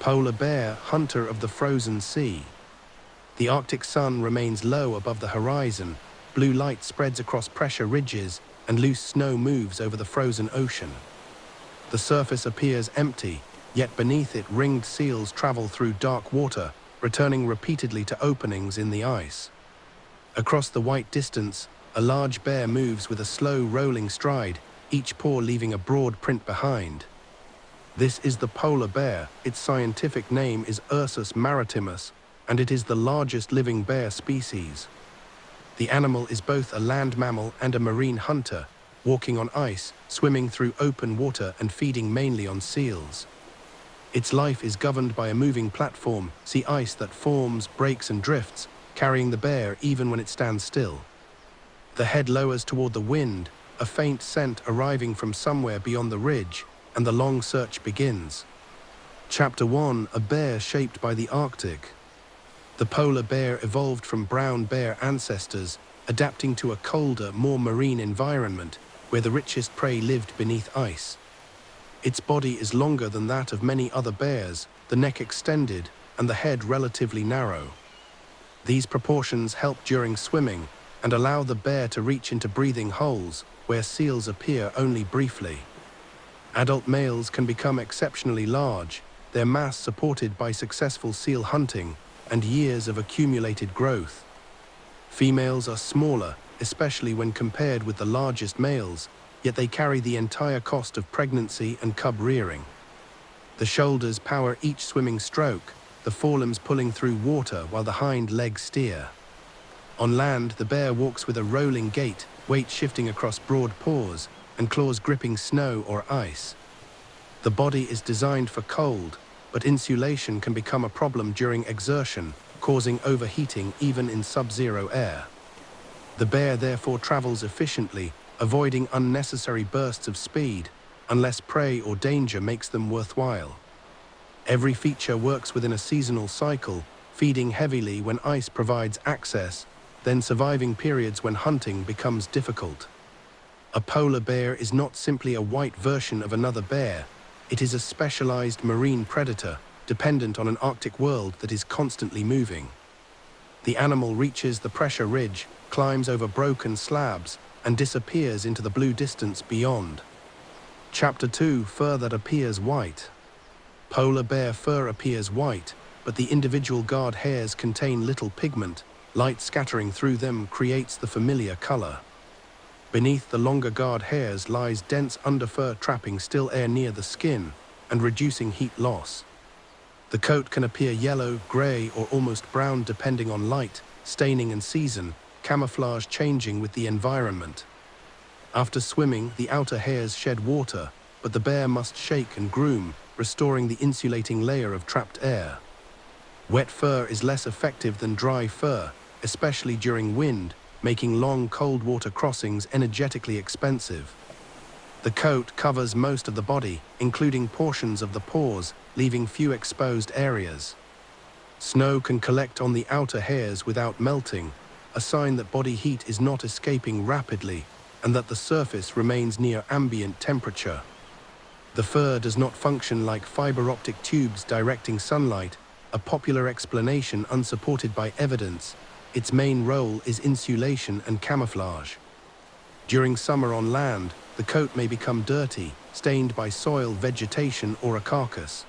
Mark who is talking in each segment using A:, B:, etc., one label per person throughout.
A: Polar bear, hunter of the frozen sea. The Arctic sun remains low above the horizon, blue light spreads across pressure ridges, and loose snow moves over the frozen ocean. The surface appears empty, yet beneath it ringed seals travel through dark water, returning repeatedly to openings in the ice. Across the white distance, a large bear moves with a slow rolling stride, each paw leaving a broad print behind. This is the polar bear. Its scientific name is Ursus maritimus, and it is the largest living bear species. The animal is both a land mammal and a marine hunter, walking on ice, swimming through open water and feeding mainly on seals. Its life is governed by a moving platform, sea ice that forms, breaks and drifts, carrying the bear even when it stands still. The head lowers toward the wind, a faint scent arriving from somewhere beyond the ridge, and the long search begins. Chapter 1: A bear shaped by the Arctic. The polar bear evolved from brown bear ancestors, adapting to a colder, more marine environment, where the richest prey lived beneath ice. Its body is longer than that of many other bears, the neck extended, and the head relatively narrow. These proportions help during swimming, and allow the bear to reach into breathing holes, where seals appear only briefly. Adult males can become exceptionally large, their mass supported by successful seal hunting and years of accumulated growth. Females are smaller, especially when compared with the largest males, yet they carry the entire cost of pregnancy and cub rearing. The shoulders power each swimming stroke, the forelimbs pulling through water while the hind legs steer. On land, the bear walks with a rolling gait, weight shifting across broad paws, and claws gripping snow or ice. The body is designed for cold, but insulation can become a problem during exertion, causing overheating even in sub-zero air. The bear therefore travels efficiently, avoiding unnecessary bursts of speed, unless prey or danger makes them worthwhile. Every feature works within a seasonal cycle, feeding heavily when ice provides access, then surviving periods when hunting becomes difficult. A polar bear is not simply a white version of another bear, it is a specialized marine predator, dependent on an Arctic world that is constantly moving. The animal reaches the pressure ridge, climbs over broken slabs, and disappears into the blue distance beyond. Chapter 2: Fur that appears white. Polar bear fur appears white, but the individual guard hairs contain little pigment. Light scattering through them creates the familiar color. Beneath the longer guard hairs lies dense underfur trapping still air near the skin and reducing heat loss. The coat can appear yellow, gray, or almost brown depending on light, staining and season, camouflage changing with the environment. After swimming, the outer hairs shed water, but the bear must shake and groom, restoring the insulating layer of trapped air. Wet fur is less effective than dry fur, especially during wind, making long cold water crossings energetically expensive. The coat covers most of the body, including portions of the paws, leaving few exposed areas. Snow can collect on the outer hairs without melting, a sign that body heat is not escaping rapidly and that the surface remains near ambient temperature. The fur does not function like fiber optic tubes directing sunlight, a popular explanation unsupported by evidence. Its main role is insulation and camouflage. During summer on land, the coat may become dirty, stained by soil, vegetation, or a carcass.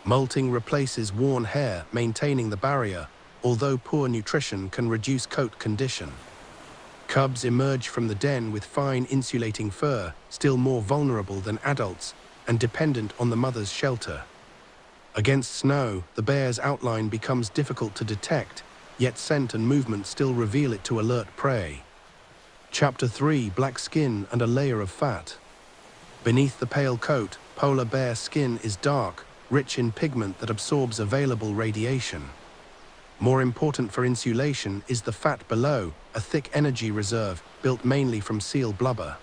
A: Molting replaces worn hair, maintaining the barrier, although poor nutrition can reduce coat condition. Cubs emerge from the den with fine insulating fur, still more vulnerable than adults, and dependent on the mother's shelter. Against snow, the bear's outline becomes difficult to detect, yet scent and movement still reveal it to alert prey. Chapter 3: Black skin and a layer of fat. Beneath the pale coat, polar bear skin is dark, rich in pigment that absorbs available radiation. More important for insulation is the fat below, a thick energy reserve built mainly from seal blubber.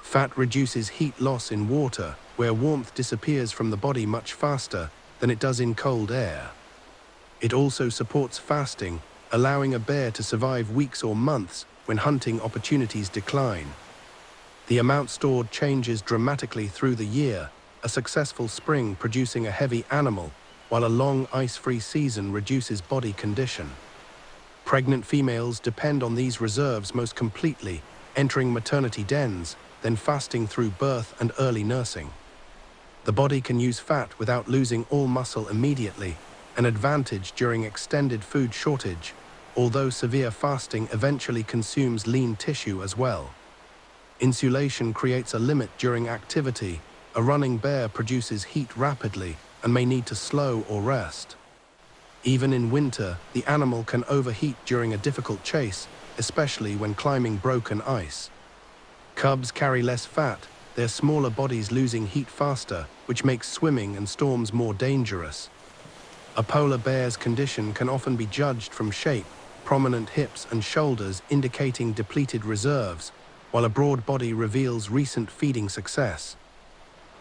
A: Fat reduces heat loss in water, where warmth disappears from the body much faster than it does in cold air. It also supports fasting, allowing a bear to survive weeks or months when hunting opportunities decline. The amount stored changes dramatically through the year, a successful spring producing a heavy animal, while a long ice-free season reduces body condition. Pregnant females depend on these reserves most completely, entering maternity dens, then fasting through birth and early nursing. The body can use fat without losing all muscle immediately, an advantage during extended food shortage, although severe fasting eventually consumes lean tissue as well. Insulation creates a limit during activity. A running bear produces heat rapidly and may need to slow or rest. Even in winter, the animal can overheat during a difficult chase, especially when climbing broken ice. Cubs carry less fat, their smaller bodies losing heat faster, which makes swimming and storms more dangerous. A polar bear's condition can often be judged from shape, prominent hips and shoulders indicating depleted reserves, while a broad body reveals recent feeding success.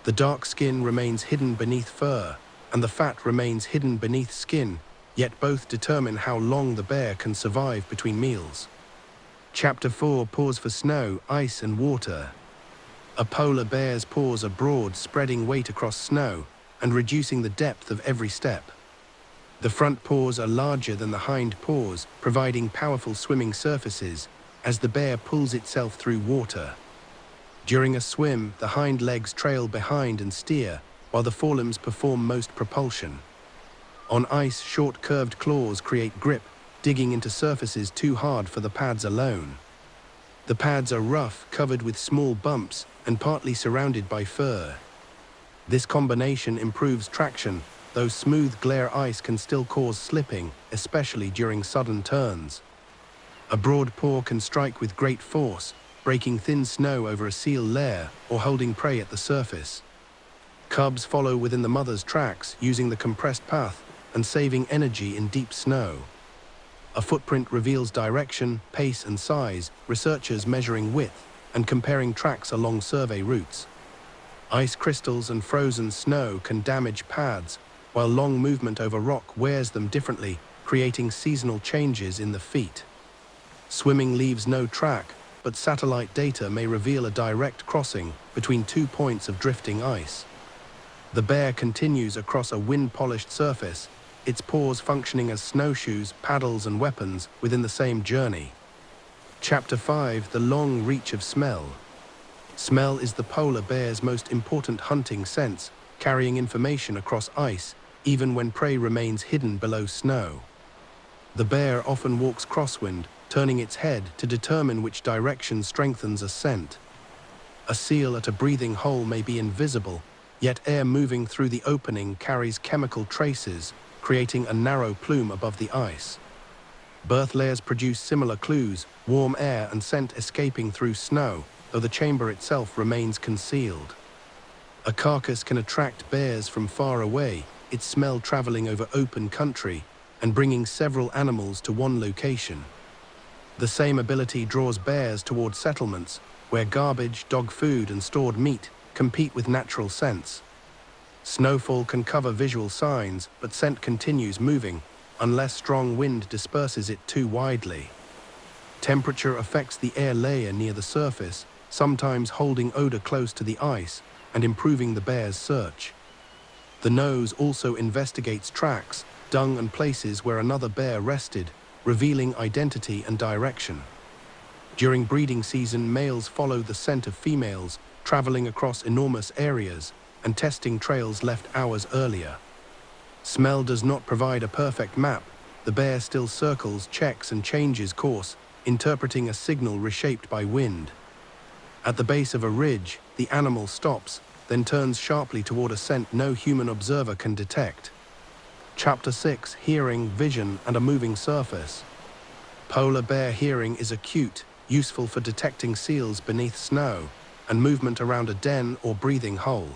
A: The dark skin remains hidden beneath fur, and the fat remains hidden beneath skin, yet both determine how long the bear can survive between meals. Chapter 4: Paws for snow, ice and water. A polar bear's paws are broad, spreading weight across snow and reducing the depth of every step. The front paws are larger than the hind paws, providing powerful swimming surfaces as the bear pulls itself through water. During a swim, the hind legs trail behind and steer, while the forelimbs perform most propulsion. On ice, short curved claws create grip, digging into surfaces too hard for the pads alone. The pads are rough, covered with small bumps, and partly surrounded by fur. This combination improves traction, though smooth glare ice can still cause slipping, especially during sudden turns. A broad paw can strike with great force, breaking thin snow over a seal layer or holding prey at the surface. Cubs follow within the mother's tracks, using the compressed path and saving energy in deep snow. A footprint reveals direction, pace and size, researchers measuring width and comparing tracks along survey routes. Ice crystals and frozen snow can damage pads, while long movement over rock wears them differently, creating seasonal changes in the feet. Swimming leaves no track, but satellite data may reveal a direct crossing between 2 points of drifting ice. The bear continues across a wind-polished surface, its paws functioning as snowshoes, paddles and weapons within the same journey. Chapter 5: The long reach of smell. Smell is the polar bear's most important hunting sense, carrying information across ice, even when prey remains hidden below snow. The bear often walks crosswind, turning its head to determine which direction strengthens a scent. A seal at a breathing hole may be invisible, yet air moving through the opening carries chemical traces, creating a narrow plume above the ice. Birth layers produce similar clues, warm air and scent escaping through snow, though the chamber itself remains concealed. A carcass can attract bears from far away, its smell traveling over open country and bringing several animals to one location. The same ability draws bears toward settlements, where garbage, dog food and stored meat compete with natural scents. Snowfall can cover visual signs, but scent continues moving, unless strong wind disperses it too widely. Temperature affects the air layer near the surface, sometimes holding odor close to the ice and improving the bear's search. The nose also investigates tracks, dung and places where another bear rested, revealing identity and direction. During breeding season, males follow the scent of females, traveling across enormous areas and testing trails left hours earlier. Smell does not provide a perfect map. The bear still circles, checks and changes course, interpreting a signal reshaped by wind. At the base of a ridge, the animal stops, then turns sharply toward a scent no human observer can detect. Chapter 6: Hearing, Vision and a Moving Surface. Polar bear hearing is acute, useful for detecting seals beneath snow and movement around a den or breathing hole.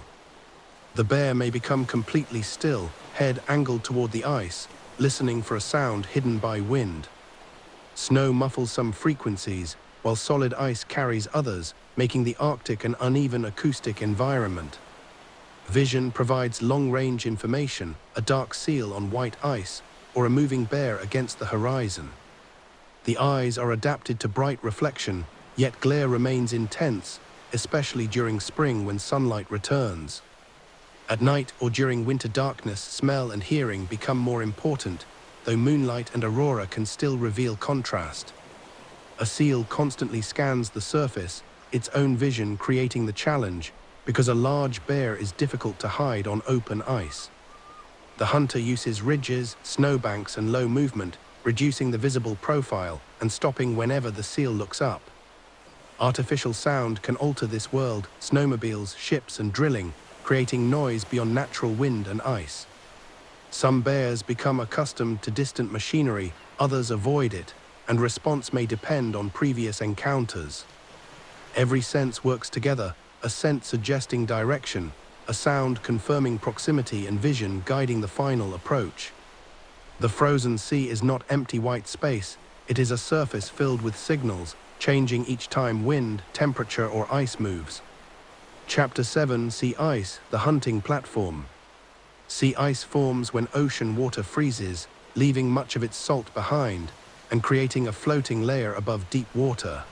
A: The bear may become completely still, head angled toward the ice, listening for a sound hidden by wind. Snow muffles some frequencies, while solid ice carries others, making the Arctic an uneven acoustic environment. Vision provides long-range information, a dark seal on white ice, or a moving bear against the horizon. The eyes are adapted to bright reflection, yet glare remains intense, especially during spring when sunlight returns. At night or during winter darkness, smell and hearing become more important, though moonlight and aurora can still reveal contrast. A seal constantly scans the surface, its own vision creating the challenge, because a large bear is difficult to hide on open ice. The hunter uses ridges, snowbanks, and low movement, reducing the visible profile and stopping whenever the seal looks up. Artificial sound can alter this world, snowmobiles, ships, and drilling, creating noise beyond natural wind and ice. Some bears become accustomed to distant machinery, others avoid it, and response may depend on previous encounters. Every sense works together, a scent suggesting direction, a sound confirming proximity, and vision guiding the final approach. The frozen sea is not empty white space, it is a surface filled with signals, changing each time wind, temperature, or ice moves. Chapter 7: Sea Ice, the hunting platform. Sea ice forms when ocean water freezes, leaving much of its salt behind, and creating a floating layer above deep water.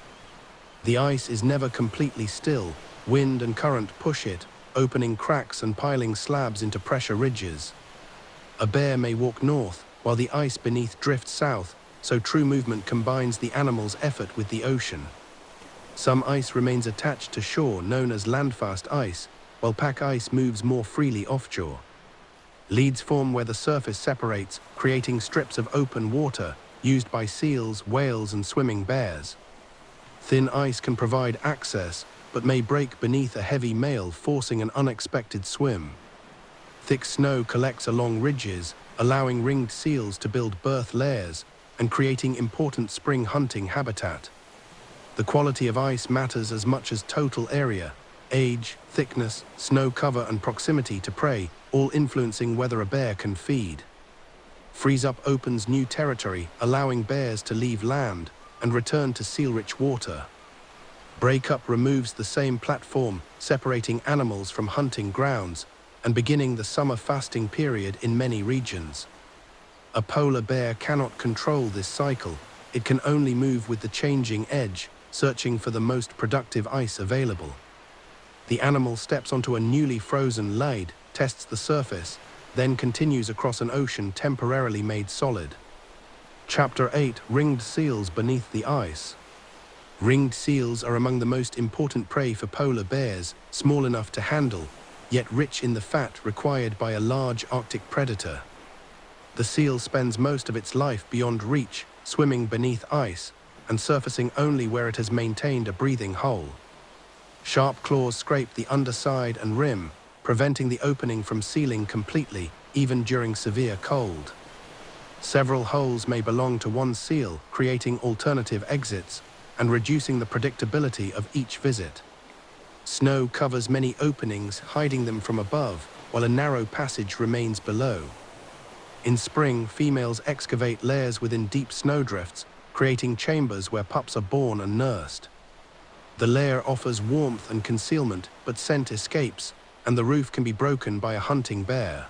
A: The ice is never completely still, wind and current push it, opening cracks and piling slabs into pressure ridges. A bear may walk north, while the ice beneath drifts south, so true movement combines the animal's effort with the ocean. Some ice remains attached to shore, known as landfast ice, while pack ice moves more freely offshore. Leads form where the surface separates, creating strips of open water, used by seals, whales, and swimming bears. Thin ice can provide access, but may break beneath a heavy mail, forcing an unexpected swim. Thick snow collects along ridges, allowing ringed seals to build berth layers, and creating important spring hunting habitat. The quality of ice matters as much as total area, age, thickness, snow cover, and proximity to prey, all influencing whether a bear can feed. Freeze-up opens new territory, allowing bears to leave land and return to seal-rich water. Break-up removes the same platform, separating animals from hunting grounds and beginning the summer fasting period in many regions. A polar bear cannot control this cycle. It can only move with the changing edge, searching for the most productive ice available. The animal steps onto a newly frozen lade, tests the surface, then continues across an ocean temporarily made solid. Chapter 8: Ringed Seals Beneath the Ice. Ringed seals are among the most important prey for polar bears, small enough to handle, yet rich in the fat required by a large Arctic predator. The seal spends most of its life beyond reach, swimming beneath ice, and surfacing only where it has maintained a breathing hole. Sharp claws scrape the underside and rim, preventing the opening from sealing completely, even during severe cold. Several holes may belong to one seal, creating alternative exits and reducing the predictability of each visit. Snow covers many openings, hiding them from above, while a narrow passage remains below. In spring, females excavate layers within deep snowdrifts, creating chambers where pups are born and nursed. The layer offers warmth and concealment, but scent escapes, and the roof can be broken by a hunting bear.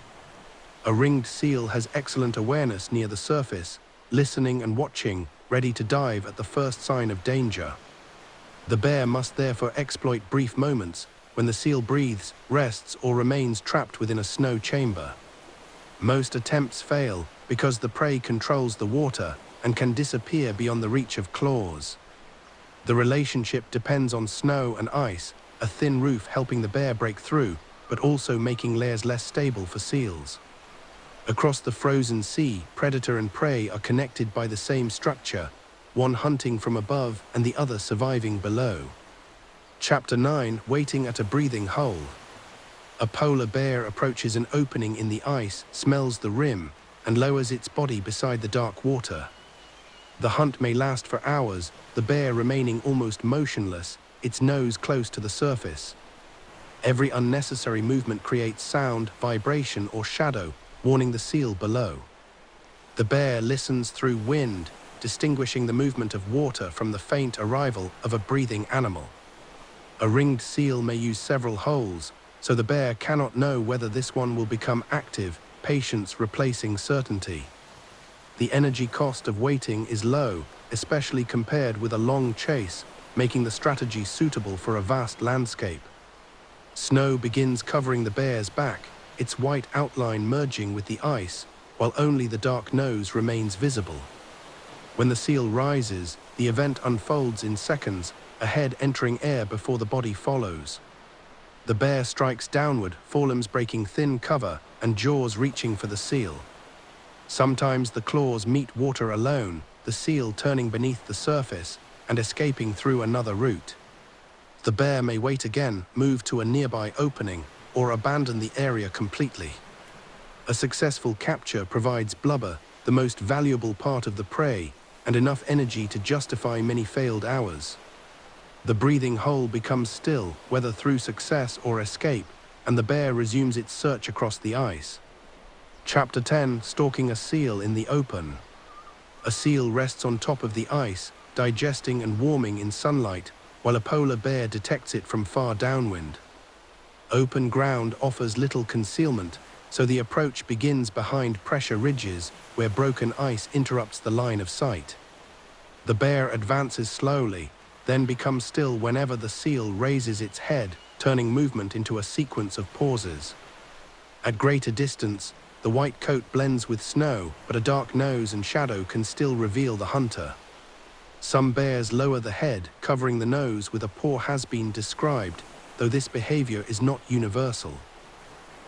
A: A ringed seal has excellent awareness near the surface, listening and watching, ready to dive at the first sign of danger. The bear must therefore exploit brief moments when the seal breathes, rests, or remains trapped within a snow chamber. Most attempts fail because the prey controls the water and can disappear beyond the reach of claws. The relationship depends on snow and ice, a thin roof helping the bear break through, but also making layers less stable for seals. Across the frozen sea, predator and prey are connected by the same structure, one hunting from above and the other surviving below. Chapter 9: Waiting at a breathing hole. A polar bear approaches an opening in the ice, smells the rim, and lowers its body beside the dark water. The hunt may last for hours, the bear remaining almost motionless, its nose close to the surface. Every unnecessary movement creates sound, vibration, or shadow, warning the seal below. The bear listens through wind, distinguishing the movement of water from the faint arrival of a breathing animal. A ringed seal may use several holes, so the bear cannot know whether this one will become active, patience replacing certainty. The energy cost of waiting is low, especially compared with a long chase, making the strategy suitable for a vast landscape. Snow begins covering the bear's back, its white outline merging with the ice, while only the dark nose remains visible. When the seal rises, the event unfolds in seconds, a head entering air before the body follows. The bear strikes downward, forelimbs breaking thin cover and jaws reaching for the seal. Sometimes the claws meet water alone, the seal turning beneath the surface and escaping through another route. The bear may wait again, move to a nearby opening, or abandon the area completely. A successful capture provides blubber, the most valuable part of the prey, and enough energy to justify many failed hours. The breathing hole becomes still, whether through success or escape, and the bear resumes its search across the ice. Chapter 10: Stalking a seal in the open. A seal rests on top of the ice, digesting and warming in sunlight, while a polar bear detects it from far downwind. Open ground offers little concealment, so the approach begins behind pressure ridges where broken ice interrupts the line of sight. The bear advances slowly, then becomes still whenever the seal raises its head, turning movement into a sequence of pauses. At greater distance, the white coat blends with snow, but a dark nose and shadow can still reveal the hunter. Some bears lower the head, covering the nose with a paw has been described, though this behavior is not universal.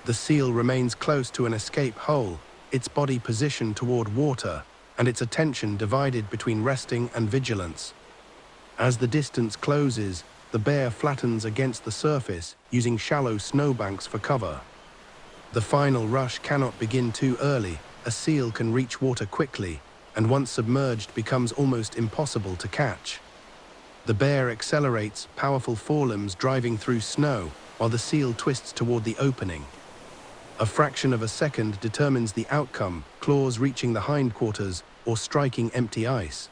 A: The seal remains close to an escape hole, its body positioned toward water, and its attention divided between resting and vigilance. As the distance closes, the bear flattens against the surface, using shallow snowbanks for cover. The final rush cannot begin too early. A seal can reach water quickly, and once submerged becomes almost impossible to catch. The bear accelerates, powerful forelimbs driving through snow, while the seal twists toward the opening. A fraction of a second determines the outcome, claws reaching the hindquarters or striking empty ice.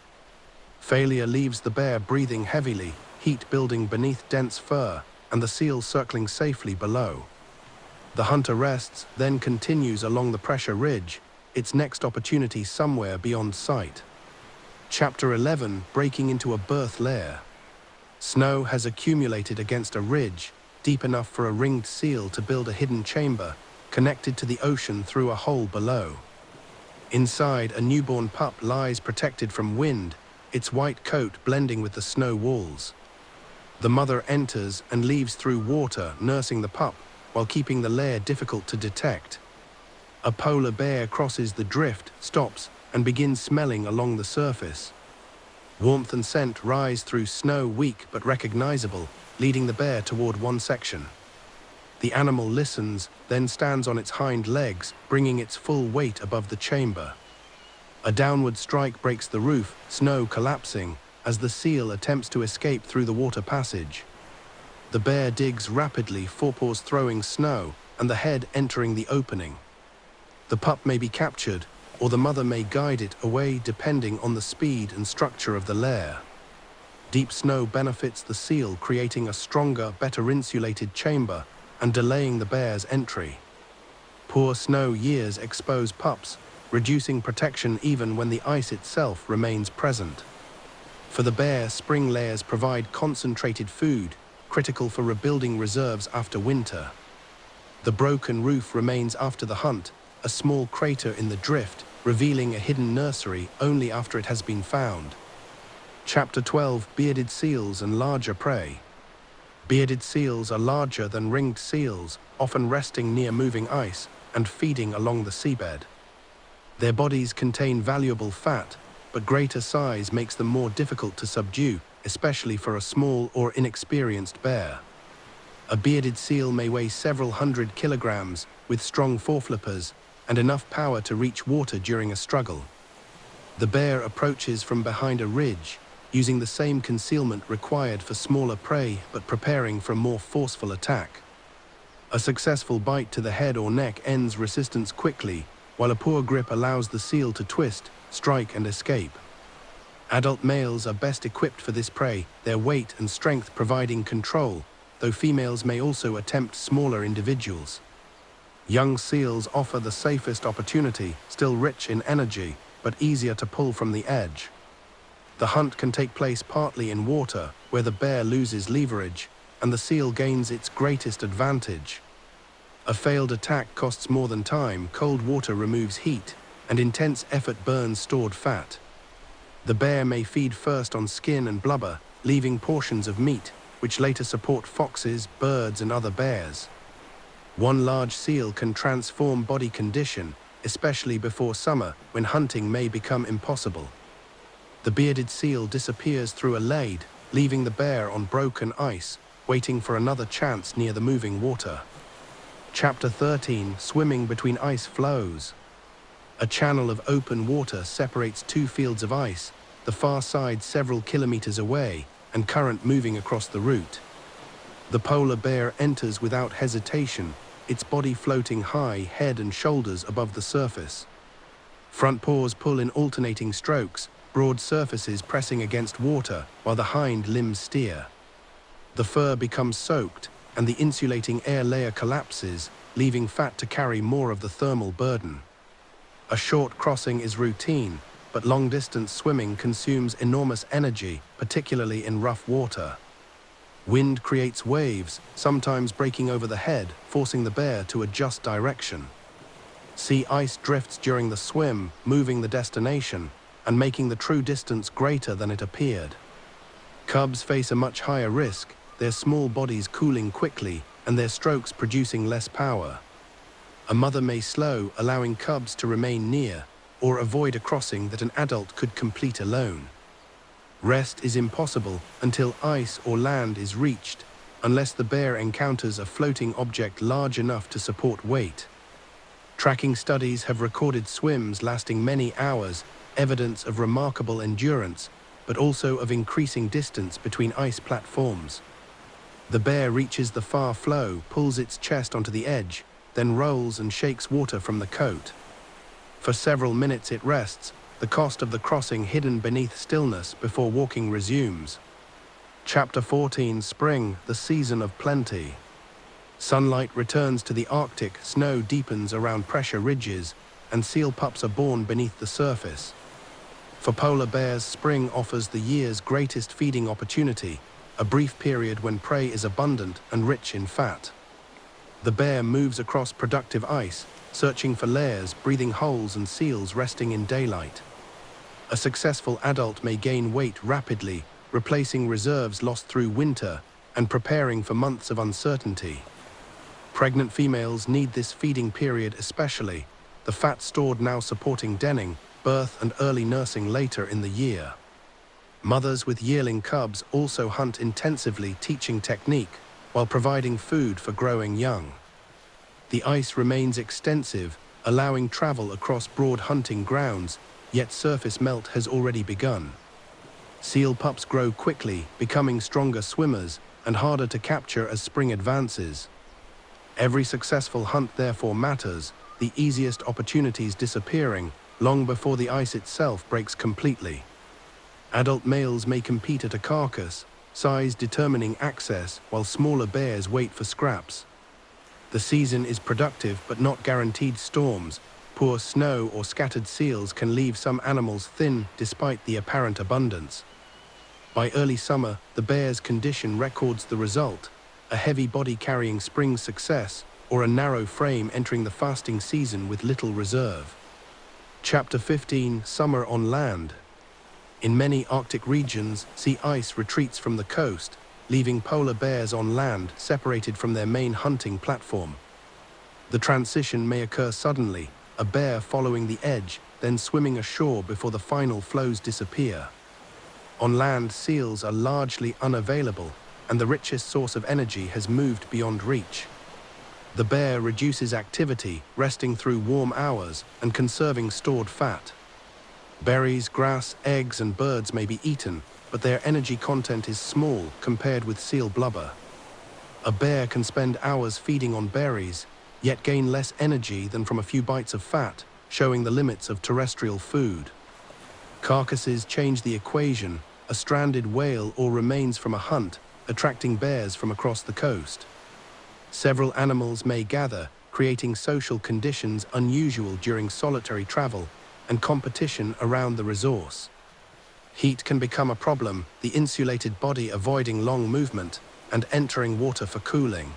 A: Failure leaves the bear breathing heavily, heat building beneath dense fur, and the seal circling safely below. The hunter rests, then continues along the pressure ridge, its next opportunity somewhere beyond sight. Chapter 11: Breaking into a berth lair. Snow has accumulated against a ridge, deep enough for a ringed seal to build a hidden chamber, connected to the ocean through a hole below. Inside, a newborn pup lies protected from wind, its white coat blending with the snow walls. The mother enters and leaves through water, nursing the pup, while keeping the lair difficult to detect. A polar bear crosses the drift, stops, and begins smelling along the surface. Warmth and scent rise through snow, weak but recognizable, leading the bear toward one section. The animal listens, then stands on its hind legs, bringing its full weight above the chamber. A downward strike breaks the roof, snow collapsing, as the seal attempts to escape through the water passage. The bear digs rapidly, forepaws throwing snow, and the head entering the opening. The pup may be captured, or the mother may guide it away depending on the speed and structure of the lair. Deep snow benefits the seal, creating a stronger, better insulated chamber and delaying the bear's entry. Poor snow years expose pups, reducing protection even when the ice itself remains present. For the bear, spring lairs provide concentrated food, critical for rebuilding reserves after winter. The broken roof remains after the hunt, a small crater in the drift, revealing a hidden nursery only after it has been found. Chapter 12: Bearded seals and larger prey. Bearded seals are larger than ringed seals, often resting near moving ice and feeding along the seabed. Their bodies contain valuable fat, but greater size makes them more difficult to subdue, especially for a small or inexperienced bear. A bearded seal may weigh several hundred kilograms, with strong foreflippers and enough power to reach water during a struggle. The bear approaches from behind a ridge, using the same concealment required for smaller prey, but preparing for a more forceful attack. A successful bite to the head or neck ends resistance quickly, while a poor grip allows the seal to twist, strike, and escape. Adult males are best equipped for this prey, their weight and strength providing control, though females may also attempt smaller individuals. Young seals offer the safest opportunity, still rich in energy, but easier to pull from the edge. The hunt can take place partly in water, where the bear loses leverage, and the seal gains its greatest advantage. A failed attack costs more than time, cold water removes heat, and intense effort burns stored fat. The bear may feed first on skin and blubber, leaving portions of meat, which later support foxes, birds, and other bears. One large seal can transform body condition, especially before summer, when hunting may become impossible. The bearded seal disappears through a lade, leaving the bear on broken ice, waiting for another chance near the moving water. Chapter 13: Swimming between ice floes. A channel of open water separates two fields of ice, the far side several kilometers away, and current moving across the route. The polar bear enters without hesitation, its body floating high, head and shoulders above the surface. Front paws pull in alternating strokes, broad surfaces pressing against water, while the hind limbs steer. The fur becomes soaked, and the insulating air layer collapses, leaving fat to carry more of the thermal burden. A short crossing is routine, but long-distance swimming consumes enormous energy, particularly in rough water. Wind creates waves, sometimes breaking over the head, forcing the bear to adjust direction. Sea ice drifts during the swim, moving the destination, and making the true distance greater than it appeared. Cubs face a much higher risk, their small bodies cooling quickly, and their strokes producing less power. A mother may slow, allowing cubs to remain near, or avoid a crossing that an adult could complete alone. Rest is impossible until ice or land is reached, unless the bear encounters a floating object large enough to support weight. Tracking studies have recorded swims lasting many hours, evidence of remarkable endurance, but also of increasing distance between ice platforms. The bear reaches the far floe, pulls its chest onto the edge, then rolls and shakes water from the coat. For several minutes it rests, the cost of the crossing hidden beneath stillness before walking resumes. Chapter 14: Spring, the season of plenty. Sunlight returns to the Arctic, snow deepens around pressure ridges, and seal pups are born beneath the surface. For polar bears, spring offers the year's greatest feeding opportunity, a brief period when prey is abundant and rich in fat. The bear moves across productive ice, searching for lairs, breathing holes, and seals resting in daylight. A successful adult may gain weight rapidly, replacing reserves lost through winter and preparing for months of uncertainty. Pregnant females need this feeding period especially, the fat stored now supporting denning, birth and early nursing later in the year. Mothers with yearling cubs also hunt intensively, teaching technique while providing food for growing young. The ice remains extensive, allowing travel across broad hunting grounds, yet surface melt has already begun. Seal pups grow quickly, becoming stronger swimmers and harder to capture as spring advances. Every successful hunt therefore matters, the easiest opportunities disappearing long before the ice itself breaks completely. Adult males may compete at a carcass, size determining access, while smaller bears wait for scraps. The season is productive but not guaranteed. Storms, poor snow or scattered seals can leave some animals thin despite the apparent abundance. By early summer, the bear's condition records the result, a heavy body carrying spring's success, or a narrow frame entering the fasting season with little reserve. Chapter 15: Summer on land. In many Arctic regions, sea ice retreats from the coast, leaving polar bears on land separated from their main hunting platform. The transition may occur suddenly, a bear following the edge, then swimming ashore before the final flows disappear. On land, seals are largely unavailable, and the richest source of energy has moved beyond reach. The bear reduces activity, resting through warm hours and conserving stored fat. Berries, grass, eggs, and birds may be eaten, but their energy content is small compared with seal blubber. A bear can spend hours feeding on berries, yet gain less energy than from a few bites of fat, showing the limits of terrestrial food. Carcasses change the equation, a stranded whale or remains from a hunt, attracting bears from across the coast. Several animals may gather, creating social conditions unusual during solitary travel and competition around the resource. Heat can become a problem, the insulated body avoiding long movement and entering water for cooling.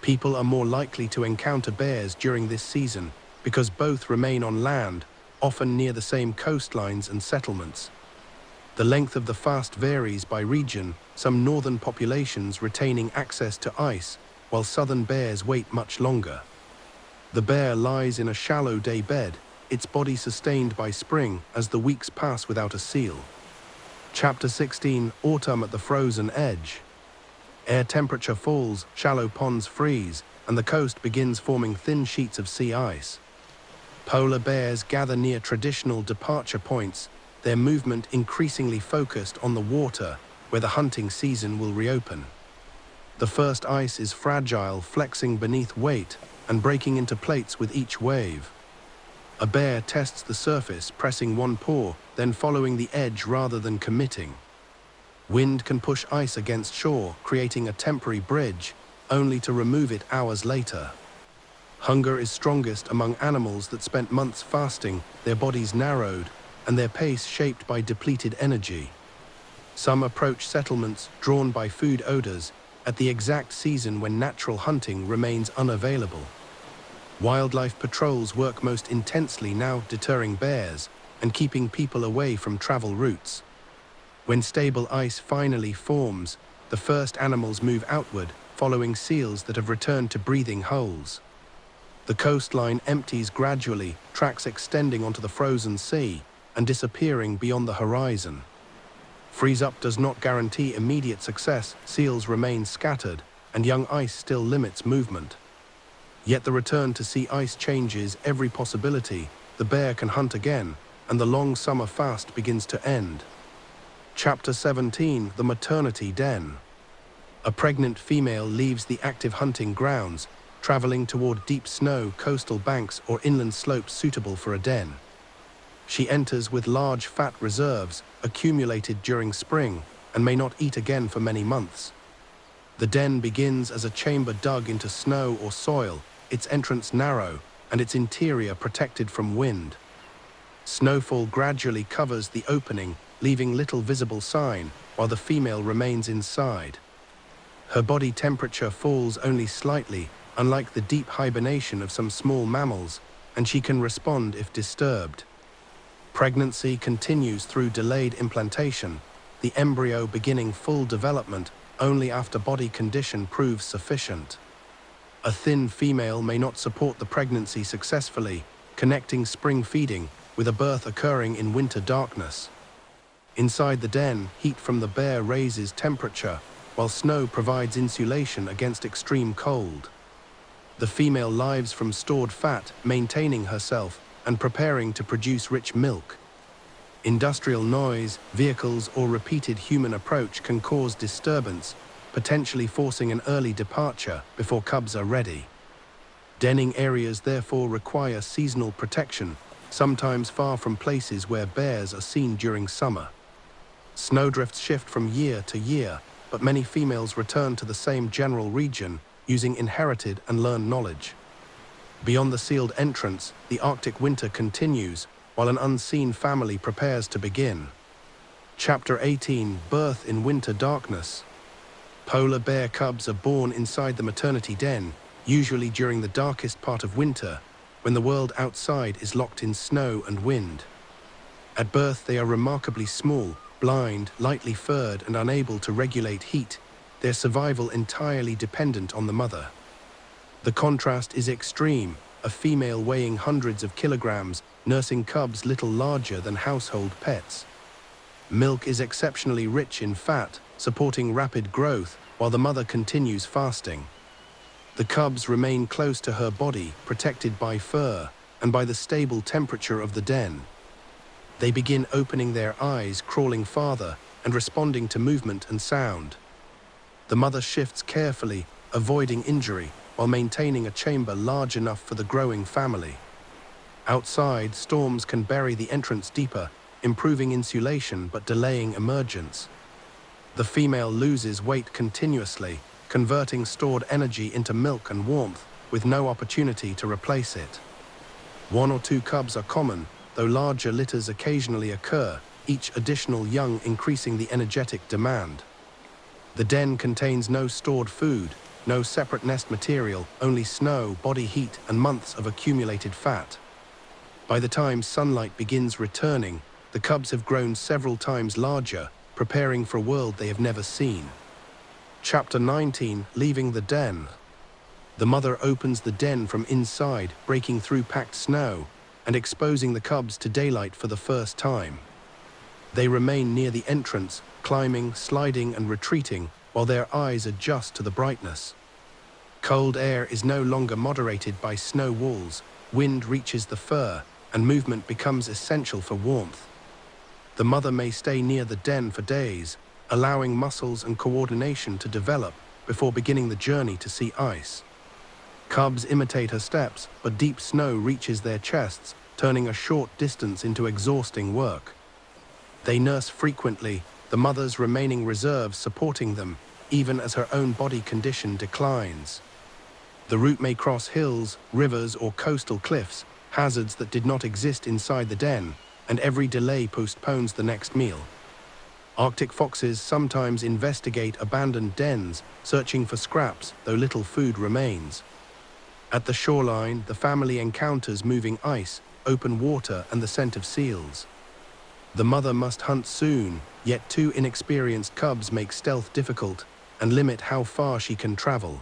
A: People are more likely to encounter bears during this season because both remain on land, often near the same coastlines and settlements. The length of the fast varies by region, some northern populations retaining access to ice, while southern bears wait much longer. The bear lies in a shallow day bed, its body sustained by spring as the weeks pass without a seal. Chapter 16: Autumn at the Frozen Edge. Air temperature falls, shallow ponds freeze, and the coast begins forming thin sheets of sea ice. Polar bears gather near traditional departure points, their movement increasingly focused on the water, where the hunting season will reopen. The first ice is fragile, flexing beneath weight and breaking into plates with each wave. A bear tests the surface, pressing one paw, then following the edge rather than committing. Wind can push ice against shore, creating a temporary bridge, only to remove it hours later. Hunger is strongest among animals that spent months fasting, their bodies narrowed, and their pace shaped by depleted energy. Some approach settlements drawn by food odors at the exact season when natural hunting remains unavailable. Wildlife patrols work most intensely now, deterring bears and keeping people away from travel routes. When stable ice finally forms, the first animals move outward, following seals that have returned to breathing holes. The coastline empties gradually, tracks extending onto the frozen sea and disappearing beyond the horizon. Freeze-up does not guarantee immediate success, seals remain scattered, and young ice still limits movement. Yet the return to sea ice changes every possibility. The bear can hunt again, and the long summer fast begins to end. Chapter 17: The Maternity Den. A pregnant female leaves the active hunting grounds, traveling toward deep snow, coastal banks, or inland slopes suitable for a den. She enters with large fat reserves, accumulated during spring, and may not eat again for many months. The den begins as a chamber dug into snow or soil, its entrance narrow, and its interior protected from wind. Snowfall gradually covers the opening, leaving little visible sign, while the female remains inside. Her body temperature falls only slightly, unlike the deep hibernation of some small mammals, and she can respond if disturbed. Pregnancy continues through delayed implantation, the embryo beginning full development only after body condition proves sufficient. A thin female may not support the pregnancy successfully, connecting spring feeding with a birth occurring in winter darkness. Inside the den, heat from the bear raises temperature, while snow provides insulation against extreme cold. The female lives from stored fat, maintaining herself and preparing to produce rich milk. Industrial noise, vehicles, or repeated human approach can cause disturbance, potentially forcing an early departure before cubs are ready. Denning areas therefore require seasonal protection, sometimes far from places where bears are seen during summer. Snowdrifts shift from year to year, but many females return to the same general region using inherited and learned knowledge. Beyond the sealed entrance, the Arctic winter continues, while an unseen family prepares to begin. Chapter 18: Birth in Winter Darkness. Polar bear cubs are born inside the maternity den, usually during the darkest part of winter, when the world outside is locked in snow and wind. At birth, they are remarkably small, blind, lightly furred, and unable to regulate heat, their survival entirely dependent on the mother. The contrast is extreme, a female weighing hundreds of kilograms, nursing cubs little larger than household pets. Milk is exceptionally rich in fat, supporting rapid growth, while the mother continues fasting. The cubs remain close to her body, protected by fur and by the stable temperature of the den. They begin opening their eyes, crawling farther, and responding to movement and sound. The mother shifts carefully, avoiding injury, while maintaining a chamber large enough for the growing family. Outside, storms can bury the entrance deeper, improving insulation but delaying emergence. The female loses weight continuously, converting stored energy into milk and warmth, with no opportunity to replace it. 1 or 2 cubs are common, though larger litters occasionally occur, each additional young increasing the energetic demand. The den contains no stored food, no separate nest material, only snow, body heat, and months of accumulated fat. By the time sunlight begins returning, the cubs have grown several times larger, preparing for a world they have never seen. Chapter 19, Leaving the Den. The mother opens the den from inside, breaking through packed snow and exposing the cubs to daylight for the first time. They remain near the entrance, climbing, sliding, and retreating, while their eyes adjust to the brightness. Cold air is no longer moderated by snow walls, wind reaches the fur, and movement becomes essential for warmth. The mother may stay near the den for days, allowing muscles and coordination to develop before beginning the journey to see ice. Cubs imitate her steps, but deep snow reaches their chests, turning a short distance into exhausting work. They nurse frequently, the mother's remaining reserves supporting them, even as her own body condition declines. The route may cross hills, rivers, or coastal cliffs, hazards that did not exist inside the den, and every delay postpones the next meal. Arctic foxes sometimes investigate abandoned dens, searching for scraps, though little food remains. At the shoreline, the family encounters moving ice, open water, and the scent of seals. The mother must hunt soon, yet two inexperienced cubs make stealth difficult and limit how far she can travel.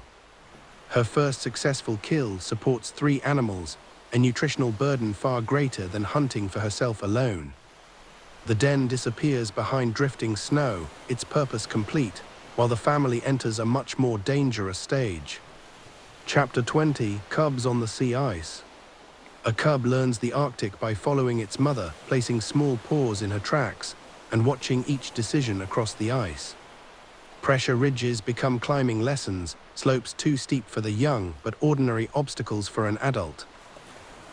A: Her first successful kill supports 3 animals, a nutritional burden far greater than hunting for herself alone. The den disappears behind drifting snow, its purpose complete, while the family enters a much more dangerous stage. Chapter 20, Cubs on the Sea Ice. A cub learns the Arctic by following its mother, placing small paws in her tracks, and watching each decision across the ice. Pressure ridges become climbing lessons, slopes too steep for the young, but ordinary obstacles for an adult.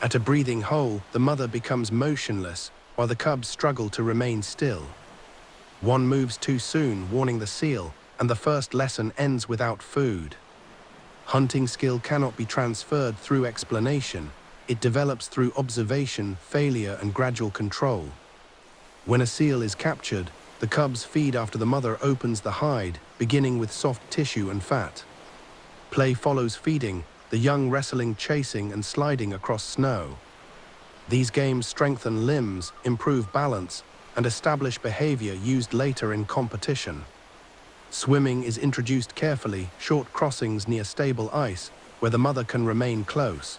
A: At a breathing hole, the mother becomes motionless, while the cubs struggle to remain still. One moves too soon, warning the seal, and the first lesson ends without food. Hunting skill cannot be transferred through explanation. It develops through observation, failure, and gradual control. When a seal is captured, the cubs feed after the mother opens the hide, beginning with soft tissue and fat. Play follows feeding, the young wrestling, chasing, and sliding across snow. These games strengthen limbs, improve balance, and establish behavior used later in competition. Swimming is introduced carefully, short crossings near stable ice, where the mother can remain close.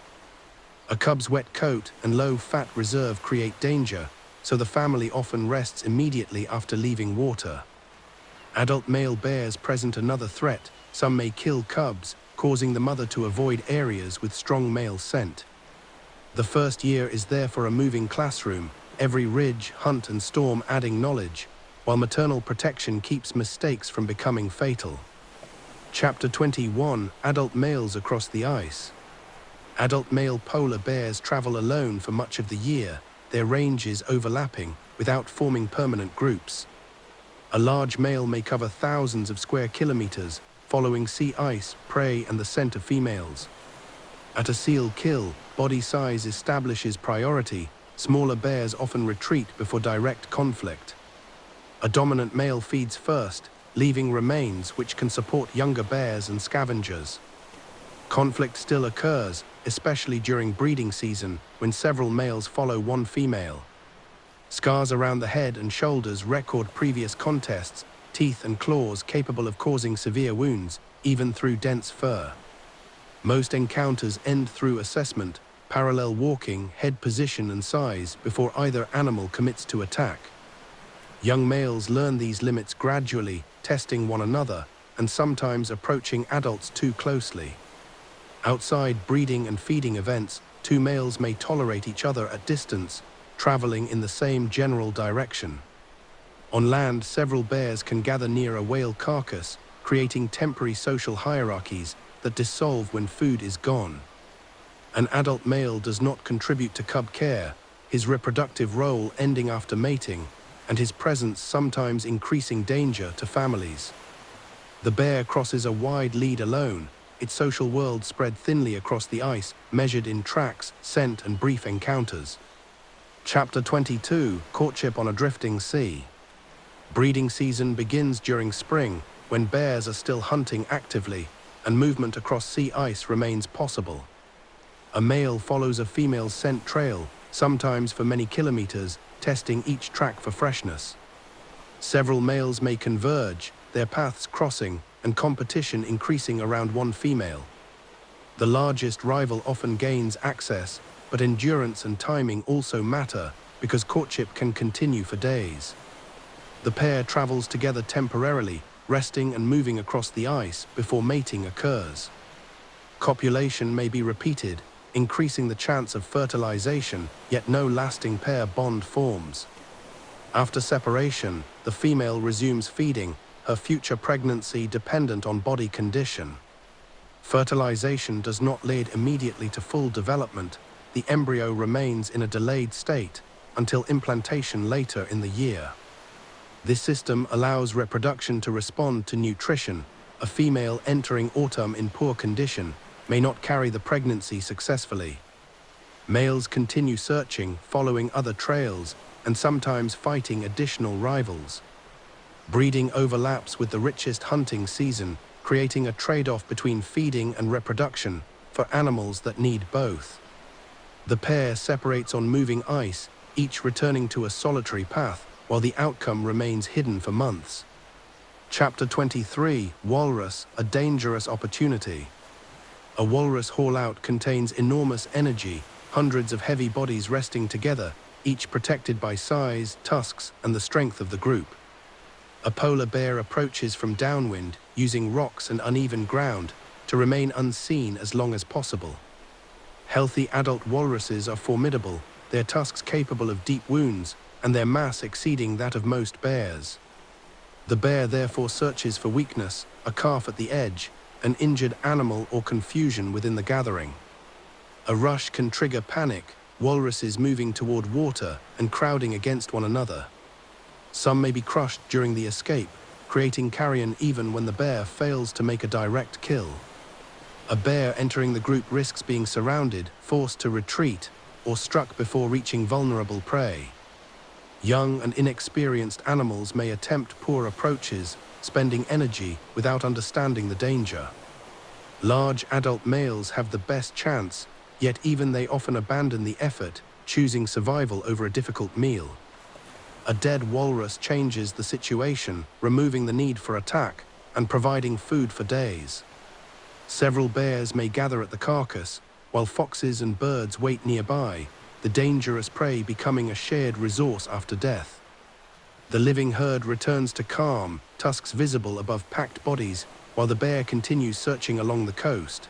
A: A cub's wet coat and low fat reserve create danger, so the family often rests immediately after leaving water. Adult male bears present another threat. Some may kill cubs, causing the mother to avoid areas with strong male scent. The first year is therefore a moving classroom, every ridge, hunt, and storm adding knowledge, while maternal protection keeps mistakes from becoming fatal. Chapter 21, Adult Males Across the Ice. Adult male polar bears travel alone for much of the year, their ranges overlapping, without forming permanent groups. A large male may cover thousands of square kilometers, following sea ice, prey, and the scent of females. At a seal kill, body size establishes priority. Smaller bears often retreat before direct conflict. A dominant male feeds first, leaving remains which can support younger bears and scavengers. Conflict still occurs, especially during breeding season, when several males follow one female. Scars around the head and shoulders record previous contests, teeth and claws capable of causing severe wounds, even through dense fur. Most encounters end through assessment, parallel walking, head position and size before either animal commits to attack. Young males learn these limits gradually, testing one another, and sometimes approaching adults too closely. Outside breeding and feeding events, 2 males may tolerate each other at distance, traveling in the same general direction. On land, several bears can gather near a whale carcass, creating temporary social hierarchies that dissolve when food is gone. An adult male does not contribute to cub care, his reproductive role ending after mating, and his presence sometimes increasing danger to families. The bear crosses a wide lead alone, its social world spread thinly across the ice, measured in tracks, scent, and brief encounters. Chapter 22, Courtship on a Drifting Sea. Breeding season begins during spring, when bears are still hunting actively, and movement across sea ice remains possible. A male follows a female's scent trail, sometimes for many kilometers, testing each track for freshness. Several males may converge, their paths crossing, and competition increasing around one female. The largest rival often gains access, but endurance and timing also matter because courtship can continue for days. The pair travels together temporarily, resting and moving across the ice before mating occurs. Copulation may be repeated, increasing the chance of fertilization, yet no lasting pair bond forms. After separation, the female resumes feeding, her future pregnancy dependent on body condition. Fertilization does not lead immediately to full development. The embryo remains in a delayed state until implantation later in the year. This system allows reproduction to respond to nutrition. A female entering autumn in poor condition may not carry the pregnancy successfully. Males continue searching, following other trails, and sometimes fighting additional rivals. Breeding overlaps with the richest hunting season, creating a trade-off between feeding and reproduction for animals that need both. The pair separates on moving ice, each returning to a solitary path, while the outcome remains hidden for months. Chapter 23: Walrus, a dangerous opportunity. A walrus haul-out contains enormous energy, hundreds of heavy bodies resting together, each protected by size, tusks, and the strength of the group. A polar bear approaches from downwind, using rocks and uneven ground to remain unseen as long as possible. Healthy adult walruses are formidable, their tusks capable of deep wounds, and their mass exceeding that of most bears. The bear therefore searches for weakness, a calf at the edge, an injured animal, or confusion within the gathering. A rush can trigger panic, walruses moving toward water and crowding against one another. Some may be crushed during the escape, creating carrion even when the bear fails to make a direct kill. A bear entering the group risks being surrounded, forced to retreat, or struck before reaching vulnerable prey. Young and inexperienced animals may attempt poor approaches, spending energy without understanding the danger. Large adult males have the best chance, yet even they often abandon the effort, choosing survival over a difficult meal. A dead walrus changes the situation, removing the need for attack and providing food for days. Several bears may gather at the carcass, while foxes and birds wait nearby, the dangerous prey becoming a shared resource after death. The living herd returns to calm, tusks visible above packed bodies, while the bear continues searching along the coast.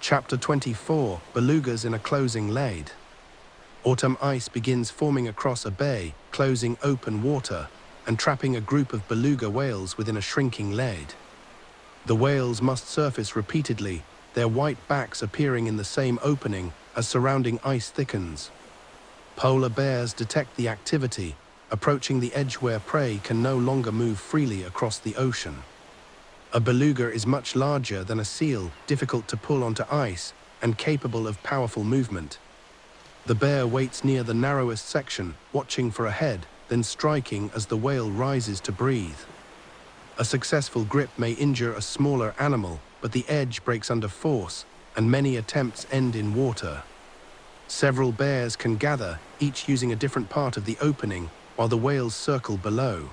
A: Chapter 24: Belugas in a closing lade. Autumn ice begins forming across a bay, closing open water, and trapping a group of beluga whales within a shrinking lade. The whales must surface repeatedly, their white backs appearing in the same opening as surrounding ice thickens. Polar bears detect the activity, approaching the edge where prey can no longer move freely across the ocean. A beluga is much larger than a seal, difficult to pull onto ice, and capable of powerful movement. The bear waits near the narrowest section, watching for a head, then striking as the whale rises to breathe. A successful grip may injure a smaller animal, but the edge breaks under force, and many attempts end in water. Several bears can gather, each using a different part of the opening, while the whales circle below.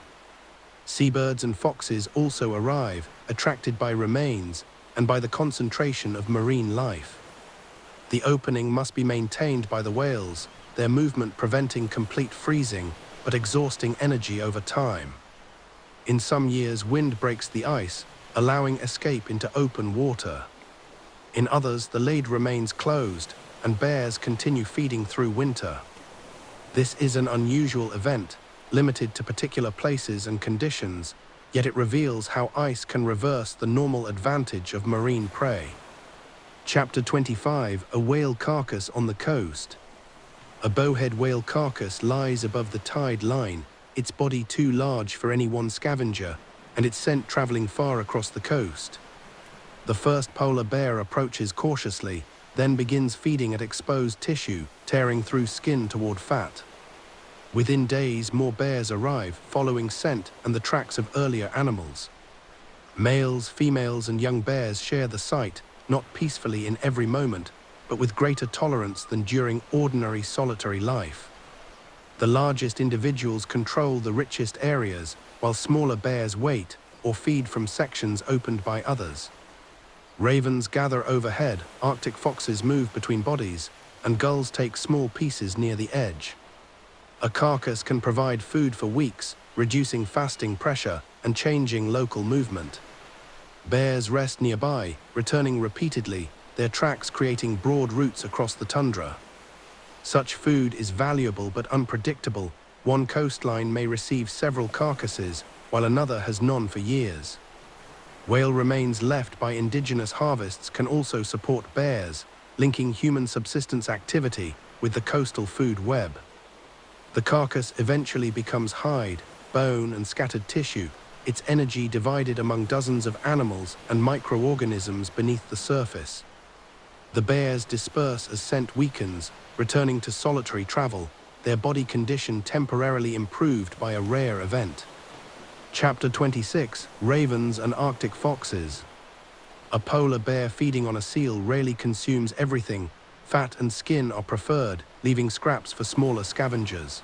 A: Seabirds and foxes also arrive, attracted by remains and by the concentration of marine life. The opening must be maintained by the whales, their movement preventing complete freezing, but exhausting energy over time. In some years, wind breaks the ice, allowing escape into open water. In others, the lade remains closed, and bears continue feeding through winter. This is an unusual event, limited to particular places and conditions, yet it reveals how ice can reverse the normal advantage of marine prey. Chapter 25: A whale carcass on the coast. A bowhead whale carcass lies above the tide line, its body too large for any one scavenger, and its scent traveling far across the coast. The first polar bear approaches cautiously, then begins feeding at exposed tissue, tearing through skin toward fat. Within days, more bears arrive, following scent and the tracks of earlier animals. Males, females, and young bears share the site, not peacefully in every moment, but with greater tolerance than during ordinary solitary life. The largest individuals control the richest areas, while smaller bears wait or feed from sections opened by others. Ravens gather overhead, Arctic foxes move between bodies, and gulls take small pieces near the edge. A carcass can provide food for weeks, reducing fasting pressure and changing local movement. Bears rest nearby, returning repeatedly, their tracks creating broad routes across the tundra. Such food is valuable but unpredictable. One coastline may receive several carcasses, while another has none for years. Whale remains left by indigenous harvests can also support bears, linking human subsistence activity with the coastal food web. The carcass eventually becomes hide, bone, and scattered tissue, its energy divided among dozens of animals and microorganisms beneath the surface. The bears disperse as scent weakens, returning to solitary travel, their body condition temporarily improved by a rare event. Chapter 26: Ravens and Arctic Foxes. A polar bear feeding on a seal rarely consumes everything. Fat and skin are preferred, leaving scraps for smaller scavengers.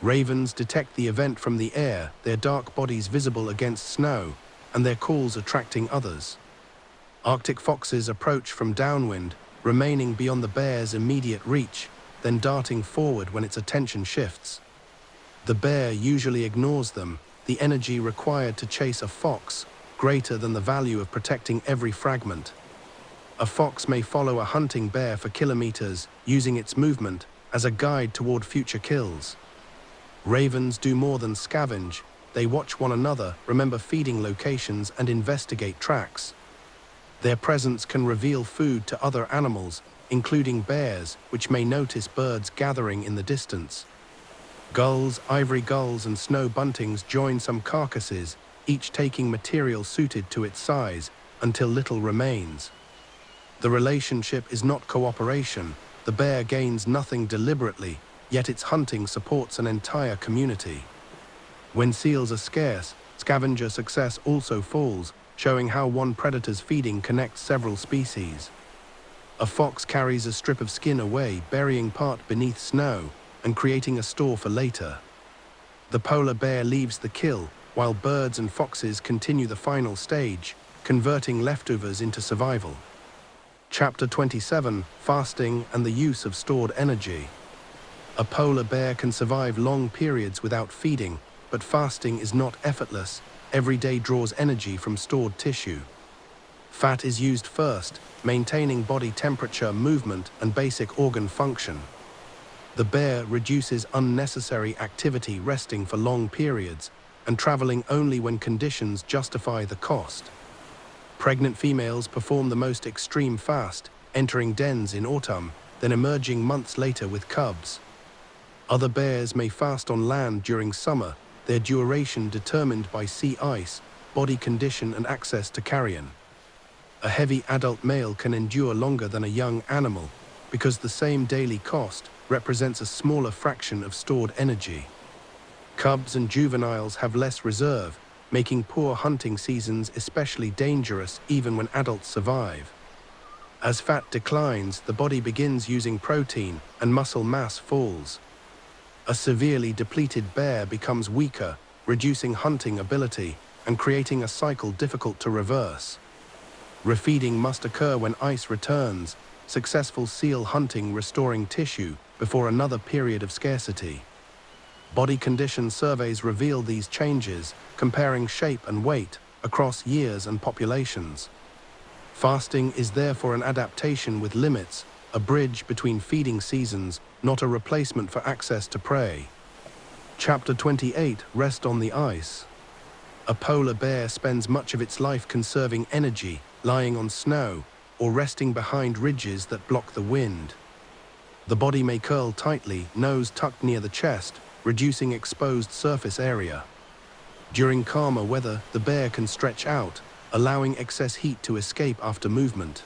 A: Ravens detect the event from the air, their dark bodies visible against snow, and their calls attracting others. Arctic foxes approach from downwind, remaining beyond the bear's immediate reach, then darting forward when its attention shifts. The bear usually ignores them, the energy required to chase a fox greater than the value of protecting every fragment. A fox may follow a hunting bear for kilometers, using its movement as a guide toward future kills. Ravens do more than scavenge, they watch one another, remember feeding locations, and investigate tracks. Their presence can reveal food to other animals, including bears, which may notice birds gathering in the distance. Gulls, ivory gulls, and snow buntings join some carcasses, each taking material suited to its size, until little remains. The relationship is not cooperation. The bear gains nothing deliberately, yet its hunting supports an entire community. When seals are scarce, scavenger success also falls, showing how one predator's feeding connects several species. A fox carries a strip of skin away, burying part beneath snow and creating a store for later. The polar bear leaves the kill, while birds and foxes continue the final stage, converting leftovers into survival. Chapter 27: Fasting and the Use of Stored Energy. A polar bear can survive long periods without feeding, but fasting is not effortless. Every day draws energy from stored tissue. Fat is used first, maintaining body temperature, movement, and basic organ function. The bear reduces unnecessary activity, resting for long periods, and traveling only when conditions justify the cost. Pregnant females perform the most extreme fast, entering dens in autumn, then emerging months later with cubs. Other bears may fast on land during summer, their duration determined by sea ice, body condition, and access to carrion. A heavy adult male can endure longer than a young animal, because the same daily cost represents a smaller fraction of stored energy. Cubs and juveniles have less reserve, making poor hunting seasons especially dangerous even when adults survive. As fat declines, the body begins using protein and muscle mass falls. A severely depleted bear becomes weaker, reducing hunting ability and creating a cycle difficult to reverse. Refeeding must occur when ice returns, successful seal hunting restoring tissue before another period of scarcity. Body condition surveys reveal these changes, comparing shape and weight across years and populations. Fasting is therefore an adaptation with limits, a bridge between feeding seasons, not a replacement for access to prey. Chapter 28: Rest on the Ice. A polar bear spends much of its life conserving energy, lying on snow, or resting behind ridges that block the wind. The body may curl tightly, nose tucked near the chest, reducing exposed surface area. During calmer weather, the bear can stretch out, allowing excess heat to escape after movement.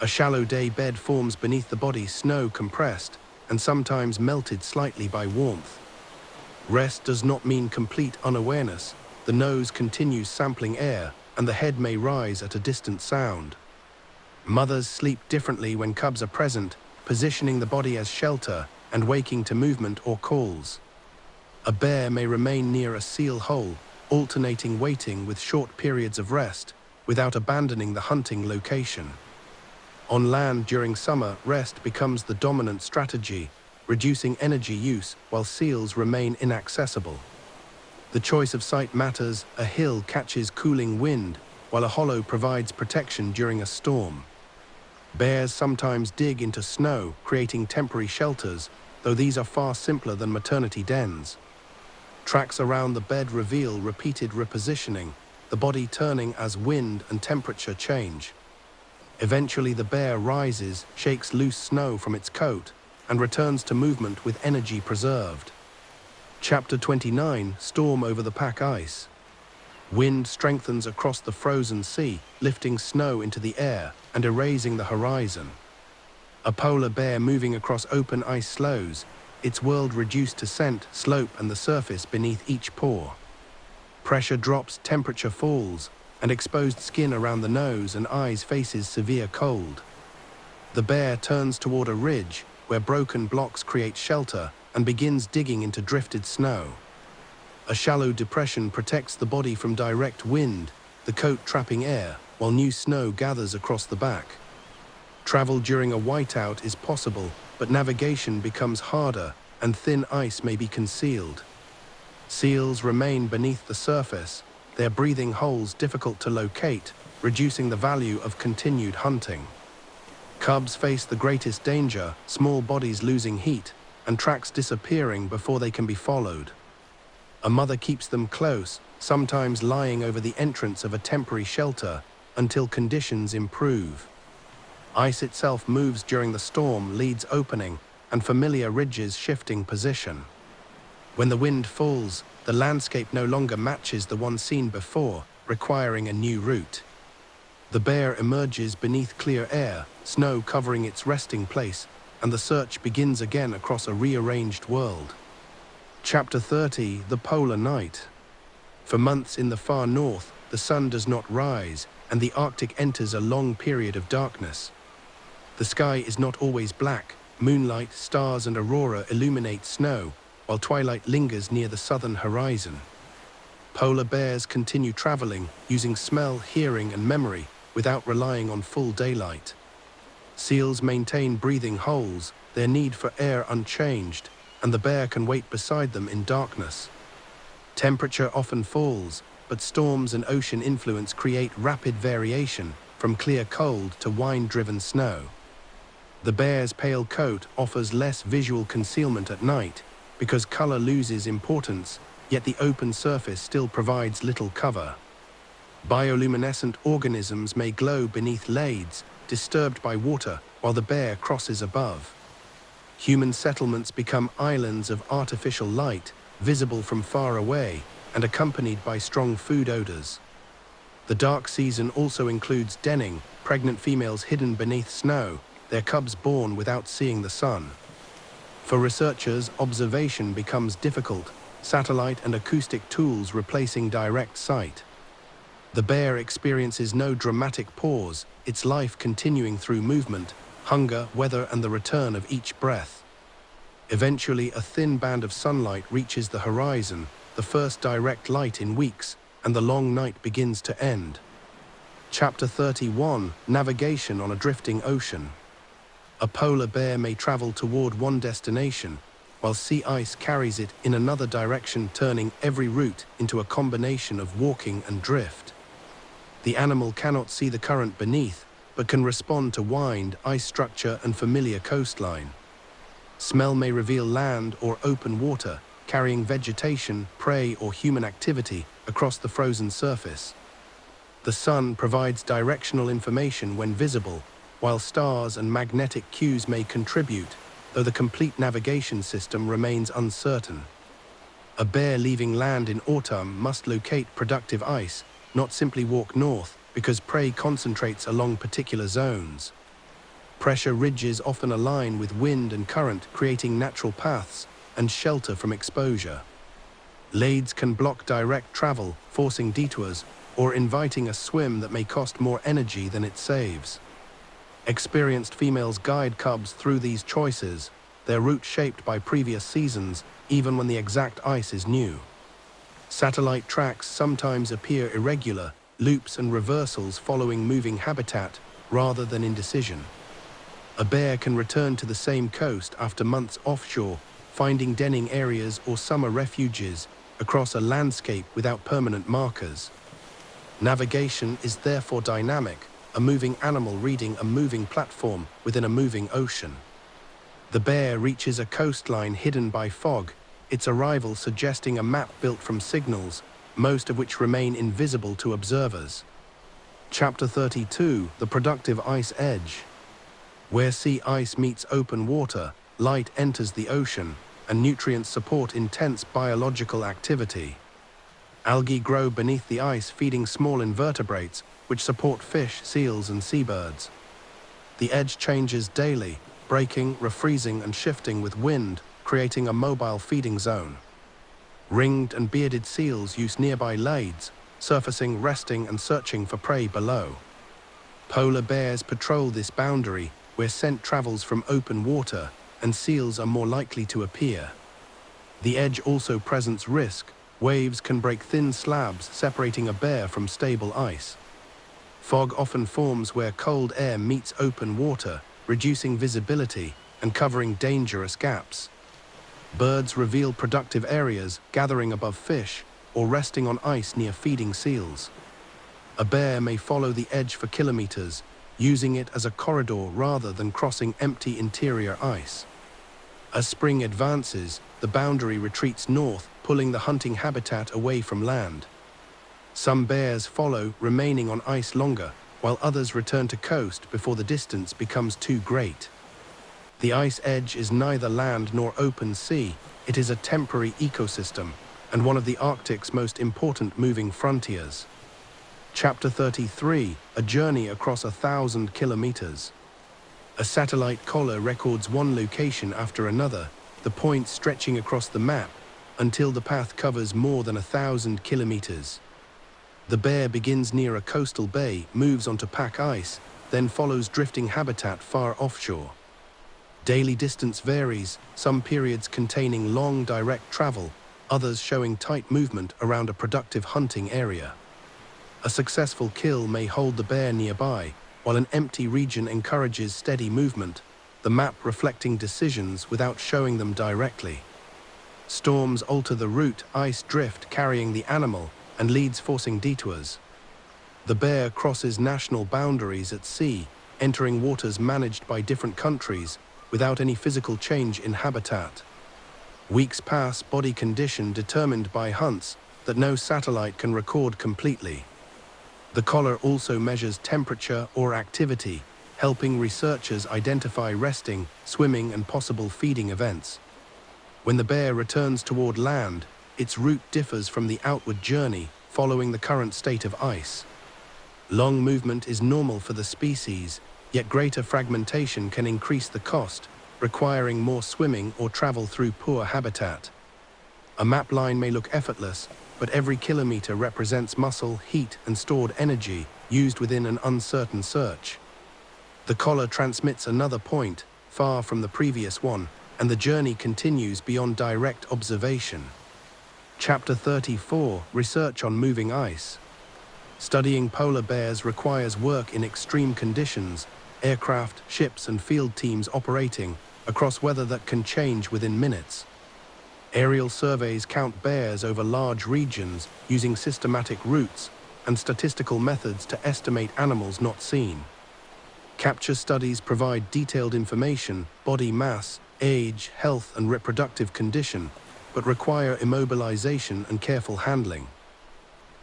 A: A shallow day bed forms beneath the body, snow compressed, and sometimes melted slightly by warmth. Rest does not mean complete unawareness. The nose continues sampling air, and the head may rise at a distant sound. Mothers sleep differently when cubs are present, positioning the body as shelter and waking to movement or calls. A bear may remain near a seal hole, alternating waiting with short periods of rest, without abandoning the hunting location. On land during summer, rest becomes the dominant strategy, reducing energy use while seals remain inaccessible. The choice of site matters. A hill catches cooling wind, while a hollow provides protection during a storm. Bears sometimes dig into snow, creating temporary shelters, though these are far simpler than maternity dens. Tracks around the bed reveal repeated repositioning, the body turning as wind and temperature change. Eventually the bear rises, shakes loose snow from its coat, and returns to movement with energy preserved. Chapter 29, Storm over the pack ice. Wind strengthens across the frozen sea, lifting snow into the air and erasing the horizon. A polar bear moving across open ice slows, its world reduced to scent, slope, and the surface beneath each pore. Pressure drops, temperature falls, and exposed skin around the nose and eyes faces severe cold. The bear turns toward a ridge where broken blocks create shelter and begins digging into drifted snow. A shallow depression protects the body from direct wind, the coat trapping air, while new snow gathers across the back. Travel during a whiteout is possible, but navigation becomes harder and thin ice may be concealed. Seals remain beneath the surface, their breathing holes difficult to locate, reducing the value of continued hunting. Cubs face the greatest danger, small bodies losing heat, and tracks disappearing before they can be followed. A mother keeps them close, sometimes lying over the entrance of a temporary shelter until conditions improve. Ice itself moves during the storm, leads opening, and familiar ridges shifting position. When the wind falls, the landscape no longer matches the one seen before, requiring a new route. The bear emerges beneath clear air, snow covering its resting place, and the search begins again across a rearranged world. Chapter 30, The Polar Night. For months in the far north, the sun does not rise, and the Arctic enters a long period of darkness. The sky is not always black. Moonlight, stars, and aurora illuminate snow, while twilight lingers near the southern horizon. Polar bears continue traveling, using smell, hearing, and memory, without relying on full daylight. Seals maintain breathing holes, their need for air unchanged, and the bear can wait beside them in darkness. Temperature often falls, but storms and ocean influence create rapid variation, from clear cold to wind-driven snow. The bear's pale coat offers less visual concealment at night, because color loses importance, yet the open surface still provides little cover. Bioluminescent organisms may glow beneath lades, disturbed by water, while the bear crosses above. Human settlements become islands of artificial light, visible from far away, and accompanied by strong food odors. The dark season also includes denning, pregnant females hidden beneath snow, their cubs born without seeing the sun. For researchers, observation becomes difficult, satellite and acoustic tools replacing direct sight. The bear experiences no dramatic pause, its life continuing through movement, hunger, weather, and the return of each breath. Eventually, a thin band of sunlight reaches the horizon, the first direct light in weeks, and the long night begins to end. Chapter 31, Navigation on a Drifting Ocean. A polar bear may travel toward one destination, while sea ice carries it in another direction, turning every route into a combination of walking and drift. The animal cannot see the current beneath, but can respond to wind, ice structure, and familiar coastline. Smell may reveal land or open water, carrying vegetation, prey, or human activity across the frozen surface. The sun provides directional information when visible, while stars and magnetic cues may contribute, though the complete navigation system remains uncertain. A bear leaving land in autumn must locate productive ice, not simply walk north, because prey concentrates along particular zones. Pressure ridges often align with wind and current, creating natural paths and shelter from exposure. Lades can block direct travel, forcing detours, or inviting a swim that may cost more energy than it saves. Experienced females guide cubs through these choices, their route shaped by previous seasons, even when the exact ice is new. Satellite tracks sometimes appear irregular, loops and reversals following moving habitat rather than indecision. A bear can return to the same coast after months offshore, finding denning areas or summer refuges across a landscape without permanent markers. Navigation is therefore dynamic, a moving animal reading a moving platform within a moving ocean. The bear reaches a coastline hidden by fog, its arrival suggesting a map built from signals, most of which remain invisible to observers. Chapter 32, The Productive Ice Edge. Where sea ice meets open water, light enters the ocean, and nutrients support intense biological activity. Algae grow beneath the ice, feeding small invertebrates, which support fish, seals, and seabirds. The edge changes daily, breaking, refreezing, and shifting with wind, creating a mobile feeding zone. Ringed and bearded seals use nearby lades, surfacing, resting, and searching for prey below. Polar bears patrol this boundary, where scent travels from open water, and seals are more likely to appear. The edge also presents risk. Waves can break thin slabs, separating a bear from stable ice. Fog often forms where cold air meets open water, reducing visibility and covering dangerous gaps. Birds reveal productive areas, gathering above fish or resting on ice near feeding seals. A bear may follow the edge for kilometers, using it as a corridor rather than crossing empty interior ice. As spring advances, the boundary retreats north, pulling the hunting habitat away from land. Some bears follow, remaining on ice longer, while others return to coast before the distance becomes too great. The ice edge is neither land nor open sea. It is a temporary ecosystem, and one of the Arctic's most important moving frontiers. Chapter 33, A Journey Across 1,000 Kilometers. A satellite collar records one location after another, the points stretching across the map, until the path covers more than 1,000 kilometers. The bear begins near a coastal bay, moves onto pack ice, then follows drifting habitat far offshore. Daily distance varies, some periods containing long direct travel, others showing tight movement around a productive hunting area. A successful kill may hold the bear nearby, while an empty region encourages steady movement, the map reflecting decisions without showing them directly. Storms alter the route, ice drift carrying the animal, and leads forcing detours. The bear crosses national boundaries at sea, entering waters managed by different countries, without any physical change in habitat. Weeks pass, body condition determined by hunts that no satellite can record completely. The collar also measures temperature or activity, helping researchers identify resting, swimming, and possible feeding events. When the bear returns toward land, its route differs from the outward journey, following the current state of ice. Long movement is normal for the species, yet greater fragmentation can increase the cost, requiring more swimming or travel through poor habitat. A map line may look effortless, but every kilometer represents muscle, heat, and stored energy used within an uncertain search. The collar transmits another point, far from the previous one, and the journey continues beyond direct observation. Chapter 34, Research on Moving Ice. Studying polar bears requires work in extreme conditions, aircraft, ships, and field teams operating across weather that can change within minutes. Aerial surveys count bears over large regions using systematic routes and statistical methods to estimate animals not seen. Capture studies provide detailed information, body mass, age, health, and reproductive condition, but require immobilization and careful handling.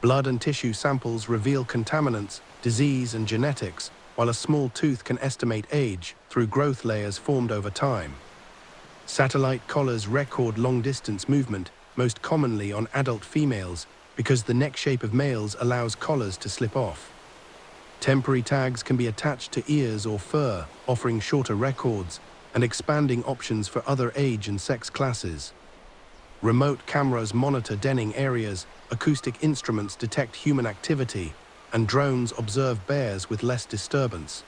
A: Blood and tissue samples reveal contaminants, disease, and genetics, while a small tooth can estimate age through growth layers formed over time. Satellite collars record long-distance movement, most commonly on adult females, because the neck shape of males allows collars to slip off. Temporary tags can be attached to ears or fur, offering shorter records and expanding options for other age and sex classes. Remote cameras monitor denning areas, acoustic instruments detect human activity, and drones observe bears with less disturbance.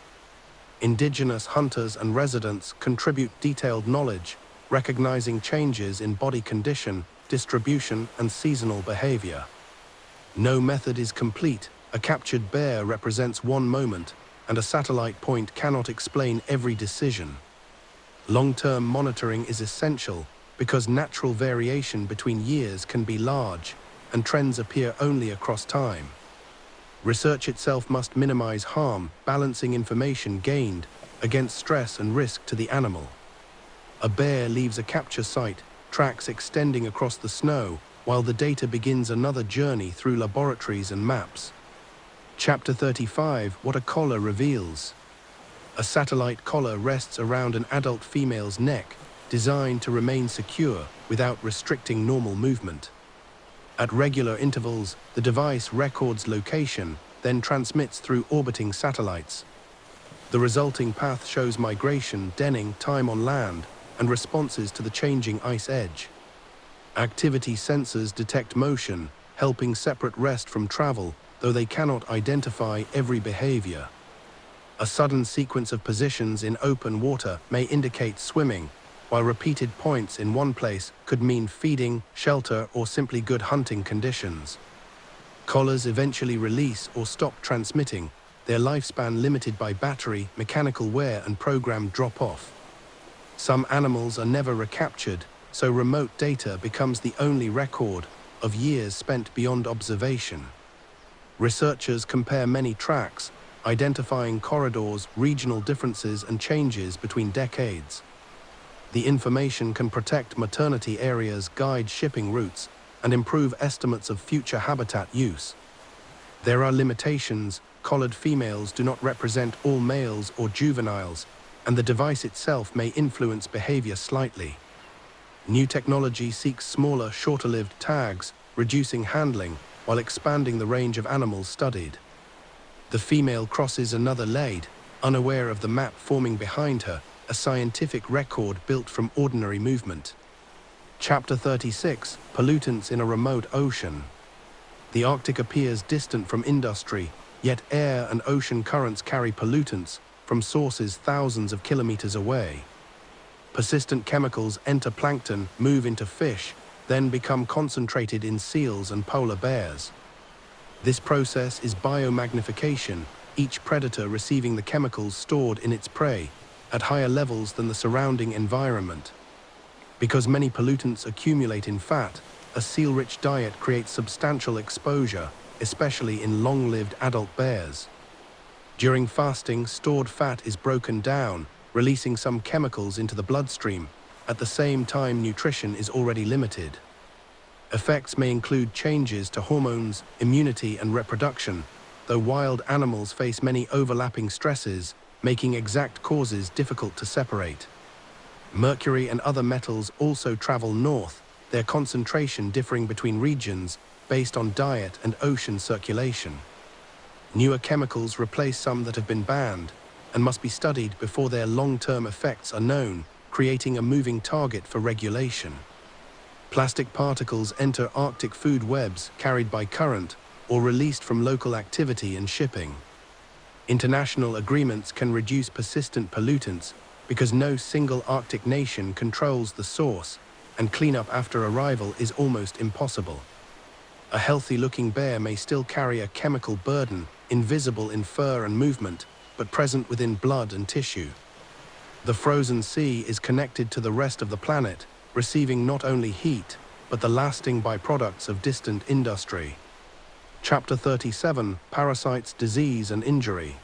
A: Indigenous hunters and residents contribute detailed knowledge, recognizing changes in body condition, distribution, and seasonal behavior. No method is complete. A captured bear represents one moment, and a satellite point cannot explain every decision. Long-term monitoring is essential because natural variation between years can be large, and trends appear only across time. Research itself must minimize harm, balancing information gained against stress and risk to the animal. A bear leaves a capture site, tracks extending across the snow, while the data begins another journey through laboratories and maps. Chapter 35, What a Collar Reveals. A satellite collar rests around an adult female's neck, designed to remain secure without restricting normal movement. At regular intervals, the device records location, then transmits through orbiting satellites. The resulting path shows migration, denning, time on land, and responses to the changing ice edge. Activity sensors detect motion, helping separate rest from travel, though they cannot identify every behavior. A sudden sequence of positions in open water may indicate swimming, while repeated points in one place could mean feeding, shelter, or simply good hunting conditions. Collars eventually release or stop transmitting, their lifespan limited by battery, mechanical wear, and program drop-off. Some animals are never recaptured, so remote data becomes the only record of years spent beyond observation. Researchers compare many tracks, identifying corridors, regional differences, and changes between decades. The information can protect maternity areas, guide shipping routes, and improve estimates of future habitat use. There are limitations. Collared females do not represent all males or juveniles, and the device itself may influence behavior slightly. New technology seeks smaller, shorter-lived tags, reducing handling while expanding the range of animals studied. The female crosses another lade, unaware of the map forming behind her, a scientific record built from ordinary movement. Chapter 36, Pollutants in a Remote Ocean. The Arctic appears distant from industry, yet air and ocean currents carry pollutants from sources thousands of kilometers away. Persistent chemicals enter plankton, move into fish, then become concentrated in seals and polar bears. This process is biomagnification, each predator receiving the chemicals stored in its prey at higher levels than the surrounding environment. Because many pollutants accumulate in fat, a seal-rich diet creates substantial exposure, especially in long-lived adult bears. During fasting, stored fat is broken down, releasing some chemicals into the bloodstream. At the same time, nutrition is already limited. Effects may include changes to hormones, immunity, and reproduction, though wild animals face many overlapping stresses, making exact causes difficult to separate. Mercury and other metals also travel north, their concentration differing between regions based on diet and ocean circulation. Newer chemicals replace some that have been banned and must be studied before their long-term effects are known, creating a moving target for regulation. Plastic particles enter Arctic food webs carried by current or released from local activity and shipping. International agreements can reduce persistent pollutants because no single Arctic nation controls the source, and cleanup after arrival is almost impossible. A healthy-looking bear may still carry a chemical burden, invisible in fur and movement, but present within blood and tissue. The frozen sea is connected to the rest of the planet, receiving not only heat, but the lasting byproducts of distant industry. Chapter 37, Parasites, Disease and Injury.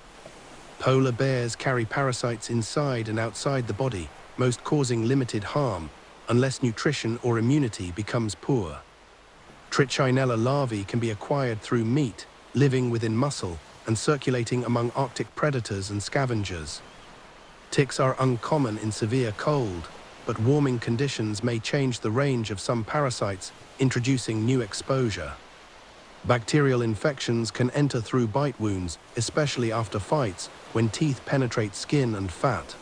A: Polar bears carry parasites inside and outside the body, most causing limited harm, unless nutrition or immunity becomes poor. Trichinella larvae can be acquired through meat, living within muscle, and circulating among Arctic predators and scavengers. Ticks are uncommon in severe cold, but warming conditions may change the range of some parasites, introducing new exposure. Bacterial infections can enter through bite wounds, especially after fights, when teeth penetrate skin and fat.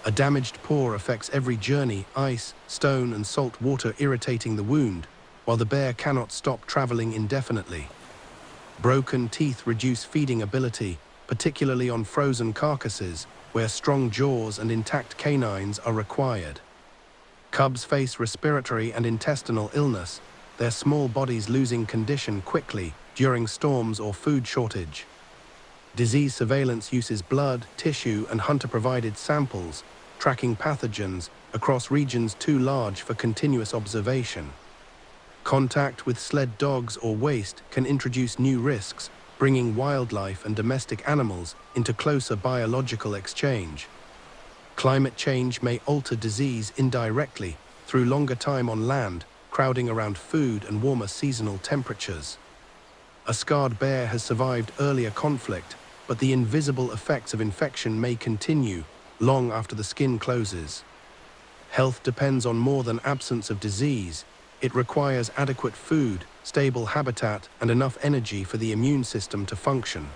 A: A damaged paw affects every journey, ice, stone, and salt water irritating the wound, while the bear cannot stop traveling indefinitely. Broken teeth reduce feeding ability, particularly on frozen carcasses, where strong jaws and intact canines are required. Cubs face respiratory and intestinal illness, their small bodies losing condition quickly during storms or food shortage. Disease surveillance uses blood, tissue, and hunter-provided samples, tracking pathogens across regions too large for continuous observation. Contact with sled dogs or waste can introduce new risks, bringing wildlife and domestic animals into closer biological exchange. Climate change may alter disease indirectly through longer time on land, crowding around food and warmer seasonal temperatures. A scarred bear has survived earlier conflict, but the invisible effects of infection may continue long after the skin closes. Health depends on more than absence of disease. It requires adequate food, stable habitat, and enough energy for the immune system to function.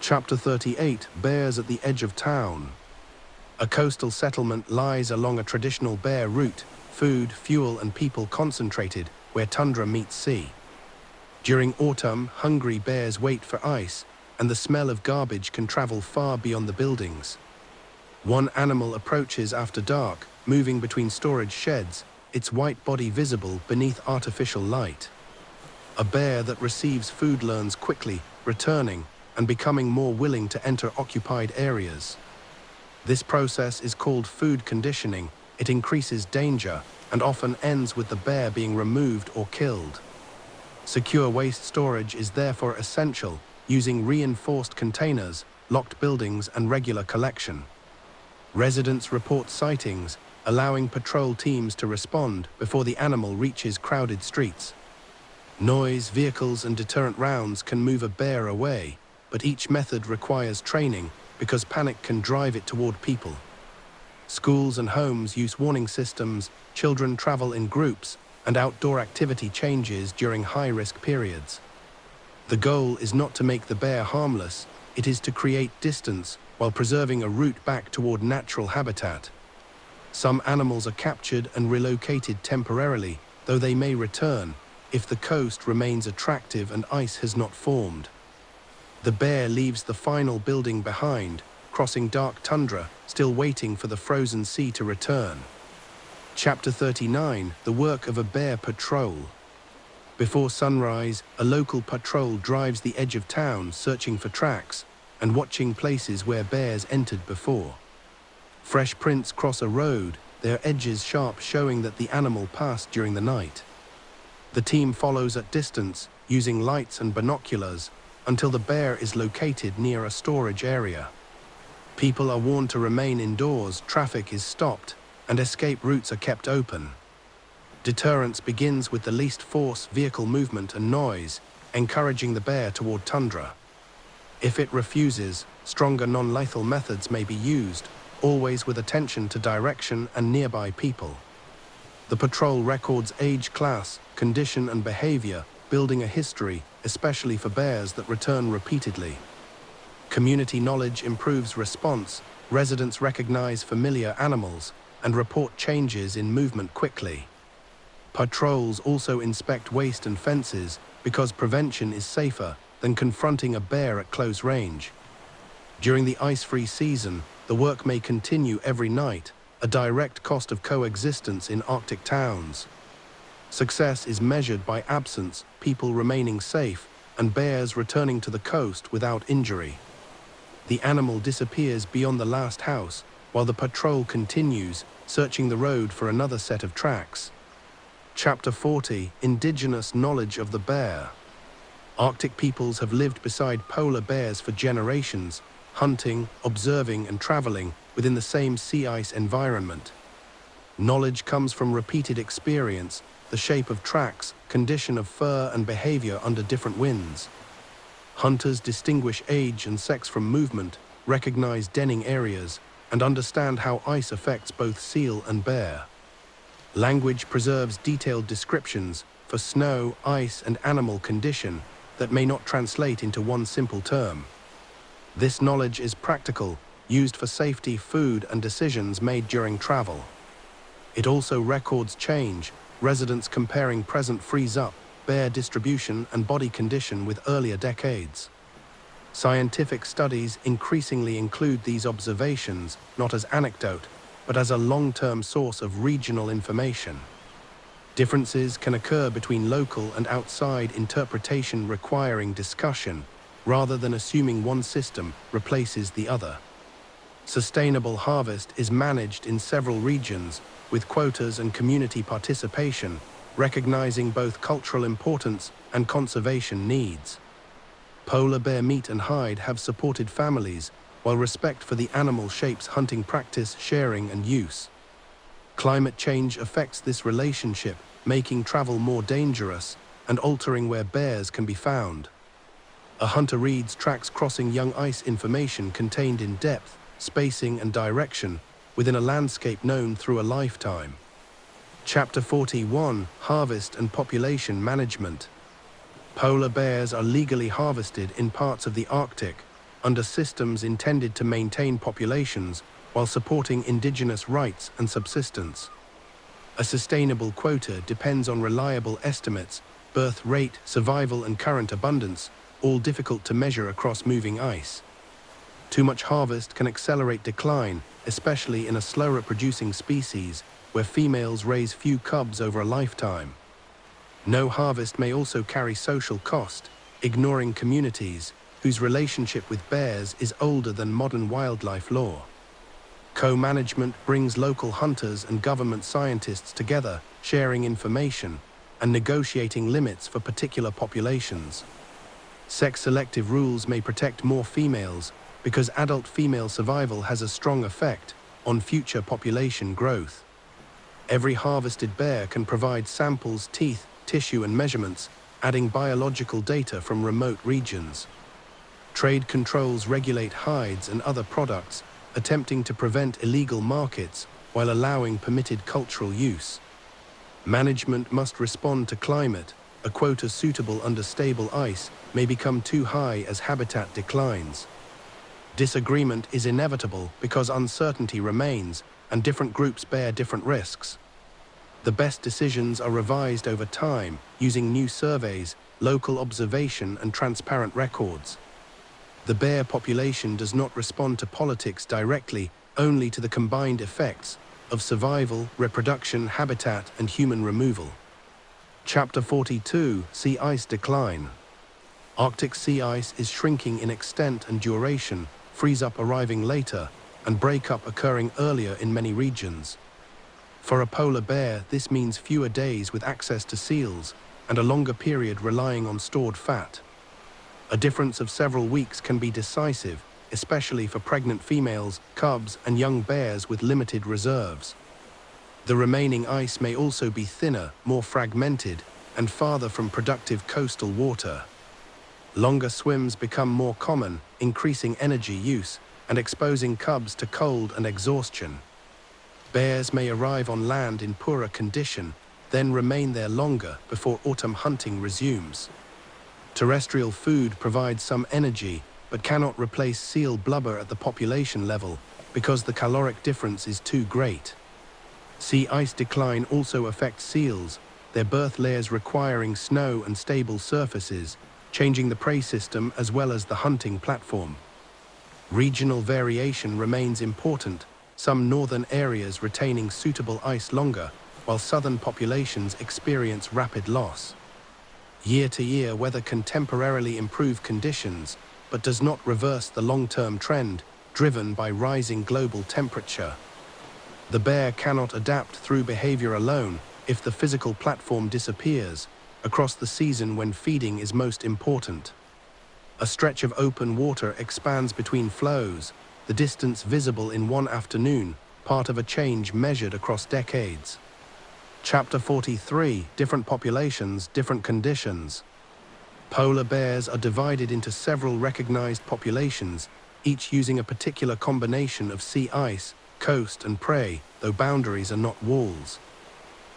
A: Chapter 38: Bears at the Edge of Town. A coastal settlement lies along a traditional bear route, food, fuel, and people concentrated where tundra meets sea. During autumn, hungry bears wait for ice, and the smell of garbage can travel far beyond the buildings. One animal approaches after dark, moving between storage sheds, its white body visible beneath artificial light. A bear that receives food learns quickly, returning and becoming more willing to enter occupied areas. This process is called food conditioning. It increases danger and often ends with the bear being removed or killed. Secure waste storage is therefore essential, using reinforced containers, locked buildings, and regular collection. Residents report sightings, allowing patrol teams to respond before the animal reaches crowded streets. Noise, vehicles, and deterrent rounds can move a bear away, but each method requires training because panic can drive it toward people. Schools and homes use warning systems, children travel in groups, and outdoor activity changes during high-risk periods. The goal is not to make the bear harmless, it is to create distance while preserving a route back toward natural habitat. Some animals are captured and relocated temporarily, though they may return if the coast remains attractive and ice has not formed. The bear leaves the final building behind, crossing dark tundra, still waiting for the frozen sea to return. Chapter 39: The Work of a Bear Patrol. Before sunrise, a local patrol drives the edge of town searching for tracks and watching places where bears entered before. Fresh prints cross a road, their edges sharp, showing that the animal passed during the night. The team follows at distance, using lights and binoculars, until the bear is located near a storage area. People are warned to remain indoors, traffic is stopped, and escape routes are kept open. Deterrence begins with the least force, vehicle movement, and noise, encouraging the bear toward tundra. If it refuses, stronger non-lethal methods may be used, always with attention to direction and nearby people. The patrol records age, class, condition, and behavior, building a history, especially for bears that return repeatedly. Community knowledge improves response, residents recognize familiar animals, and report changes in movement quickly. Patrols also inspect waste and fences because prevention is safer than confronting a bear at close range. During the ice-free season, the work may continue every night, a direct cost of coexistence in Arctic towns. Success is measured by absence, people remaining safe, and bears returning to the coast without injury. The animal disappears beyond the last house, while the patrol continues, searching the road for another set of tracks. Chapter 40: Indigenous Knowledge of the Bear. Arctic peoples have lived beside polar bears for generations, hunting, observing, and traveling within the same sea ice environment. Knowledge comes from repeated experience, the shape of tracks, condition of fur, and behavior under different winds. Hunters distinguish age and sex from movement, recognize denning areas, and understand how ice affects both seal and bear. Language preserves detailed descriptions for snow, ice, and animal condition that may not translate into one simple term. This knowledge is practical, used for safety, food, and decisions made during travel. It also records change, residents comparing present freeze-up, bear distribution, and body condition with earlier decades. Scientific studies increasingly include these observations not as anecdote, but as a long-term source of regional information. Differences can occur between local and outside interpretation, requiring discussion, rather than assuming one system replaces the other. Sustainable harvest is managed in several regions, with quotas and community participation, recognizing both cultural importance and conservation needs. Polar bear meat and hide have supported families, while respect for the animal shapes hunting practice, sharing, and use. Climate change affects this relationship, making travel more dangerous and altering where bears can be found. A hunter reads tracks crossing young ice, information contained in depth, spacing, and direction within a landscape known through a lifetime. Chapter 41: Harvest and Population Management. Polar bears are legally harvested in parts of the Arctic under systems intended to maintain populations while supporting indigenous rights and subsistence. A sustainable quota depends on reliable estimates, birth rate, survival, and current abundance, all difficult to measure across moving ice. Too much harvest can accelerate decline, especially in a slower producing species where females raise few cubs over a lifetime. No harvest may also carry social cost, ignoring communities whose relationship with bears is older than modern wildlife law. Co-management brings local hunters and government scientists together, sharing information and negotiating limits for particular populations. Sex-selective rules may protect more females because adult female survival has a strong effect on future population growth. Every harvested bear can provide samples, teeth, tissue, and measurements, adding biological data from remote regions. Trade controls regulate hides and other products, attempting to prevent illegal markets while allowing permitted cultural use. Management must respond to climate. A quota suitable under stable ice may become too high as habitat declines. Disagreement is inevitable because uncertainty remains and different groups bear different risks. The best decisions are revised over time using new surveys, local observation, and transparent records. The bear population does not respond to politics directly, only to the combined effects of survival, reproduction, habitat, and human removal. Chapter 42: Sea Ice Decline. Arctic sea ice is shrinking in extent and duration, freeze-up arriving later, and break-up occurring earlier in many regions. For a polar bear, this means fewer days with access to seals and a longer period relying on stored fat. A difference of several weeks can be decisive, especially for pregnant females, cubs, and young bears with limited reserves. The remaining ice may also be thinner, more fragmented, and farther from productive coastal water. Longer swims become more common, increasing energy use and exposing cubs to cold and exhaustion. Bears may arrive on land in poorer condition, then remain there longer before autumn hunting resumes. Terrestrial food provides some energy, but cannot replace seal blubber at the population level because the caloric difference is too great. Sea ice decline also affects seals, their birth layers requiring snow and stable surfaces, changing the prey system as well as the hunting platform. Regional variation remains important, some northern areas retaining suitable ice longer, while southern populations experience rapid loss. Year to year, weather can temporarily improve conditions, but does not reverse the long-term trend driven by rising global temperature. The bear cannot adapt through behavior alone if the physical platform disappears across the season when feeding is most important. A stretch of open water expands between flows, the distance visible in one afternoon, part of a change measured across decades. Chapter 43: Different populations, different conditions. Polar bears are divided into several recognized populations, each using a particular combination of sea ice, coast, and prey, though boundaries are not walls.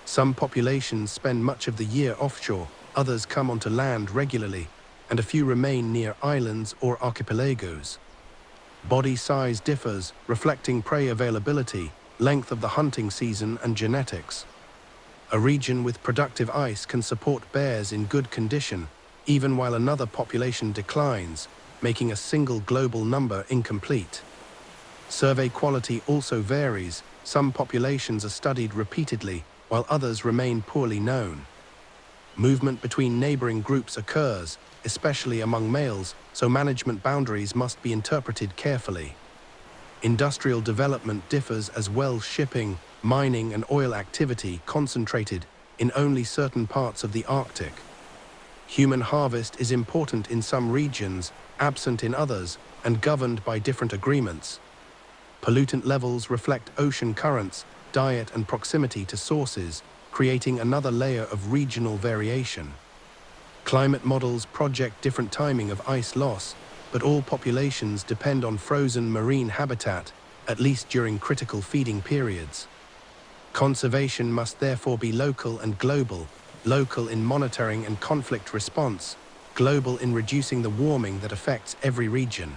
A: Some populations spend much of the year offshore, others come onto land regularly, and a few remain near islands or archipelagos. Body size differs, reflecting prey availability, length of the hunting season, and genetics. A region with productive ice can support bears in good condition, even while another population declines, making a single global number incomplete. Survey quality also varies. Some populations are studied repeatedly, while others remain poorly known. Movement between neighboring groups occurs, especially among males, so management boundaries must be interpreted carefully. Industrial development differs as well. Shipping, mining, and oil activity concentrated in only certain parts of the Arctic. Human harvest is important in some regions, absent in others, and governed by different agreements. Pollutant levels reflect ocean currents, diet, and proximity to sources, creating another layer of regional variation. Climate models project different timing of ice loss, but all populations depend on frozen marine habitat, at least during critical feeding periods. Conservation must therefore be local and global, local in monitoring and conflict response, global in reducing the warming that affects every region.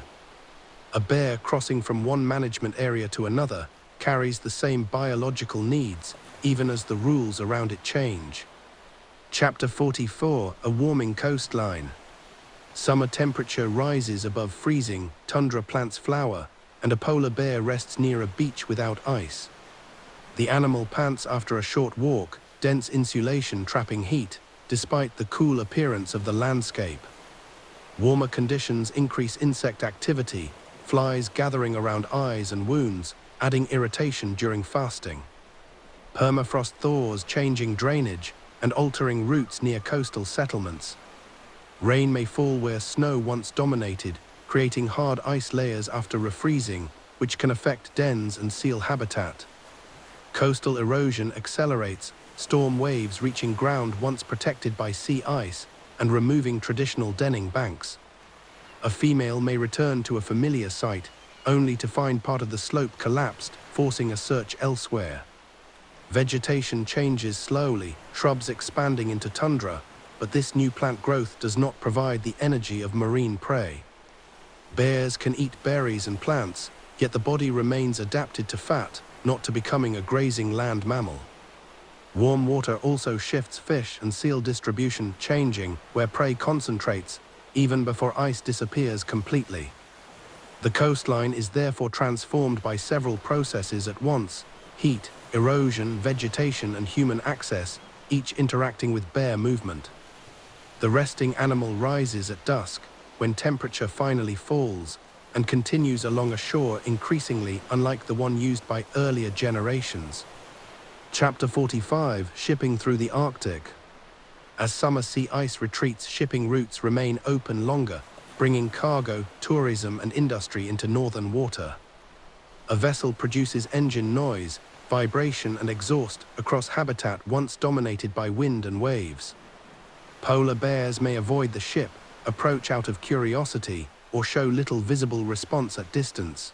A: A bear crossing from one management area to another carries the same biological needs, even as the rules around it change. Chapter 44: A warming coastline. Summer temperature rises above freezing, tundra plants flower, and a polar bear rests near a beach without ice. The animal pants after a short walk, dense insulation trapping heat, despite the cool appearance of the landscape. Warmer conditions increase insect activity, flies gathering around eyes and wounds, adding irritation during fasting. Permafrost thaws, changing drainage and altering routes near coastal settlements. Rain may fall where snow once dominated, creating hard ice layers after refreezing, which can affect dens and seal habitat. Coastal erosion accelerates, storm waves reaching ground once protected by sea ice and removing traditional denning banks. A female may return to a familiar site, only to find part of the slope collapsed, forcing a search elsewhere. Vegetation changes slowly, shrubs expanding into tundra, but this new plant growth does not provide the energy of marine prey. Bears can eat berries and plants, yet the body remains adapted to fat, not to becoming a grazing land mammal. Warm water also shifts fish and seal distribution, changing where prey concentrates, even before ice disappears completely. The coastline is therefore transformed by several processes at once: heat, erosion, vegetation, and human access, each interacting with bear movement. The resting animal rises at dusk, when temperature finally falls, and continues along a shore increasingly unlike the one used by earlier generations. Chapter 45: Shipping through the Arctic. As summer sea ice retreats, shipping routes remain open longer, bringing cargo, tourism, and industry into northern water. A vessel produces engine noise, vibration, and exhaust across habitat once dominated by wind and waves. Polar bears may avoid the ship, approach out of curiosity, or show little visible response at distance.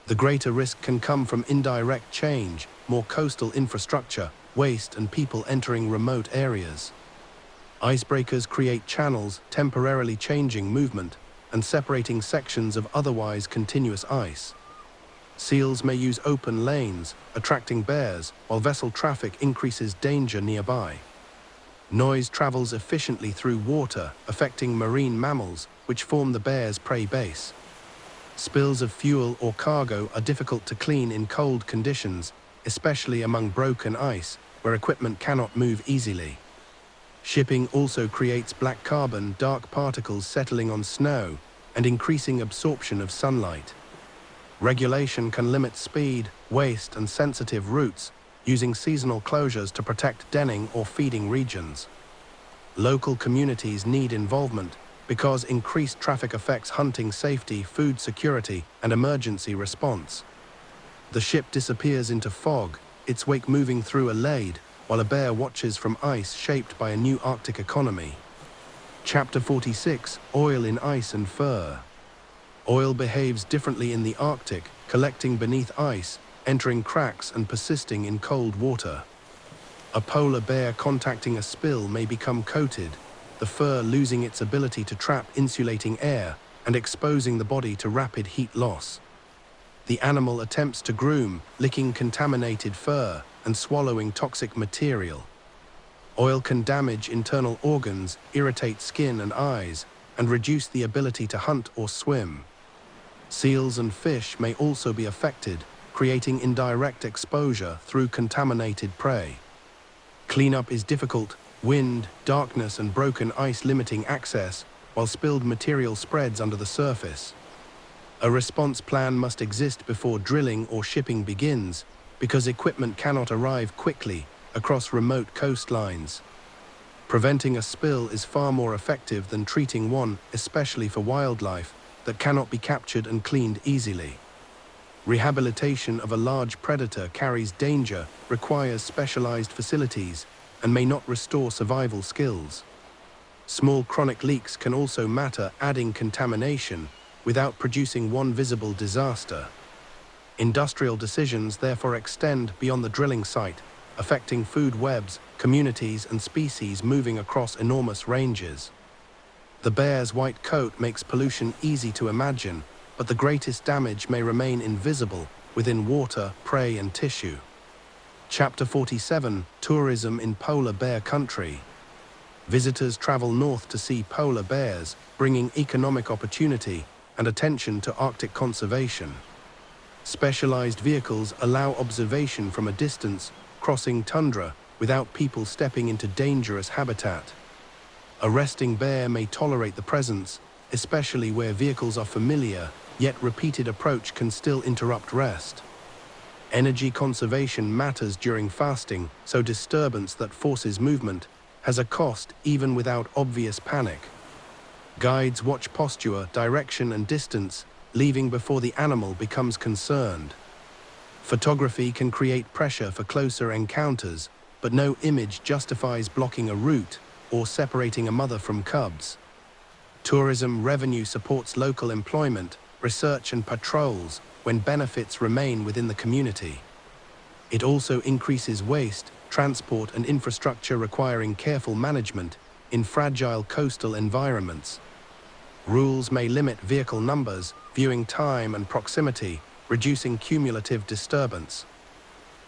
A: The greater risk can come from indirect change, more coastal infrastructure, waste, and people entering remote areas. Icebreakers create channels, temporarily changing movement and separating sections of otherwise continuous ice. Seals may use open lanes, attracting bears, while vessel traffic increases danger nearby. Noise travels efficiently through water, affecting marine mammals, which form the bear's prey base. Spills of fuel or cargo are difficult to clean in cold conditions, especially among broken ice, where equipment cannot move easily. Shipping also creates black carbon, dark particles settling on snow, and increasing absorption of sunlight. Regulation can limit speed, waste, and sensitive routes, using seasonal closures to protect denning or feeding regions. Local communities need involvement because increased traffic affects hunting safety, food security, and emergency response. The ship disappears into fog, its wake moving through a lade, while a bear watches from ice shaped by a new Arctic economy. Chapter 46: Oil in Ice and Fur. Oil behaves differently in the Arctic, collecting beneath ice, entering cracks and persisting in cold water. A polar bear contacting a spill may become coated, the fur losing its ability to trap insulating air, and exposing the body to rapid heat loss. The animal attempts to groom, licking contaminated fur and swallowing toxic material. Oil can damage internal organs, irritate skin and eyes, and reduce the ability to hunt or swim. Seals and fish may also be affected, creating indirect exposure through contaminated prey. Cleanup is difficult, wind, darkness and broken ice limiting access, while spilled material spreads under the surface. A response plan must exist before drilling or shipping begins, because equipment cannot arrive quickly across remote coastlines. Preventing a spill is far more effective than treating one, especially for wildlife that cannot be captured and cleaned easily. Rehabilitation of a large predator carries danger, requires specialized facilities, and may not restore survival skills. Small chronic leaks can also matter, adding contamination without producing one visible disaster. Industrial decisions therefore extend beyond the drilling site, affecting food webs, communities, and species moving across enormous ranges. The bear's white coat makes pollution easy to imagine, but the greatest damage may remain invisible within water, prey, and tissue. Chapter 47: Tourism in Polar Bear Country. Visitors travel north to see polar bears, bringing economic opportunity and attention to Arctic conservation. Specialized vehicles allow observation from a distance, crossing tundra without people stepping into dangerous habitat. A resting bear may tolerate the presence, especially where vehicles are familiar, yet repeated approach can still interrupt rest. Energy conservation matters during fasting, so disturbance that forces movement has a cost even without obvious panic. Guides watch posture, direction, and distance, leaving before the animal becomes concerned. Photography can create pressure for closer encounters, but no image justifies blocking a route or separating a mother from cubs. Tourism revenue supports local employment, research, and patrols when benefits remain within the community. It also increases waste, transport, and infrastructure requiring careful management in fragile coastal environments. Rules may limit vehicle numbers, viewing time, and proximity, reducing cumulative disturbance.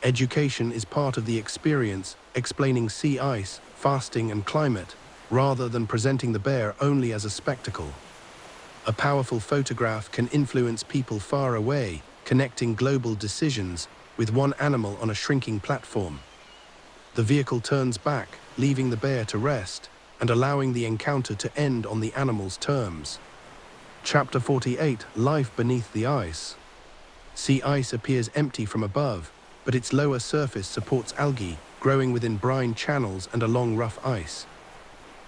A: Education is part of the experience, explaining sea ice, fasting, and climate, rather than presenting the bear only as a spectacle. A powerful photograph can influence people far away, connecting global decisions with one animal on a shrinking platform. The vehicle turns back, leaving the bear to rest, and allowing the encounter to end on the animal's terms. Chapter 48: Life Beneath the Ice. Sea ice appears empty from above, but its lower surface supports algae growing within brine channels and along rough ice.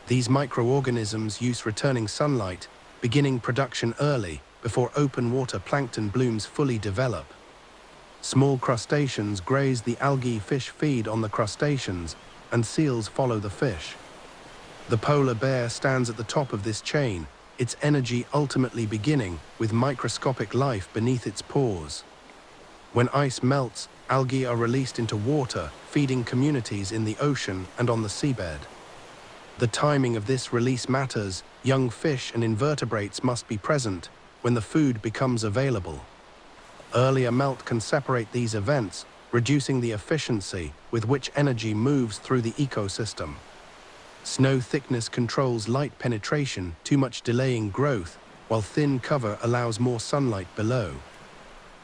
A: These microorganisms use returning sunlight, beginning production early before open water plankton blooms fully develop. Small crustaceans graze the algae, fish feed on the crustaceans, and seals follow the fish. The polar bear stands at the top of this chain, its energy ultimately beginning with microscopic life beneath its paws. When ice melts, algae are released into water, feeding communities in the ocean and on the seabed. The timing of this release matters. Young fish and invertebrates must be present when the food becomes available. Earlier melt can separate these events, reducing the efficiency with which energy moves through the ecosystem. Snow thickness controls light penetration, too much delaying growth, while thin cover allows more sunlight below.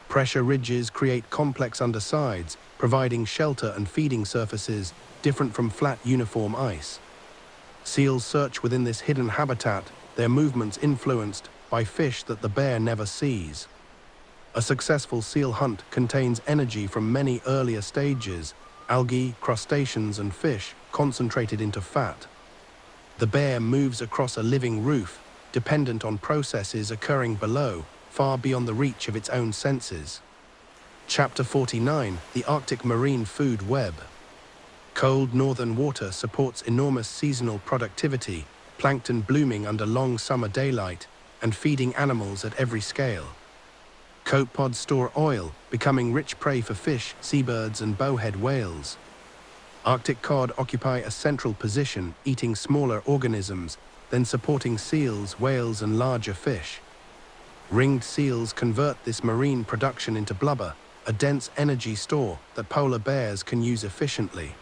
A: Pressure ridges create complex undersides, providing shelter and feeding surfaces different from flat uniform ice. Seals search within this hidden habitat, their movements influenced by fish that the bear never sees. A successful seal hunt contains energy from many earlier stages: algae, crustaceans, and fish concentrated into fat. The bear moves across a living roof, dependent on processes occurring below, far beyond the reach of its own senses. Chapter 49: The Arctic Marine Food Web. Cold northern water supports enormous seasonal productivity, plankton blooming under long summer daylight, and feeding animals at every scale. Copepods store oil, becoming rich prey for fish, seabirds, and bowhead whales. Arctic cod occupy a central position, eating smaller organisms, then supporting seals, whales, and larger fish. Ringed seals convert this marine production into blubber, a dense energy store that polar bears can use efficiently.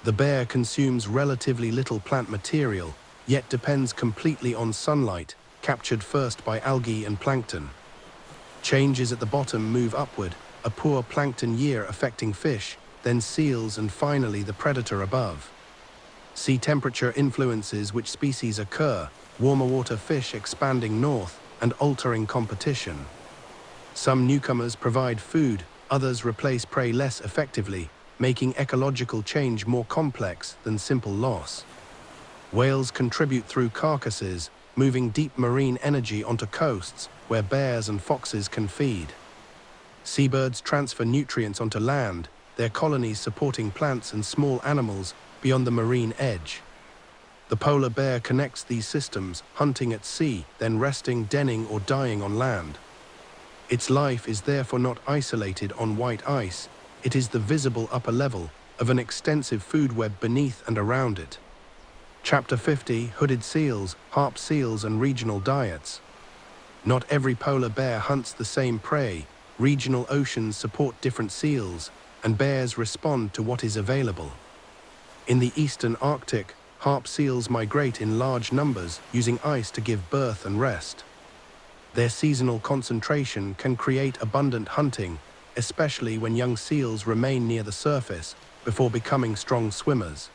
A: The bear consumes relatively little plant material, yet depends completely on sunlight, captured first by algae and plankton. Changes at the bottom move upward, a poor plankton year affecting fish, then seals and finally the predator above. Sea temperature influences which species occur, warmer water fish expanding north and altering competition. Some newcomers provide food, others replace prey less effectively, making ecological change more complex than simple loss. Whales contribute through carcasses, moving deep marine energy onto coasts where bears and foxes can feed. Seabirds transfer nutrients onto land, their colonies supporting plants and small animals beyond the marine edge. The polar bear connects these systems, hunting at sea, then resting, denning, or dying on land. Its life is therefore not isolated on white ice, it is the visible upper level of an extensive food web beneath and around it. Chapter 50: Hooded seals, harp seals and regional diets. Not every polar bear hunts the same prey, regional oceans support different seals, and bears respond to what is available. In the eastern Arctic, harp seals migrate in large numbers, using ice to give birth and rest. Their seasonal concentration can create abundant hunting, especially when young seals remain near the surface before becoming strong swimmers.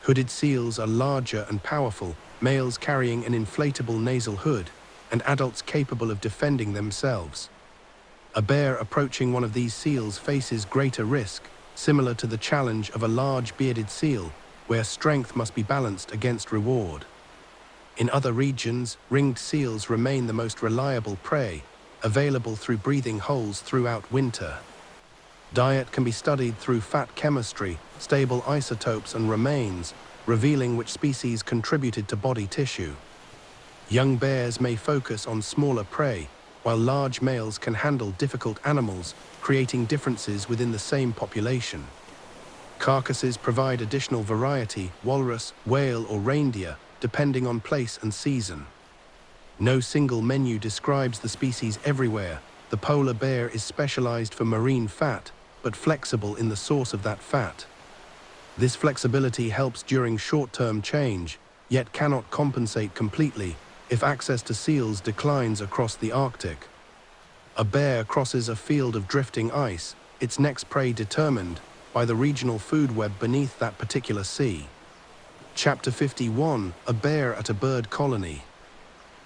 A: Hooded seals are larger and powerful, males carrying an inflatable nasal hood, and adults capable of defending themselves. A bear approaching one of these seals faces greater risk, similar to the challenge of a large bearded seal, where strength must be balanced against reward. In other regions, ringed seals remain the most reliable prey, available through breathing holes throughout winter. Diet can be studied through fat chemistry, stable isotopes and remains, revealing which species contributed to body tissue. Young bears may focus on smaller prey, while large males can handle difficult animals, creating differences within the same population. Carcasses provide additional variety: walrus, whale or reindeer, depending on place and season. No single menu describes the species everywhere. The polar bear is specialized for marine fat, but flexible in the source of that fat. This flexibility helps during short-term change, yet cannot compensate completely if access to seals declines across the Arctic. A bear crosses a field of drifting ice, its next prey determined by the regional food web beneath that particular sea. Chapter 51: A bear at a bird colony.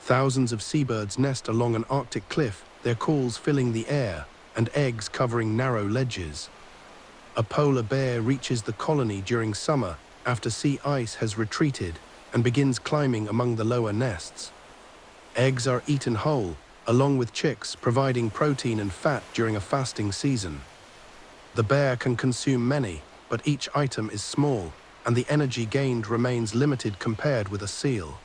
A: Thousands of seabirds nest along an Arctic cliff, their calls filling the air and eggs covering narrow ledges. A polar bear reaches the colony during summer after sea ice has retreated and begins climbing among the lower nests. Eggs are eaten whole, along with chicks, providing protein and fat during a fasting season. The bear can consume many, but each item is small, and the energy gained remains limited compared with a seal.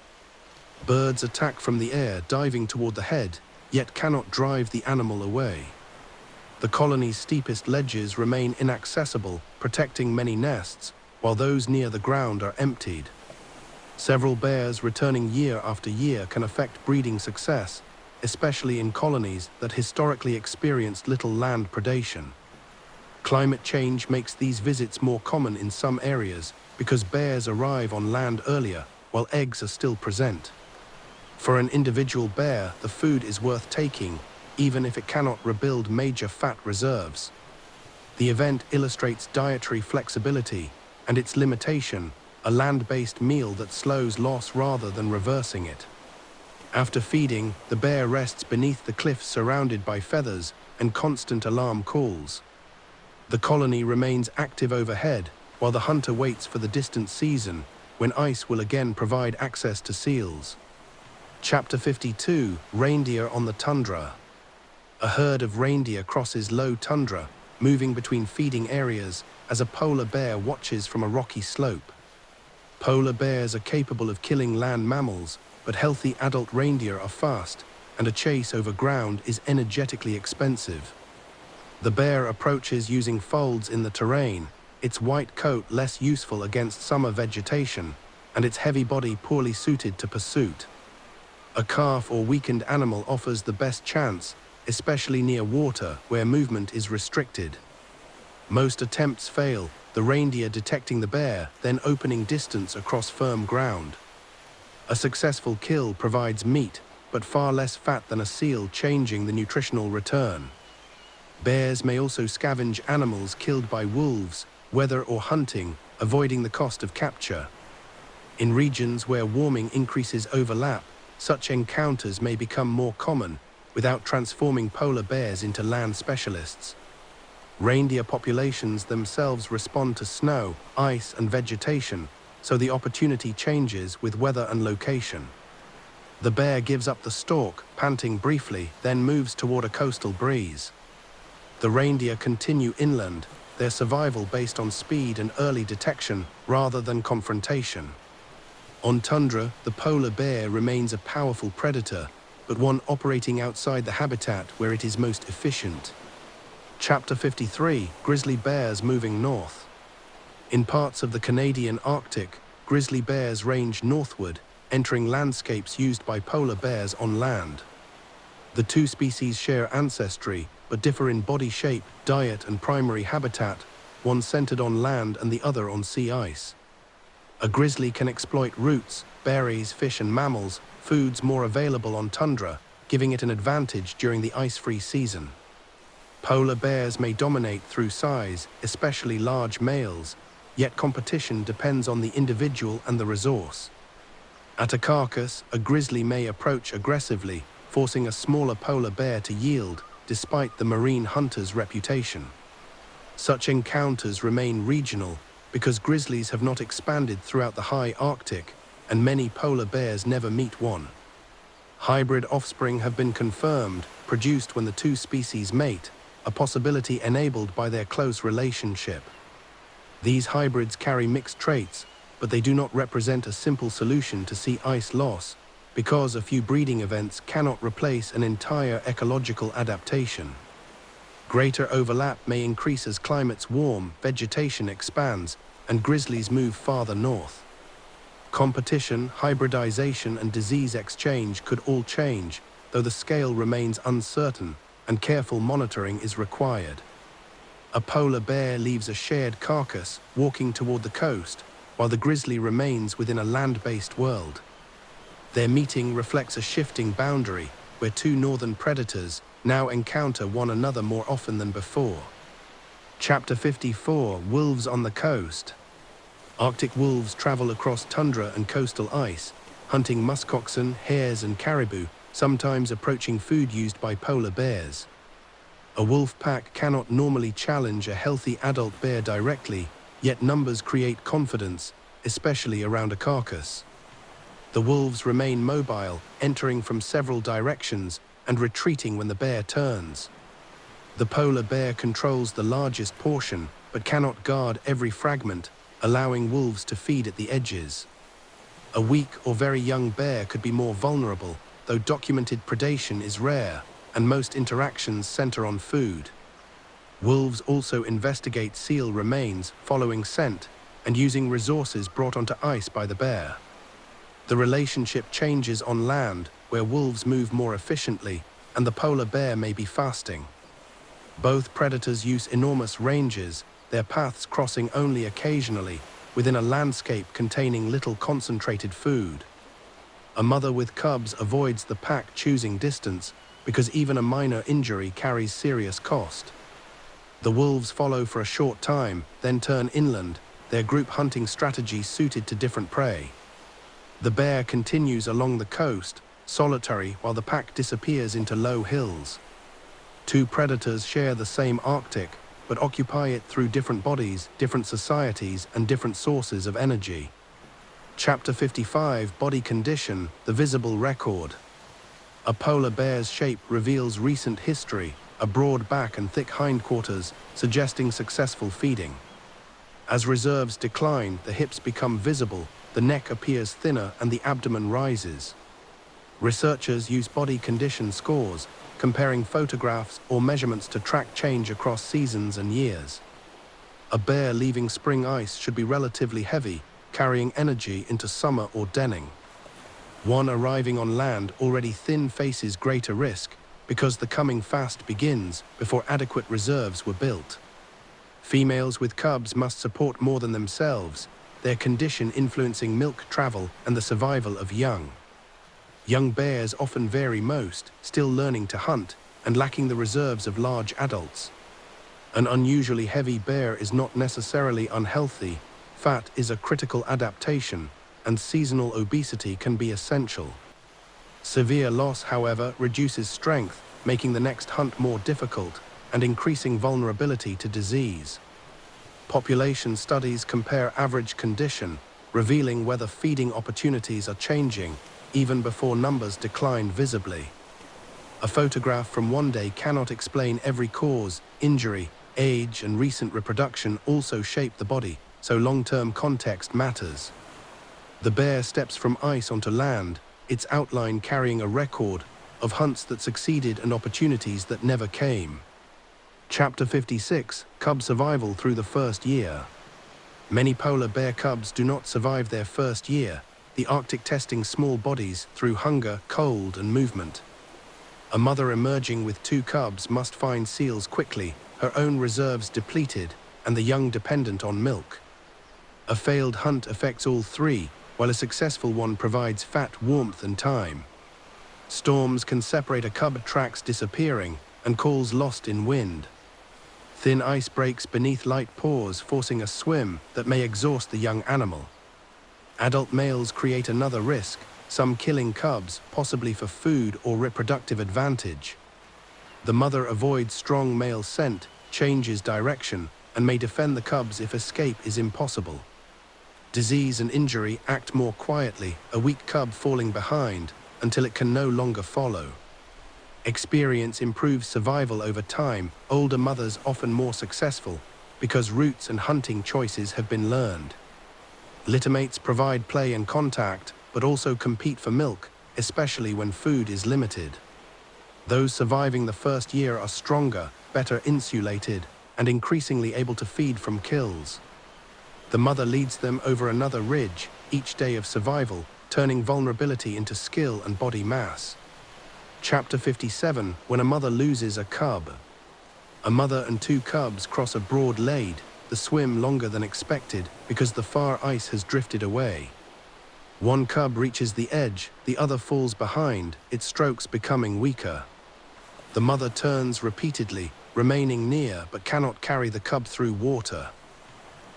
A: Birds attack from the air, diving toward the head, yet cannot drive the animal away. The colony's steepest ledges remain inaccessible, protecting many nests, while those near the ground are emptied. Several bears returning year after year can affect breeding success, especially in colonies that historically experienced little land predation. Climate change makes these visits more common in some areas because bears arrive on land earlier while eggs are still present. For an individual bear, the food is worth taking, even if it cannot rebuild major fat reserves. The event illustrates dietary flexibility and its limitation, a land-based meal that slows loss rather than reversing it. After feeding, the bear rests beneath the cliff surrounded by feathers and constant alarm calls. The colony remains active overhead, while the hunter waits for the distant season, when ice will again provide access to seals. Chapter 52: Reindeer on the tundra. A herd of reindeer crosses low tundra, moving between feeding areas as a polar bear watches from a rocky slope. Polar bears are capable of killing land mammals, but healthy adult reindeer are fast, and a chase over ground is energetically expensive. The bear approaches using folds in the terrain, its white coat less useful against summer vegetation, and its heavy body poorly suited to pursuit. A calf or weakened animal offers the best chance, especially near water where movement is restricted. Most attempts fail, the reindeer detecting the bear, then opening distance across firm ground. A successful kill provides meat, but far less fat than a seal, changing the nutritional return. Bears may also scavenge animals killed by wolves, whether or hunting, avoiding the cost of capture. In regions where warming increases overlap, such encounters may become more common, without transforming polar bears into land specialists. Reindeer populations themselves respond to snow, ice, and vegetation, so the opportunity changes with weather and location. The bear gives up the stalk, panting briefly, then moves toward a coastal breeze. The reindeer continue inland, their survival based on speed and early detection rather than confrontation. On tundra, the polar bear remains a powerful predator, but one operating outside the habitat where it is most efficient. Chapter 53: Grizzly Bears Moving North. In parts of the Canadian Arctic, grizzly bears range northward, entering landscapes used by polar bears on land. The two species share ancestry, but differ in body shape, diet, and primary habitat, one centered on land and the other on sea ice. A grizzly can exploit roots, berries, fish, and mammals, foods more available on tundra, giving it an advantage during the ice-free season. Polar bears may dominate through size, especially large males, yet competition depends on the individual and the resource. At a carcass, a grizzly may approach aggressively, forcing a smaller polar bear to yield, despite the marine hunter's reputation. Such encounters remain regional because grizzlies have not expanded throughout the high Arctic, and many polar bears never meet one. Hybrid offspring have been confirmed, produced when the two species mate, a possibility enabled by their close relationship. These hybrids carry mixed traits, but they do not represent a simple solution to sea ice loss, because a few breeding events cannot replace an entire ecological adaptation. Greater overlap may increase as climates warm, vegetation expands, and grizzlies move farther north. Competition, hybridization, and disease exchange could all change, though the scale remains uncertain and careful monitoring is required. A polar bear leaves a shared carcass, walking toward the coast, while the grizzly remains within a land-based world. Their meeting reflects a shifting boundary, where two northern predators now encounter one another more often than before. Chapter 54: Wolves on the Coast. Arctic wolves travel across tundra and coastal ice, hunting muskoxen, hares, and caribou, sometimes approaching food used by polar bears. A wolf pack cannot normally challenge a healthy adult bear directly, yet numbers create confidence, especially around a carcass. The wolves remain mobile, entering from several directions and retreating when the bear turns. The polar bear controls the largest portion, but cannot guard every fragment, allowing wolves to feed at the edges. A weak or very young bear could be more vulnerable, though documented predation is rare, and most interactions center on food. Wolves also investigate seal remains, following scent, and using resources brought onto ice by the bear. The relationship changes on land, where wolves move more efficiently, and the polar bear may be fasting. Both predators use enormous ranges, their paths crossing only occasionally, within a landscape containing little concentrated food. A mother with cubs avoids the pack, choosing distance, because even a minor injury carries serious cost. The wolves follow for a short time, then turn inland, their group hunting strategy suited to different prey. The bear continues along the coast, solitary, while the pack disappears into low hills. Two predators share the same Arctic, but occupy it through different bodies, different societies, and different sources of energy. Chapter 55: Body Condition, the Visible Record. A polar bear's shape reveals recent history, a broad back and thick hindquarters, suggesting successful feeding. As reserves decline, the hips become visible, the neck appears thinner, and the abdomen rises. Researchers use body condition scores, comparing photographs or measurements to track change across seasons and years. A bear leaving spring ice should be relatively heavy, carrying energy into summer or denning. One arriving on land already thin faces greater risk because the coming fast begins before adequate reserves were built. Females with cubs must support more than themselves, their condition influencing milk travel and the survival of young. Young bears often vary most, still learning to hunt and lacking the reserves of large adults. An unusually heavy bear is not necessarily unhealthy. Fat is a critical adaptation, and seasonal obesity can be essential. Severe loss, however, reduces strength, making the next hunt more difficult and increasing vulnerability to disease. Population studies compare average condition, revealing whether feeding opportunities are changing, even before numbers decline visibly. A photograph from one day cannot explain every cause. Injury, age, and recent reproduction also shape the body, so long-term context matters. The bear steps from ice onto land, its outline carrying a record of hunts that succeeded and opportunities that never came. Chapter 56, Cub Survival Through the First Year. Many polar bear cubs do not survive their first year, the Arctic testing small bodies through hunger, cold, and movement. A mother emerging with 2 cubs must find seals quickly, her own reserves depleted, and the young dependent on milk. A failed hunt affects all 3, while a successful one provides fat, warmth, and time. Storms can separate a cub, tracks disappearing, and calls lost in wind. Thin ice breaks beneath light paws, forcing a swim that may exhaust the young animal. Adult males create another risk, some killing cubs, possibly for food or reproductive advantage. The mother avoids strong male scent, changes direction, and may defend the cubs if escape is impossible. Disease and injury act more quietly, a weak cub falling behind until it can no longer follow. Experience improves survival over time, older mothers often more successful because routes and hunting choices have been learned. Littermates provide play and contact, but also compete for milk, especially when food is limited. Those surviving the first year are stronger, better insulated, and increasingly able to feed from kills. The mother leads them over another ridge, each day of survival, turning vulnerability into skill and body mass. Chapter 57, When a Mother Loses a Cub. A mother and 2 cubs cross a broad lade, the swim longer than expected because the far ice has drifted away. One cub reaches the edge, the other falls behind, its strokes becoming weaker. The mother turns repeatedly, remaining near but cannot carry the cub through water.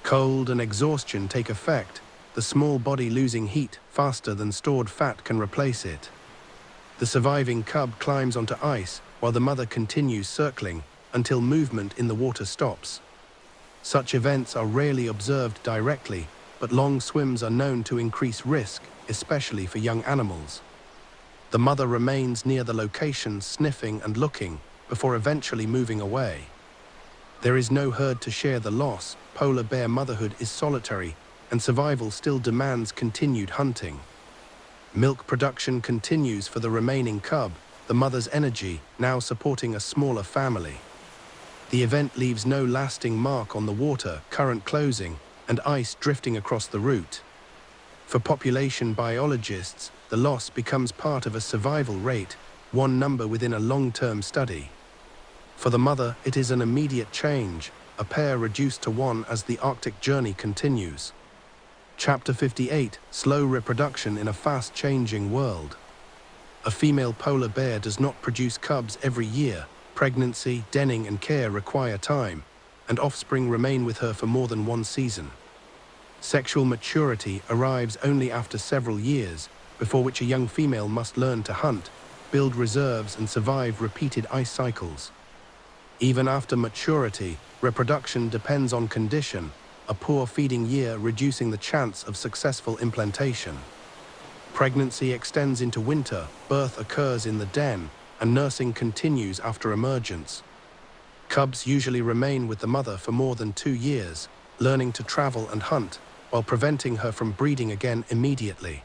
A: Cold and exhaustion take effect, the small body losing heat faster than stored fat can replace it. The surviving cub climbs onto ice while the mother continues circling until movement in the water stops. Such events are rarely observed directly, but long swims are known to increase risk, especially for young animals. The mother remains near the location, sniffing and looking, before eventually moving away. There is no herd to share the loss, polar bear motherhood is solitary, and survival still demands continued hunting. Milk production continues for the remaining cub, the mother's energy now supporting a smaller family. The event leaves no lasting mark on the water, current closing, and ice drifting across the route. For population biologists, the loss becomes part of a survival rate, one number within a long-term study. For the mother, it is an immediate change, a pair reduced to 1 as the Arctic journey continues. Chapter 58, Slow Reproduction in a Fast-Changing World. A female polar bear does not produce cubs every year. Pregnancy, denning, and care require time, and offspring remain with her for more than 1 season. Sexual maturity arrives only after several years, before which a young female must learn to hunt, build reserves, and survive repeated ice cycles. Even after maturity, reproduction depends on condition, a poor feeding year reducing the chance of successful implantation. Pregnancy extends into winter, birth occurs in the den, and nursing continues after emergence. Cubs usually remain with the mother for more than 2 years, learning to travel and hunt, while preventing her from breeding again immediately.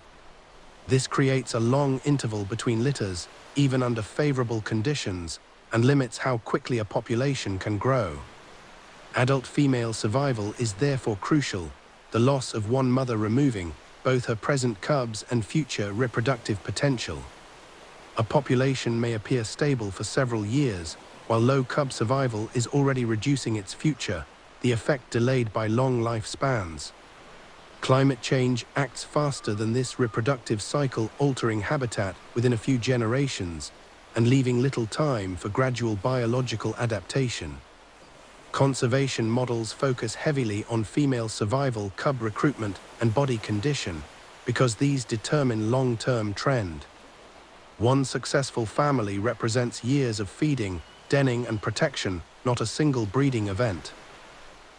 A: This creates a long interval between litters, even under favorable conditions, and limits how quickly a population can grow. Adult female survival is therefore crucial, the loss of one mother removing both her present cubs and future reproductive potential. A population may appear stable for several years, while low cub survival is already reducing its future, the effect delayed by long lifespans. Climate change acts faster than this reproductive cycle, altering habitat within a few generations and leaving little time for gradual biological adaptation. Conservation models focus heavily on female survival, cub recruitment, and body condition because these determine long-term trend. One successful family represents years of feeding, denning, and protection, not a single breeding event.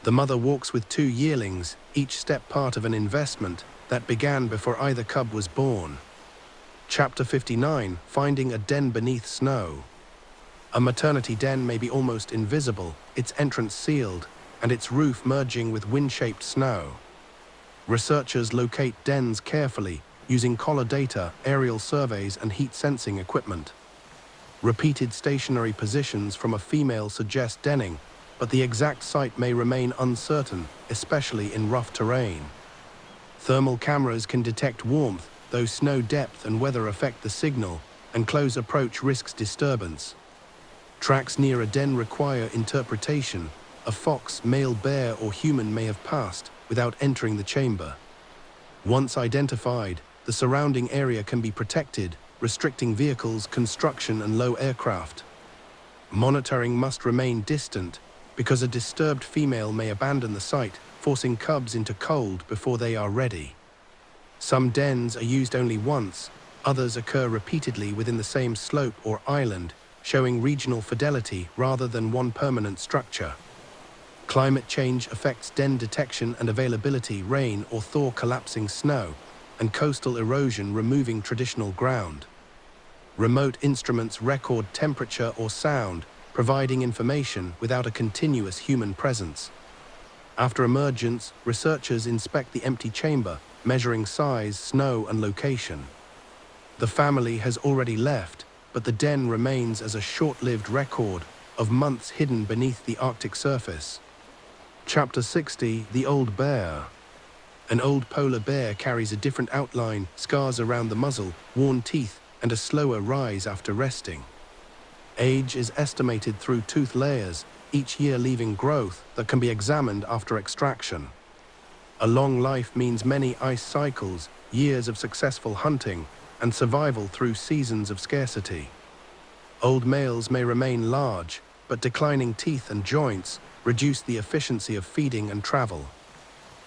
A: The mother walks with 2 yearlings, each step part of an investment that began before either cub was born. Chapter 59, Finding a Den Beneath Snow. A maternity den may be almost invisible, its entrance sealed, and its roof merging with wind-shaped snow. Researchers locate dens carefully, using collar data, aerial surveys, and heat-sensing equipment. Repeated stationary positions from a female suggest denning, but the exact site may remain uncertain, especially in rough terrain. Thermal cameras can detect warmth, though snow depth and weather affect the signal, and close approach risks disturbance. Tracks near a den require interpretation. A fox, male bear, or human may have passed without entering the chamber. Once identified, the surrounding area can be protected, restricting vehicles, construction, and low aircraft. Monitoring must remain distant, because a disturbed female may abandon the site, forcing cubs into cold before they are ready. Some dens are used only once, others occur repeatedly within the same slope or island, showing regional fidelity rather than one permanent structure. Climate change affects den detection and availability, rain or thaw collapsing snow, and coastal erosion removing traditional ground. Remote instruments record temperature or sound, providing information without a continuous human presence. After emergence, researchers inspect the empty chamber, measuring size, snow, and location. The family has already left, but the den remains as a short-lived record of months hidden beneath the Arctic surface. Chapter 60, The Old Bear. An old polar bear carries a different outline, scars around the muzzle, worn teeth, and a slower rise after resting. Age is estimated through tooth layers, each year leaving growth that can be examined after extraction. A long life means many ice cycles, years of successful hunting, and survival through seasons of scarcity. Old males may remain large, but declining teeth and joints reduce the efficiency of feeding and travel.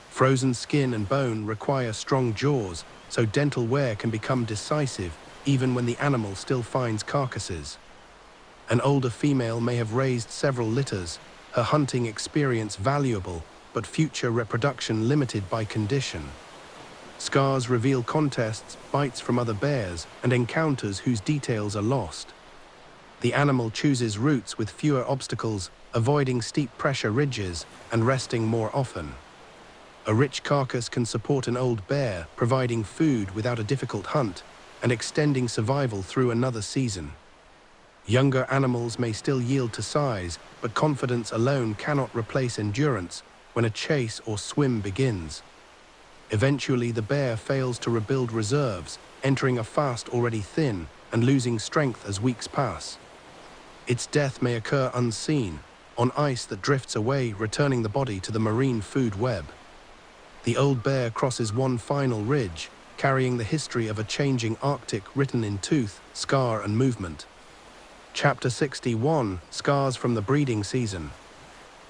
A: Frozen skin and bone require strong jaws, so dental wear can become decisive even when the animal still finds carcasses. An older female may have raised several litters, her hunting experience valuable, but future reproduction limited by condition. Scars reveal contests, bites from other bears, and encounters whose details are lost. The animal chooses routes with fewer obstacles, avoiding steep pressure ridges and resting more often. A rich carcass can support an old bear, providing food without a difficult hunt and extending survival through another season. Younger animals may still yield to size, but confidence alone cannot replace endurance when a chase or swim begins. Eventually, the bear fails to rebuild reserves, entering a fast already thin and losing strength as weeks pass. Its death may occur unseen, on ice that drifts away, returning the body to the marine food web. The old bear crosses one final ridge, carrying the history of a changing Arctic written in tooth, scar, and movement. Chapter 61, Scars from the Breeding Season.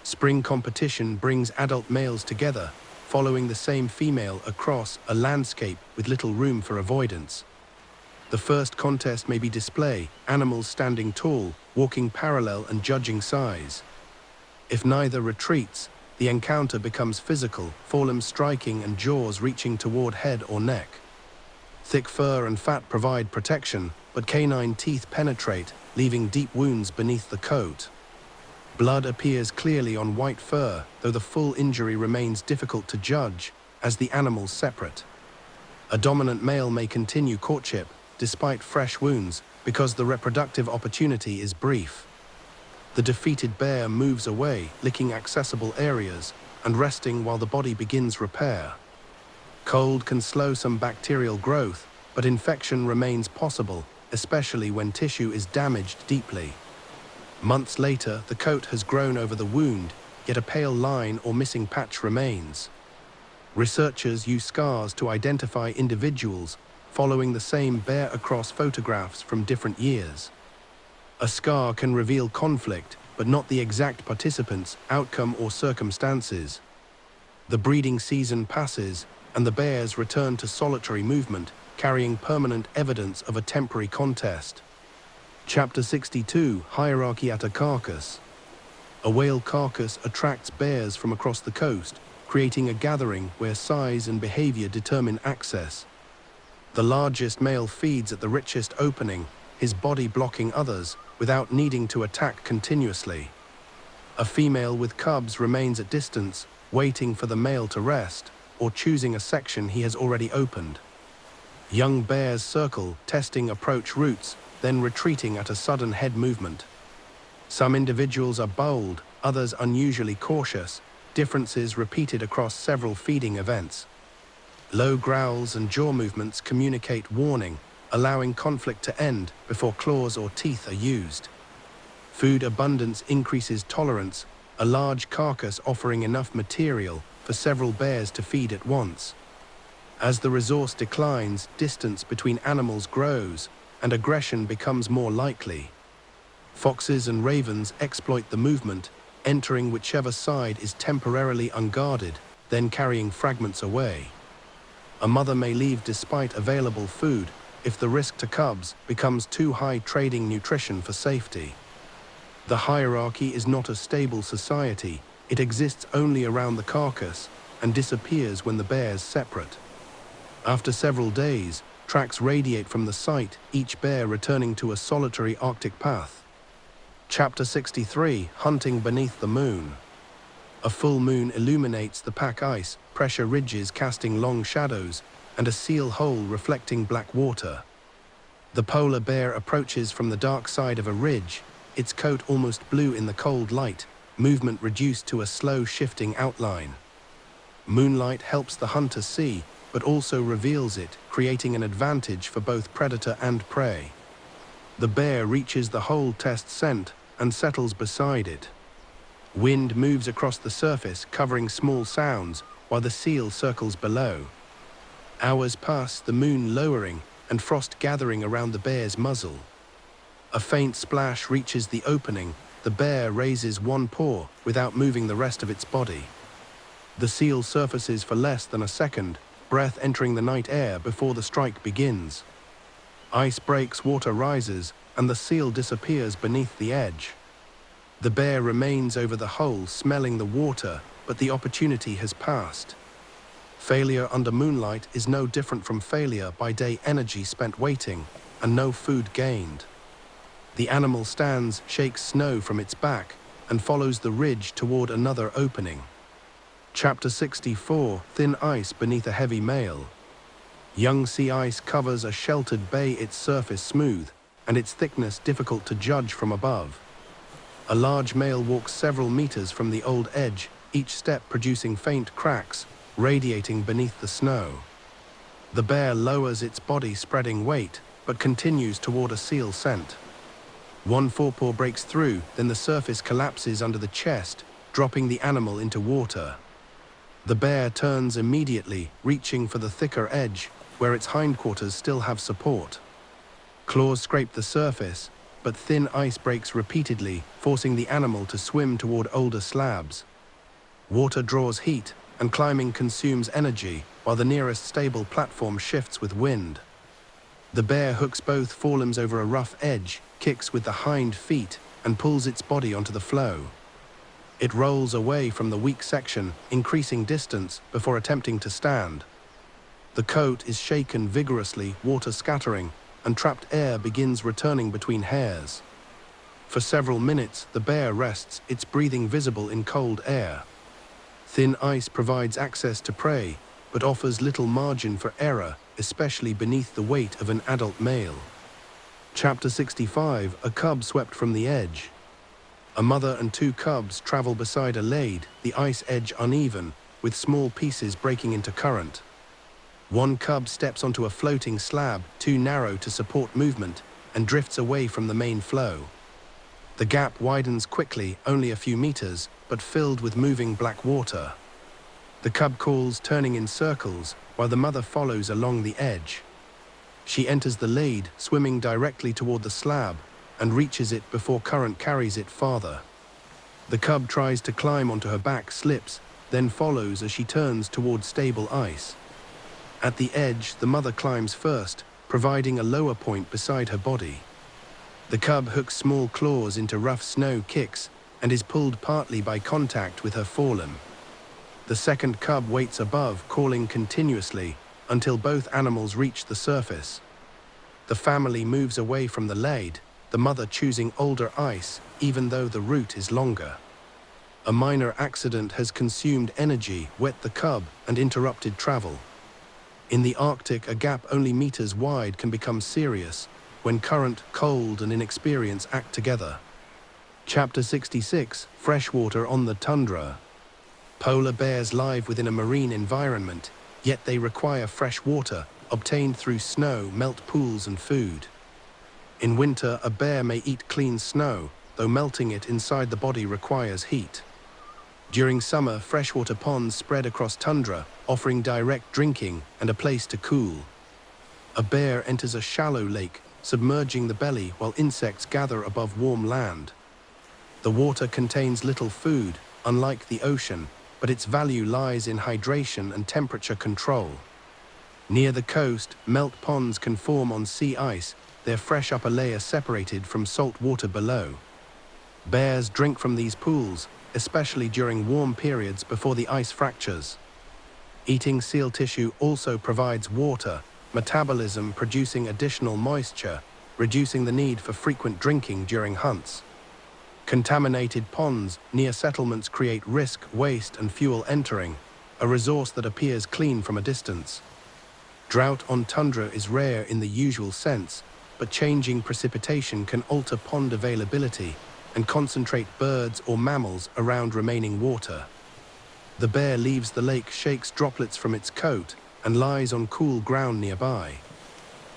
A: Spring competition brings adult males together, following the same female across a landscape with little room for avoidance. The first contest may be display, animals standing tall, walking parallel and judging size. If neither retreats, the encounter becomes physical, forelimbs striking and jaws reaching toward head or neck. Thick fur and fat provide protection, but canine teeth penetrate, leaving deep wounds beneath the coat. Blood appears clearly on white fur, though the full injury remains difficult to judge, as the animals separate. A dominant male may continue courtship, despite fresh wounds, because the reproductive opportunity is brief. The defeated bear moves away, licking accessible areas, and resting while the body begins repair. Cold can slow some bacterial growth, but infection remains possible, especially when tissue is damaged deeply. Months later, the coat has grown over the wound, yet a pale line or missing patch remains. Researchers use scars to identify individuals, following the same bear-across photographs from different years. A scar can reveal conflict, but not the exact participants, outcome, or circumstances. The breeding season passes, and the bears return to solitary movement, carrying permanent evidence of a temporary contest. Chapter 62, Hierarchy at a Carcass. A whale carcass attracts bears from across the coast, creating a gathering where size and behavior determine access. The largest male feeds at the richest opening, his body blocking others, without needing to attack continuously. A female with cubs remains at distance, waiting for the male to rest, or choosing a section he has already opened. Young bears circle, testing approach routes, then retreating at a sudden head movement. Some individuals are bold, others unusually cautious, differences repeated across several feeding events. Low growls and jaw movements communicate warning, allowing conflict to end before claws or teeth are used. Food abundance increases tolerance, a large carcass offering enough material for several bears to feed at once. As the resource declines, distance between animals grows, and aggression becomes more likely. Foxes and ravens exploit the movement, entering whichever side is temporarily unguarded, then carrying fragments away. A mother may leave despite available food if the risk to cubs becomes too high, trading nutrition for safety. The hierarchy is not a stable society. It exists only around the carcass and disappears when the bears separate. After several days, tracks radiate from the site, each bear returning to a solitary Arctic path. Chapter 63, Hunting Beneath the Moon. A full moon illuminates the pack ice, pressure ridges casting long shadows, and a seal hole reflecting black water. The polar bear approaches from the dark side of a ridge, its coat almost blue in the cold light, movement reduced to a slow shifting outline. Moonlight helps the hunter see, but also reveals it, creating an advantage for both predator and prey. The bear reaches the hole test scent and settles beside it. Wind moves across the surface, covering small sounds, while the seal circles below. Hours pass, the moon lowering, and frost gathering around the bear's muzzle. A faint splash reaches the opening. The bear raises one paw without moving the rest of its body. The seal surfaces for less than a second, breath entering the night air before the strike begins. Ice breaks, water rises, and the seal disappears beneath the edge. The bear remains over the hole, smelling the water, but the opportunity has passed. Failure under moonlight is no different from failure by day, energy spent waiting, and no food gained. The animal stands, shakes snow from its back, and follows the ridge toward another opening. Chapter 64, Thin Ice Beneath a Heavy Mail. Young sea ice covers a sheltered bay, its surface smooth, and its thickness difficult to judge from above. A large male walks several meters from the old edge, each step producing faint cracks, radiating beneath the snow. The bear lowers its body, spreading weight, but continues toward a seal scent. One forepaw breaks through, then the surface collapses under the chest, dropping the animal into water. The bear turns immediately, reaching for the thicker edge, where its hindquarters still have support. Claws scrape the surface, but thin ice breaks repeatedly, forcing the animal to swim toward older slabs. Water draws heat, and climbing consumes energy, while the nearest stable platform shifts with wind. The bear hooks both forelimbs over a rough edge, kicks with the hind feet, and pulls its body onto the floe. It rolls away from the weak section, increasing distance before attempting to stand. The coat is shaken vigorously, water scattering, and trapped air begins returning between hairs. For several minutes, the bear rests, its breathing visible in cold air. Thin ice provides access to prey, but offers little margin for error, especially beneath the weight of an adult male. Chapter 65, A Cub Swept from the Edge. A mother and two cubs travel beside a lade, the ice edge uneven, with small pieces breaking into current. One cub steps onto a floating slab, too narrow to support movement, and drifts away from the main flow. The gap widens quickly, only a few meters, but filled with moving black water. The cub calls, turning in circles, while the mother follows along the edge. She enters the lead, swimming directly toward the slab, and reaches it before current carries it farther. The cub tries to climb onto her back, slips, then follows as she turns toward stable ice. At the edge, the mother climbs first, providing a lower point beside her body. The cub hooks small claws into rough snow, kicks, and is pulled partly by contact with her forelimb. The second cub waits above, calling continuously, until both animals reach the surface. The family moves away from the lead, the mother choosing older ice, even though the route is longer. A minor accident has consumed energy, wet the cub, and interrupted travel. In the Arctic, a gap only meters wide can become serious when current, cold, and inexperience act together. Chapter 66, Freshwater on the Tundra. Polar bears live within a marine environment, yet they require fresh water, obtained through snow, melt pools, and food. In winter, a bear may eat clean snow, though melting it inside the body requires heat. During summer, freshwater ponds spread across tundra, offering direct drinking and a place to cool. A bear enters a shallow lake, submerging the belly while insects gather above warm land. The water contains little food, unlike the ocean, but its value lies in hydration and temperature control. Near the coast, melt ponds can form on sea ice, their fresh upper layer separated from salt water below. Bears drink from these pools, especially during warm periods before the ice fractures. Eating seal tissue also provides water, metabolism producing additional moisture, reducing the need for frequent drinking during hunts. Contaminated ponds near settlements create risk, waste, and fuel entering, a resource that appears clean from a distance. Drought on tundra is rare in the usual sense, but changing precipitation can alter pond availability and concentrate birds or mammals around remaining water. The bear leaves the lake, shakes droplets from its coat, and lies on cool ground nearby.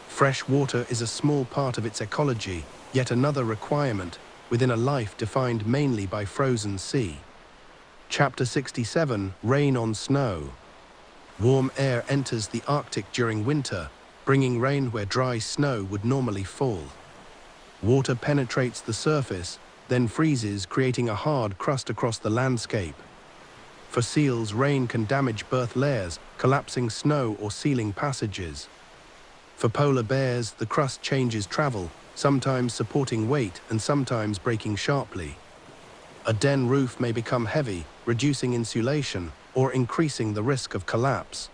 A: Fresh water is a small part of its ecology, yet another requirement within a life defined mainly by frozen sea. Chapter 67, Rain on Snow. Warm air enters the Arctic during winter, bringing rain where dry snow would normally fall. Water penetrates the surface, then freezes, creating a hard crust across the landscape. For seals, rain can damage berth layers, collapsing snow or sealing passages. For polar bears, the crust changes travel, sometimes supporting weight and sometimes breaking sharply. A den roof may become heavy, reducing insulation or increasing the risk of collapse.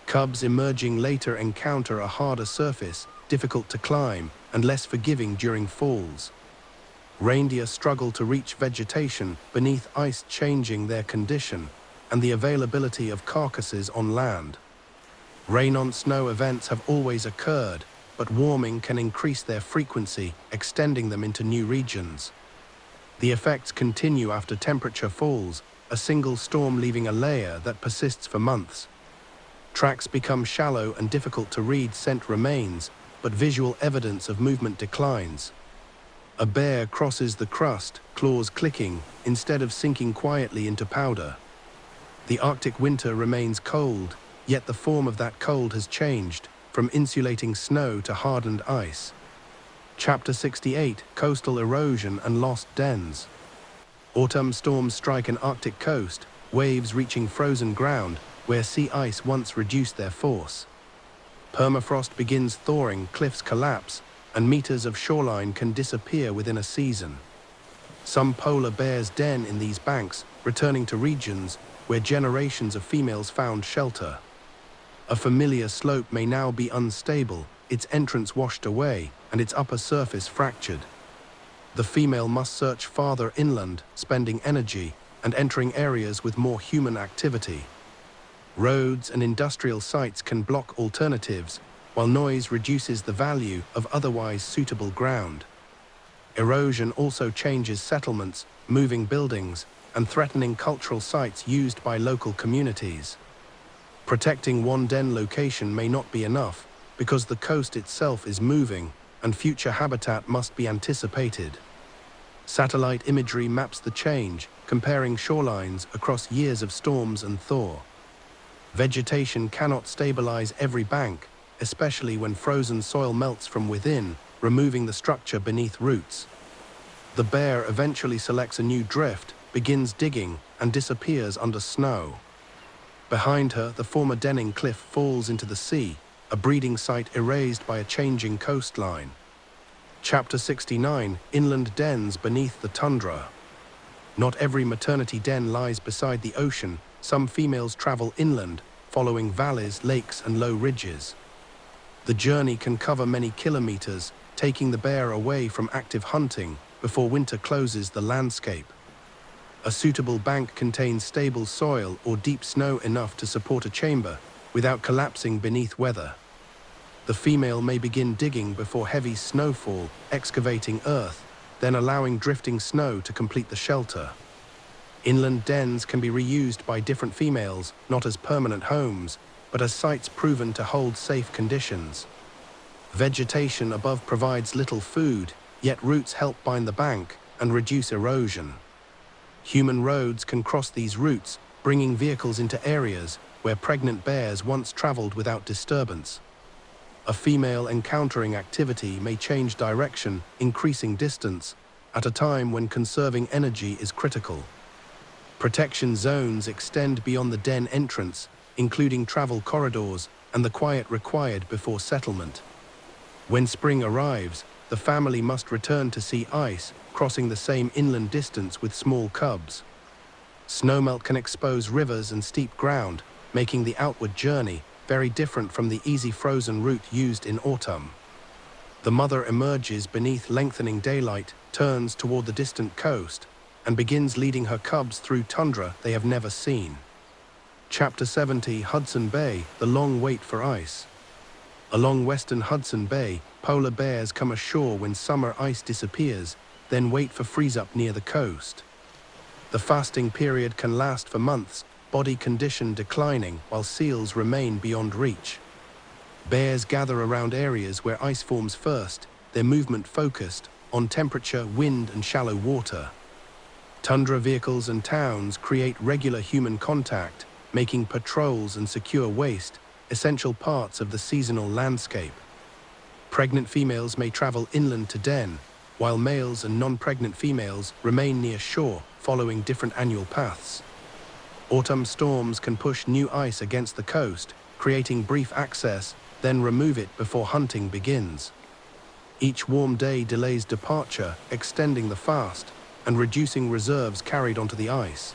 A: Cubs emerging later encounter a harder surface, difficult to climb, and less forgiving during falls. Reindeer struggle to reach vegetation beneath ice, changing their condition and the availability of carcasses on land. Rain on snow events have always occurred, but warming can increase their frequency, extending them into new regions. The effects continue after temperature falls, a single storm leaving a layer that persists for months. Tracks become shallow and difficult to read, scent remains, but visual evidence of movement declines. A bear crosses the crust, claws clicking, instead of sinking quietly into powder. The Arctic winter remains cold, yet the form of that cold has changed, from insulating snow to hardened ice. Chapter 68, Coastal Erosion and Lost Dens. Autumn storms strike an Arctic coast, waves reaching frozen ground, where sea ice once reduced their force. Permafrost begins thawing, cliffs collapse, and meters of shoreline can disappear within a season. Some polar bears den in these banks, returning to regions where generations of females found shelter. A familiar slope may now be unstable, its entrance washed away, and its upper surface fractured. The female must search farther inland, spending energy, and entering areas with more human activity. Roads and industrial sites can block alternatives, while noise reduces the value of otherwise suitable ground. Erosion also changes settlements, moving buildings, and threatening cultural sites used by local communities. Protecting one den location may not be enough, because the coast itself is moving and future habitat must be anticipated. Satellite imagery maps the change, comparing shorelines across years of storms and thaw. Vegetation cannot stabilize every bank, especially when frozen soil melts from within, removing the structure beneath roots. The bear eventually selects a new drift, begins digging, and disappears under snow. Behind her, the former denning cliff falls into the sea, a breeding site erased by a changing coastline. Chapter 69: Inland Dens Beneath the Tundra. Not every maternity den lies beside the ocean. Some females travel inland, following valleys, lakes, and low ridges. The journey can cover many kilometers, taking the bear away from active hunting before winter closes the landscape. A suitable bank contains stable soil or deep snow enough to support a chamber without collapsing beneath weather. The female may begin digging before heavy snowfall, excavating earth, then allowing drifting snow to complete the shelter. Inland dens can be reused by different females, not as permanent homes, but as sites proven to hold safe conditions. Vegetation above provides little food, yet roots help bind the bank and reduce erosion. Human roads can cross these routes, bringing vehicles into areas where pregnant bears once traveled without disturbance. A female encountering activity may change direction, increasing distance, at a time when conserving energy is critical. Protection zones extend beyond the den entrance, including travel corridors and the quiet required before settlement. When spring arrives, the family must return to see ice, crossing the same inland distance with small cubs. Snowmelt can expose rivers and steep ground, making the outward journey very different from the easy frozen route used in autumn. The mother emerges beneath lengthening daylight, turns toward the distant coast, and begins leading her cubs through tundra they have never seen. Chapter 70: Hudson Bay, the long wait for ice. Along western Hudson Bay, polar bears come ashore when summer ice disappears, then wait for freeze-up near the coast. The fasting period can last for months, body condition declining while seals remain beyond reach. Bears gather around areas where ice forms first, their movement focused on temperature, wind, and shallow water. Tundra vehicles and towns create regular human contact, making patrols and secure waste essential parts of the seasonal landscape. Pregnant females may travel inland to den, while males and non-pregnant females remain near shore, following different annual paths. Autumn storms can push new ice against the coast, creating brief access, then remove it before hunting begins. Each warm day delays departure, extending the fast and reducing reserves carried onto the ice.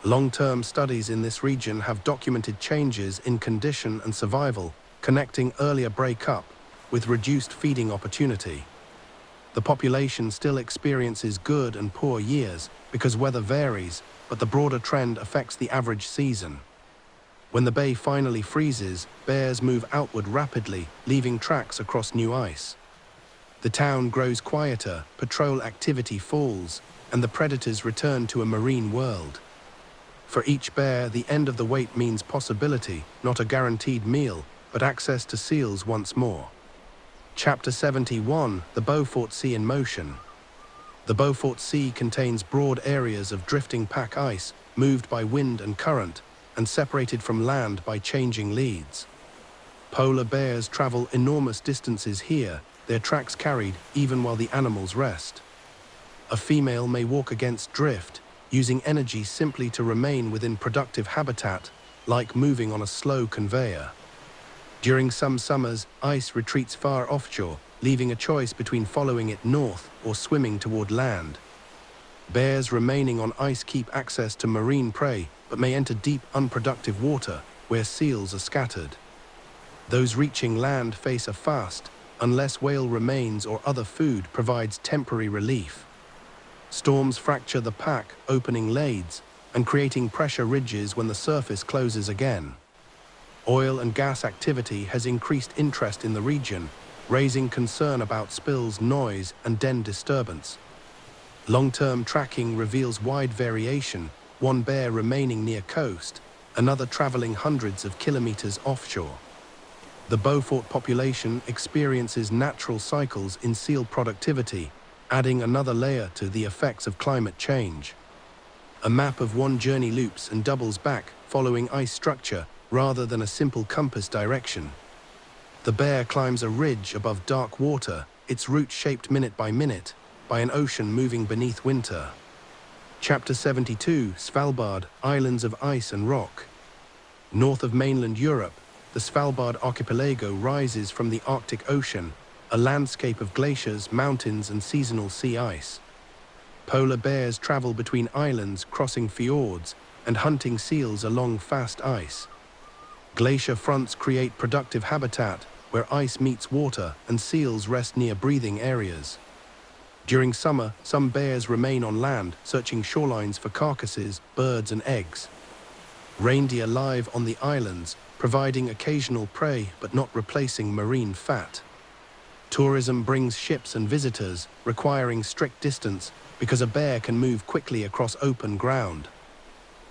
A: Long-term studies in this region have documented changes in condition and survival, connecting earlier break-up with reduced feeding opportunity. The population still experiences good and poor years because weather varies, but the broader trend affects the average season. When the bay finally freezes, bears move outward rapidly, leaving tracks across new ice. The town grows quieter, patrol activity falls, and the predators return to a marine world. For each bear, the end of the wait means possibility, not a guaranteed meal, but access to seals once more. Chapter 71: The Beaufort Sea in Motion. The Beaufort Sea contains broad areas of drifting pack ice, moved by wind and current, and separated from land by changing leads. Polar bears travel enormous distances here, their tracks carried even while the animals rest. A female may walk against drift, using energy simply to remain within productive habitat, like moving on a slow conveyor. During some summers, ice retreats far offshore, leaving a choice between following it north or swimming toward land. Bears remaining on ice keep access to marine prey, but may enter deep, unproductive water, where seals are scattered. Those reaching land face a fast, unless whale remains or other food provides temporary relief. Storms fracture the pack, opening lades, and creating pressure ridges when the surface closes again. Oil and gas activity has increased interest in the region, raising concern about spills, noise, and den disturbance. Long-term tracking reveals wide variation, one bear remaining near coast, another traveling hundreds of kilometers offshore. The Beaufort population experiences natural cycles in seal productivity, adding another layer to the effects of climate change. A map of one journey loops and doubles back, following ice structure rather than a simple compass direction. The bear climbs a ridge above dark water, its route shaped minute by an ocean moving beneath winter. Chapter 72, Svalbard, Islands of Ice and Rock. North of mainland Europe, the Svalbard archipelago rises from the Arctic Ocean, a landscape of glaciers, mountains, and seasonal sea ice. Polar bears travel between islands, crossing fjords, and hunting seals along fast ice. Glacier fronts create productive habitat where ice meets water and seals rest near breathing areas. During summer, some bears remain on land, searching shorelines for carcasses, birds, and eggs. Reindeer live on the islands, providing occasional prey but not replacing marine fat. Tourism brings ships and visitors, requiring strict distance because a bear can move quickly across open ground.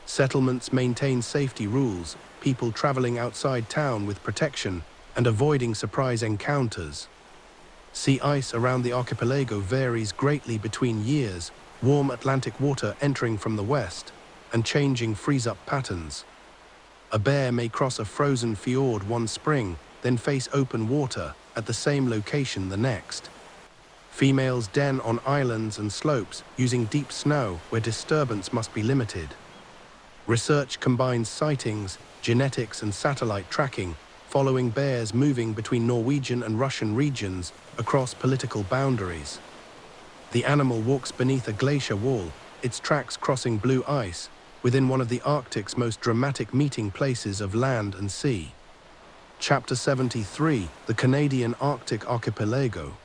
A: Settlements maintain safety rules, people traveling outside town with protection and avoiding surprise encounters. Sea ice around the archipelago varies greatly between years, warm Atlantic water entering from the west, and changing freeze-up patterns. A bear may cross a frozen fjord one spring, then face open water at the same location the next. Females den on islands and slopes, using deep snow where disturbance must be limited. Research combines sightings, genetics, and satellite tracking, following bears moving between Norwegian and Russian regions across political boundaries. The animal walks beneath a glacier wall, its tracks crossing blue ice, within one of the Arctic's most dramatic meeting places of land and sea. Chapter 73, the Canadian Arctic Archipelago.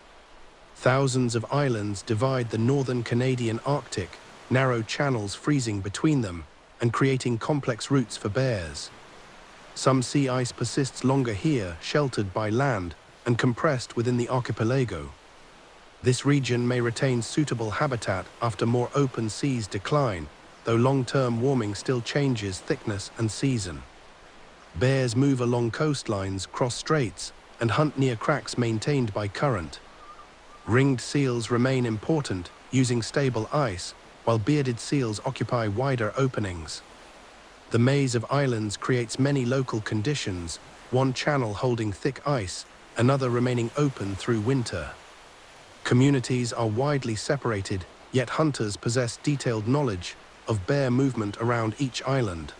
A: Thousands of islands divide the northern Canadian Arctic, narrow channels freezing between them and creating complex routes for bears. Some sea ice persists longer here, sheltered by land and compressed within the archipelago. This region may retain suitable habitat after more open seas decline, though long-term warming still changes thickness and season. Bears move along coastlines, cross straits, and hunt near cracks maintained by current. Ringed seals remain important, using stable ice, while bearded seals occupy wider openings. The maze of islands creates many local conditions, one channel holding thick ice, another remaining open through winter. Communities are widely separated, yet hunters possess detailed knowledge of bear movement around each island.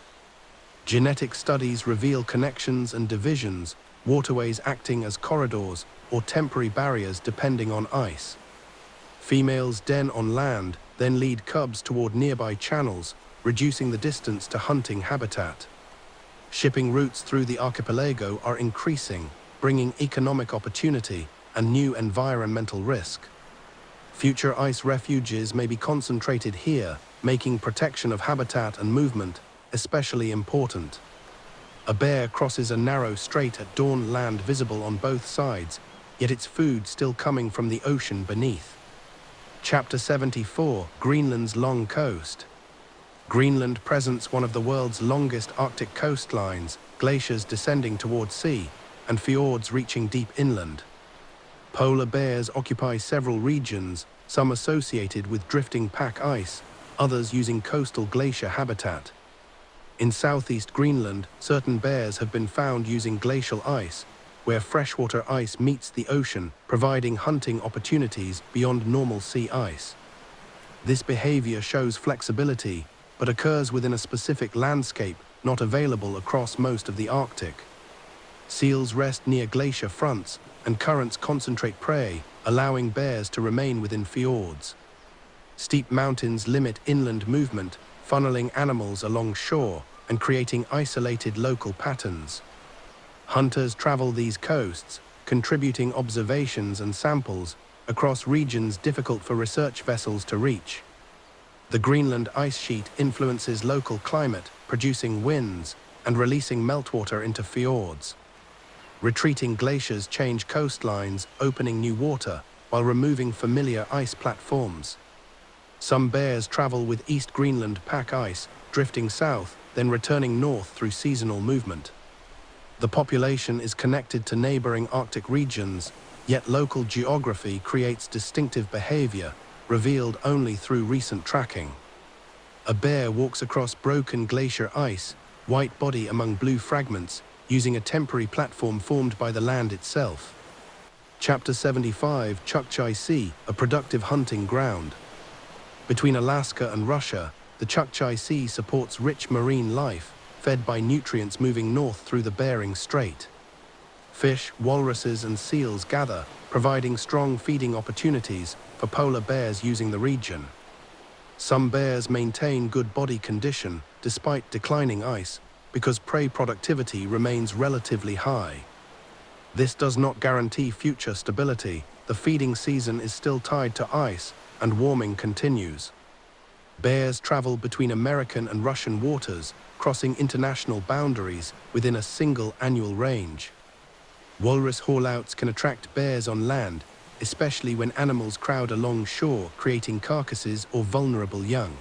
A: Genetic studies reveal connections and divisions, waterways acting as corridors or temporary barriers depending on ice. Females den on land, then lead cubs toward nearby channels, reducing the distance to hunting habitat. Shipping routes through the archipelago are increasing, bringing economic opportunity and new environmental risk. Future ice refuges may be concentrated here, making protection of habitat and movement especially important. A bear crosses a narrow strait at dawn, land visible on both sides, yet its food still coming from the ocean beneath. Chapter 74, Greenland's long coast. Greenland presents one of the world's longest Arctic coastlines, glaciers descending toward sea, and fjords reaching deep inland. Polar bears occupy several regions, some associated with drifting pack ice, others using coastal glacier habitat. In southeast Greenland, certain bears have been found using glacial ice, where freshwater ice meets the ocean, providing hunting opportunities beyond normal sea ice. This behavior shows flexibility, but occurs within a specific landscape not available across most of the Arctic. Seals rest near glacier fronts, and currents concentrate prey, allowing bears to remain within fjords. Steep mountains limit inland movement, funneling animals along shore and creating isolated local patterns. Hunters travel these coasts, contributing observations and samples across regions difficult for research vessels to reach. The Greenland ice sheet influences local climate, producing winds and releasing meltwater into fjords. Retreating glaciers change coastlines, opening new water, while removing familiar ice platforms. Some bears travel with East Greenland pack ice, drifting south, then returning north through seasonal movement. The population is connected to neighboring Arctic regions, yet local geography creates distinctive behavior, revealed only through recent tracking. A bear walks across broken glacier ice, white body among blue fragments, using a temporary platform formed by the land itself. Chapter 75, Chukchi Sea, a productive hunting ground. Between Alaska and Russia, the Chukchi Sea supports rich marine life, fed by nutrients moving north through the Bering Strait. Fish, walruses, and seals gather, providing strong feeding opportunities for polar bears using the region. Some bears maintain good body condition despite declining ice because prey productivity remains relatively high. This does not guarantee future stability. The feeding season is still tied to ice, and warming continues. Bears travel between American and Russian waters, crossing international boundaries within a single annual range. Walrus haulouts can attract bears on land, especially when animals crowd along shore, creating carcasses or vulnerable young.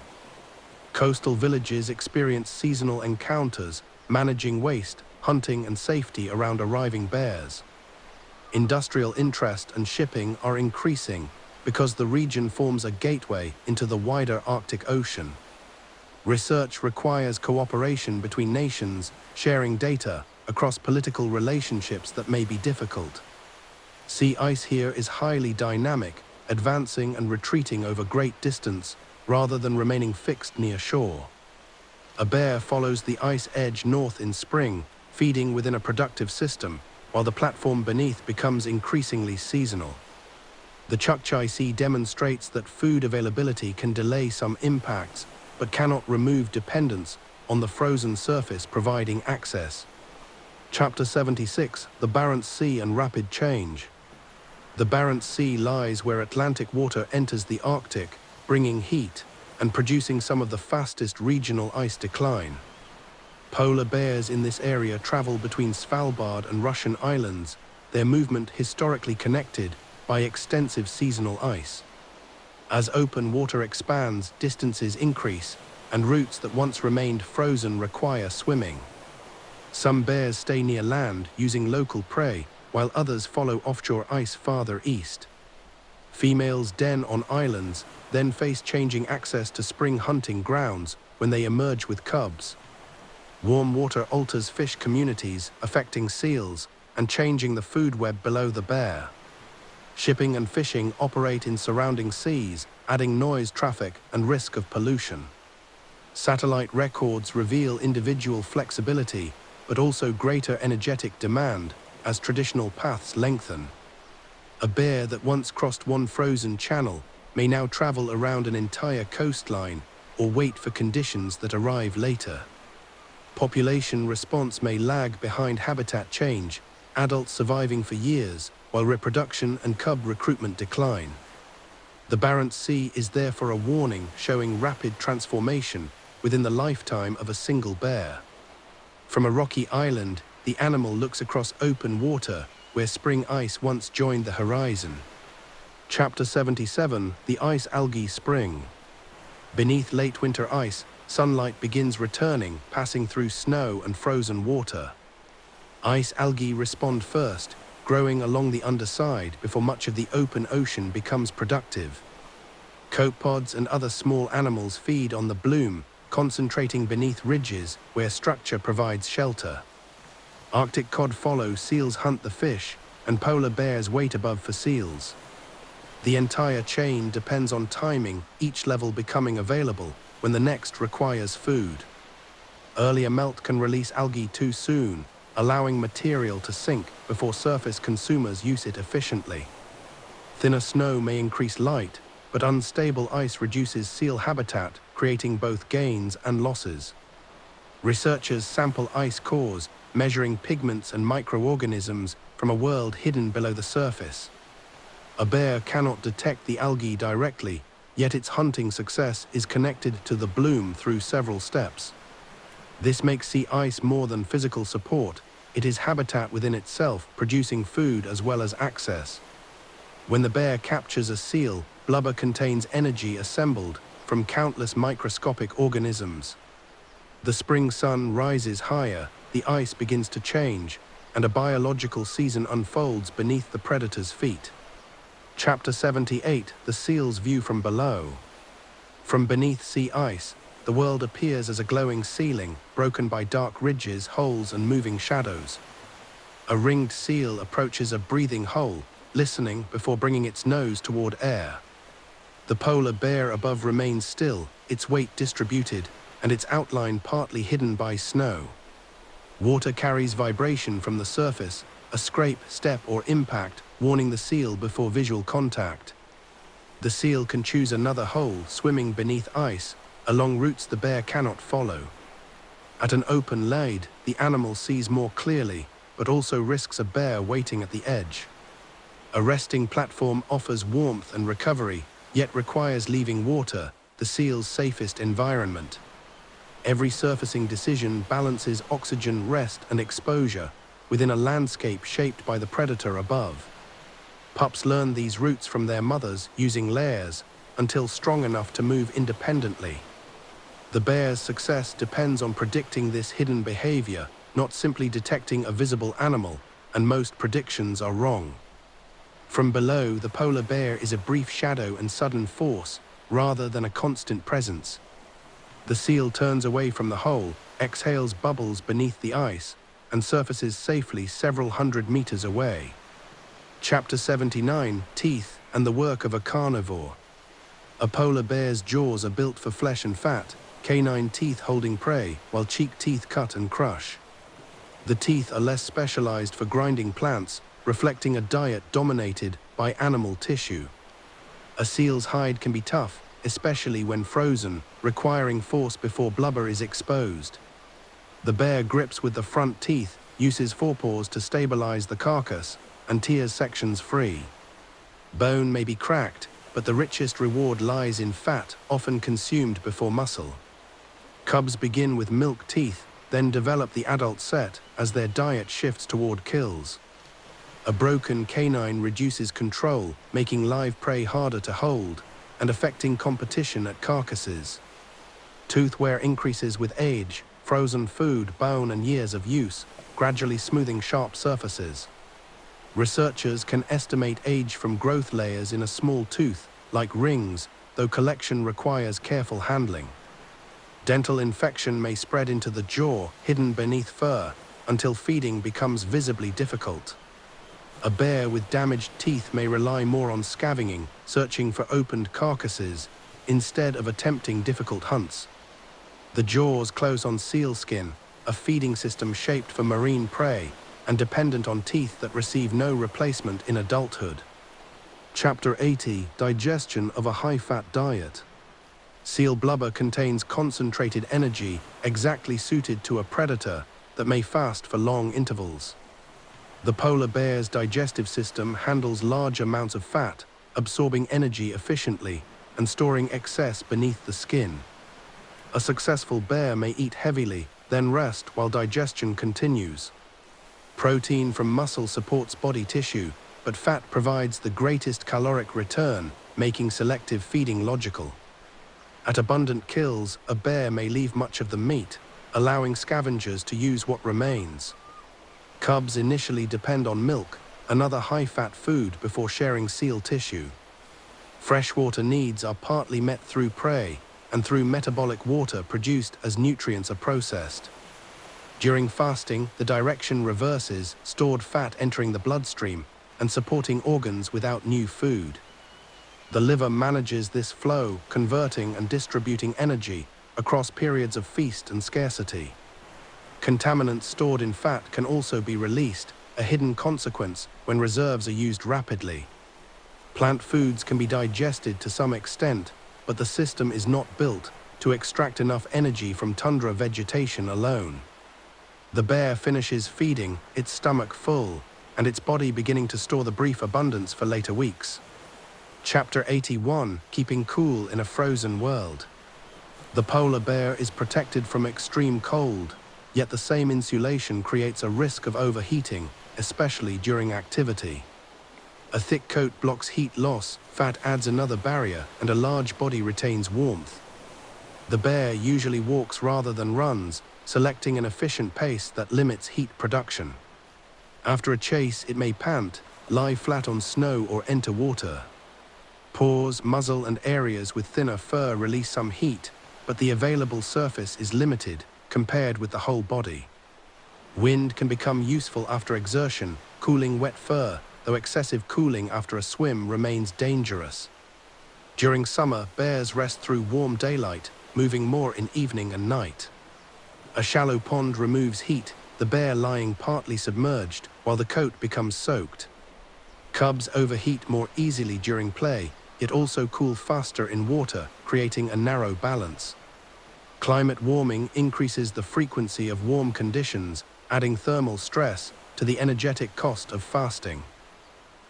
A: Coastal villages experience seasonal encounters, managing waste, hunting, and safety around arriving bears. Industrial interest and shipping are increasing because the region forms a gateway into the wider Arctic Ocean. Research requires cooperation between nations, sharing data across political relationships that may be difficult. Sea ice here is highly dynamic, advancing and retreating over great distance rather than remaining fixed near shore. A bear follows the ice edge north in spring, feeding within a productive system, while the platform beneath becomes increasingly seasonal. The Chukchi Sea demonstrates that food availability can delay some impacts, but cannot remove dependence on the frozen surface providing access. Chapter 76, the Barents Sea and Rapid Change. The Barents Sea lies where Atlantic water enters the Arctic, bringing heat and producing some of the fastest regional ice decline. Polar bears in this area travel between Svalbard and Russian islands, their movement historically connected by extensive seasonal ice. As open water expands, distances increase, and routes that once remained frozen require swimming. Some bears stay near land, using local prey, while others follow offshore ice farther east. Females den on islands, then face changing access to spring hunting grounds when they emerge with cubs. Warm water alters fish communities, affecting seals, and changing the food web below the bear. Shipping and fishing operate in surrounding seas, adding noise, traffic, and risk of pollution. Satellite records reveal individual flexibility, but also greater energetic demand as traditional paths lengthen. A bear that once crossed one frozen channel may now travel around an entire coastline or wait for conditions that arrive later. Population response may lag behind habitat change, adults surviving for years, while reproduction and cub recruitment decline. The Barents Sea is therefore a warning showing rapid transformation within the lifetime of a single bear. From a rocky island, the animal looks across open water where spring ice once joined the horizon. Chapter 77, the Ice Algae Spring. Beneath late winter ice, sunlight begins returning, passing through snow and frozen water. Ice algae respond first, growing along the underside before much of the open ocean becomes productive. Copepods and other small animals feed on the bloom, concentrating beneath ridges where structure provides shelter. Arctic cod follow, seals hunt the fish, and polar bears wait above for seals. The entire chain depends on timing, each level becoming available when the next requires food. Earlier melt can release algae too soon, allowing material to sink before surface consumers use it efficiently. Thinner snow may increase light, but unstable ice reduces seal habitat, creating both gains and losses. Researchers sample ice cores, measuring pigments and microorganisms from a world hidden below the surface. A bear cannot detect the algae directly, yet its hunting success is connected to the bloom through several steps. This makes sea ice more than physical support. It is habitat within itself, producing food as well as access. When the bear captures a seal, blubber contains energy assembled from countless microscopic organisms. The spring sun rises higher, the ice begins to change, and a biological season unfolds beneath the predator's feet. Chapter 78: The Seal's View from Below. From beneath sea ice, the world appears as a glowing ceiling, broken by dark ridges, holes, and moving shadows. A ringed seal approaches a breathing hole, listening before bringing its nose toward air. The polar bear above remains still, its weight distributed, and its outline partly hidden by snow. Water carries vibration from the surface, a scrape, step, or impact, warning the seal before visual contact. The seal can choose another hole, swimming beneath ice, along routes the bear cannot follow. At an open lade, the animal sees more clearly, but also risks a bear waiting at the edge. A resting platform offers warmth and recovery, yet requires leaving water, the seal's safest environment. Every surfacing decision balances oxygen, rest, and exposure within a landscape shaped by the predator above. Pups learn these routes from their mothers using layers until strong enough to move independently. The bear's success depends on predicting this hidden behavior, not simply detecting a visible animal, and most predictions are wrong. From below, the polar bear is a brief shadow and sudden force, rather than a constant presence. The seal turns away from the hole, exhales bubbles beneath the ice, and surfaces safely several hundred meters away. Chapter 79: Teeth and the Work of a Carnivore. A polar bear's jaws are built for flesh and fat, canine teeth holding prey, while cheek teeth cut and crush. The teeth are less specialized for grinding plants, reflecting a diet dominated by animal tissue. A seal's hide can be tough, especially when frozen, requiring force before blubber is exposed. The bear grips with the front teeth, uses forepaws to stabilize the carcass, and tears sections free. Bone may be cracked, but the richest reward lies in fat, often consumed before muscle. Cubs begin with milk teeth, then develop the adult set as their diet shifts toward kills. A broken canine reduces control, making live prey harder to hold, and affecting competition at carcasses. Tooth wear increases with age, frozen food, bone, and years of use, gradually smoothing sharp surfaces. Researchers can estimate age from growth layers in a small tooth, like rings, though collection requires careful handling. Dental infection may spread into the jaw, hidden beneath fur, until feeding becomes visibly difficult. A bear with damaged teeth may rely more on scavenging, searching for opened carcasses, instead of attempting difficult hunts. The jaws close on seal skin, a feeding system shaped for marine prey, and dependent on teeth that receive no replacement in adulthood. Chapter 80: Digestion of a high-fat diet. Seal blubber contains concentrated energy, exactly suited to a predator that may fast for long intervals. The polar bear's digestive system handles large amounts of fat, absorbing energy efficiently and storing excess beneath the skin. A successful bear may eat heavily, then rest while digestion continues. Protein from muscle supports body tissue, but fat provides the greatest caloric return, making selective feeding logical. At abundant kills, a bear may leave much of the meat, allowing scavengers to use what remains. Cubs initially depend on milk, another high-fat food, before sharing seal tissue. Freshwater needs are partly met through prey and through metabolic water produced as nutrients are processed. During fasting, the direction reverses, stored fat entering the bloodstream and supporting organs without new food. The liver manages this flow, converting and distributing energy across periods of feast and scarcity. Contaminants stored in fat can also be released, a hidden consequence when reserves are used rapidly. Plant foods can be digested to some extent, but the system is not built to extract enough energy from tundra vegetation alone. The bear finishes feeding, its stomach full, and its body beginning to store the brief abundance for later weeks. Chapter 81: Keeping Cool in a Frozen World. The polar bear is protected from extreme cold, yet the same insulation creates a risk of overheating, especially during activity. A thick coat blocks heat loss, fat adds another barrier, and a large body retains warmth. The bear usually walks rather than runs, selecting an efficient pace that limits heat production. After a chase, it may pant, lie flat on snow or enter water. Paws, muzzle, and areas with thinner fur release some heat, but the available surface is limited compared with the whole body. Wind can become useful after exertion, cooling wet fur, though excessive cooling after a swim remains dangerous. During summer, bears rest through warm daylight, moving more in evening and night. A shallow pond removes heat, the bear lying partly submerged while the coat becomes soaked. Cubs overheat more easily during play, yet also cool faster in water, creating a narrow balance. Climate warming increases the frequency of warm conditions, adding thermal stress to the energetic cost of fasting.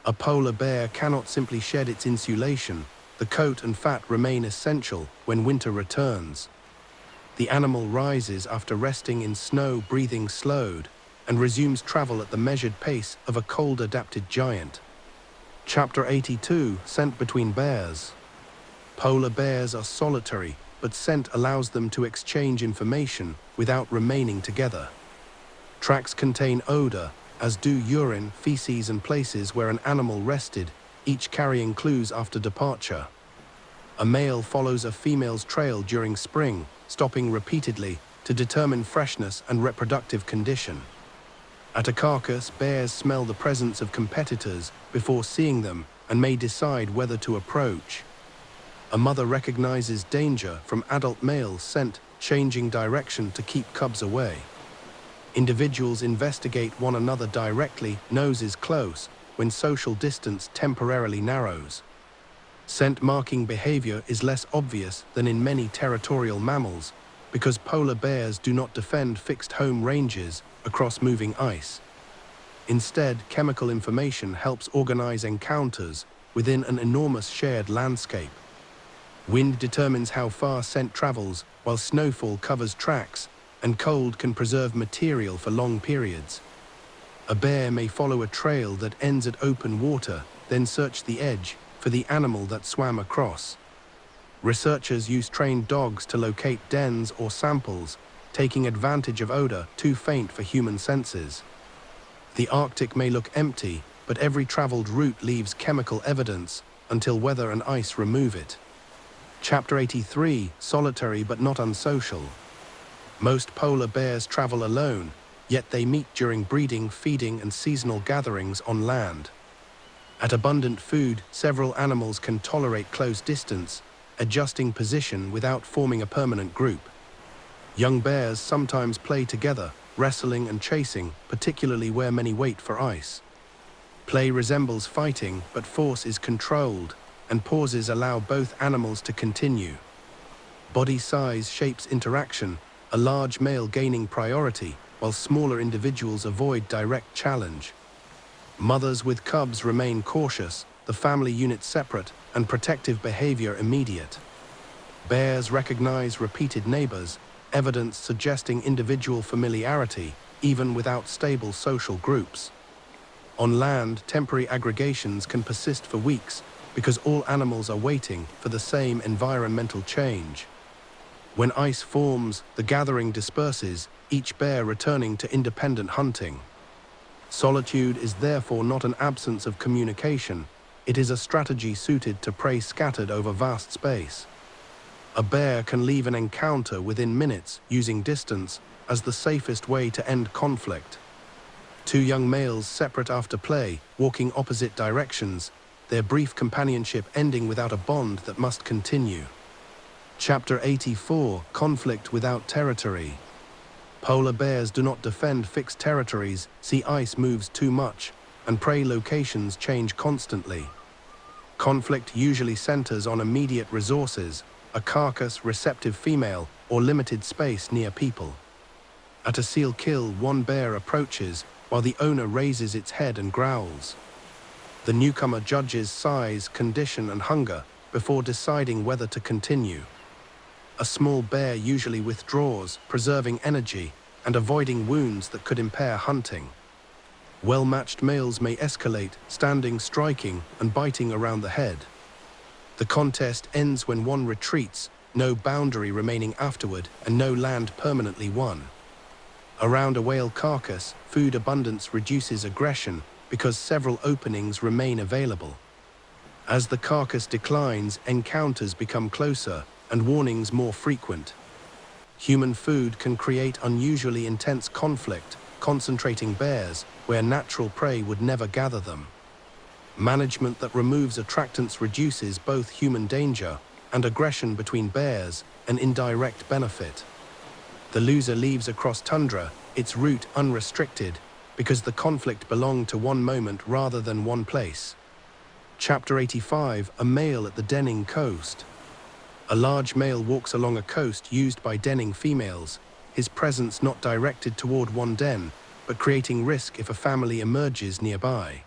A: A polar bear cannot simply shed its insulation. The coat and fat remain essential when winter returns. The animal rises after resting in snow, breathing slowed, and resumes travel at the measured pace of a cold-adapted giant. Chapter 82, Scent between bears. Polar bears are solitary, but scent allows them to exchange information without remaining together. Tracks contain odor, as do urine, feces, and places where an animal rested, each carrying clues after departure. A male follows a female's trail during spring, stopping repeatedly to determine freshness and reproductive condition. At a carcass, bears smell the presence of competitors before seeing them and may decide whether to approach. A mother recognizes danger from adult males' scent, changing direction to keep cubs away. Individuals investigate one another directly, noses close, when social distance temporarily narrows. Scent marking behavior is less obvious than in many territorial mammals because polar bears do not defend fixed home ranges across moving ice. Instead, chemical information helps organize encounters within an enormous shared landscape. Wind determines how far scent travels, while snowfall covers tracks, and cold can preserve material for long periods. A bear may follow a trail that ends at open water, then search the edge for the animal that swam across. Researchers use trained dogs to locate dens or samples, taking advantage of odor too faint for human senses. The Arctic may look empty, but every traveled route leaves chemical evidence until weather and ice remove it. Chapter 83, Solitary but not unsocial. Most polar bears travel alone, yet they meet during breeding, feeding, and seasonal gatherings on land. At abundant food, several animals can tolerate close distance, adjusting position without forming a permanent group. Young bears sometimes play together, wrestling and chasing, particularly where many wait for ice. Play resembles fighting, but force is controlled, and pauses allow both animals to continue. Body size shapes interaction, a large male gaining priority, while smaller individuals avoid direct challenge. Mothers with cubs remain cautious, the family unit separate, and protective behavior immediate. Bears recognize repeated neighbors, evidence suggesting individual familiarity, even without stable social groups. On land, temporary aggregations can persist for weeks because all animals are waiting for the same environmental change. When ice forms, the gathering disperses, each bear returning to independent hunting. Solitude is therefore not an absence of communication, it is a strategy suited to prey scattered over vast space. A bear can leave an encounter within minutes, using distance as the safest way to end conflict. Two young males separate after play, walking opposite directions, their brief companionship ending without a bond that must continue. Chapter 84, Conflict without territory. Polar bears do not defend fixed territories, see ice moves too much, and prey locations change constantly. Conflict usually centers on immediate resources, a carcass, receptive female, or limited space near people. At a seal kill, one bear approaches, while the owner raises its head and growls. The newcomer judges size, condition, and hunger before deciding whether to continue. A small bear usually withdraws, preserving energy and avoiding wounds that could impair hunting. Well-matched males may escalate, standing, striking, and biting around the head. The contest ends when one retreats, no boundary remaining afterward, and no land permanently won. Around a whale carcass, food abundance reduces aggression because several openings remain available. As the carcass declines, encounters become closer and warnings more frequent. Human food can create unusually intense conflict, concentrating bears where natural prey would never gather them. Management that removes attractants reduces both human danger and aggression between bears, an indirect benefit. The loser leaves across tundra, its route unrestricted, because the conflict belonged to one moment rather than one place. Chapter 85, a male at the denning coast. A large male walks along a coast used by denning females, his presence not directed toward one den, but creating risk if a family emerges nearby.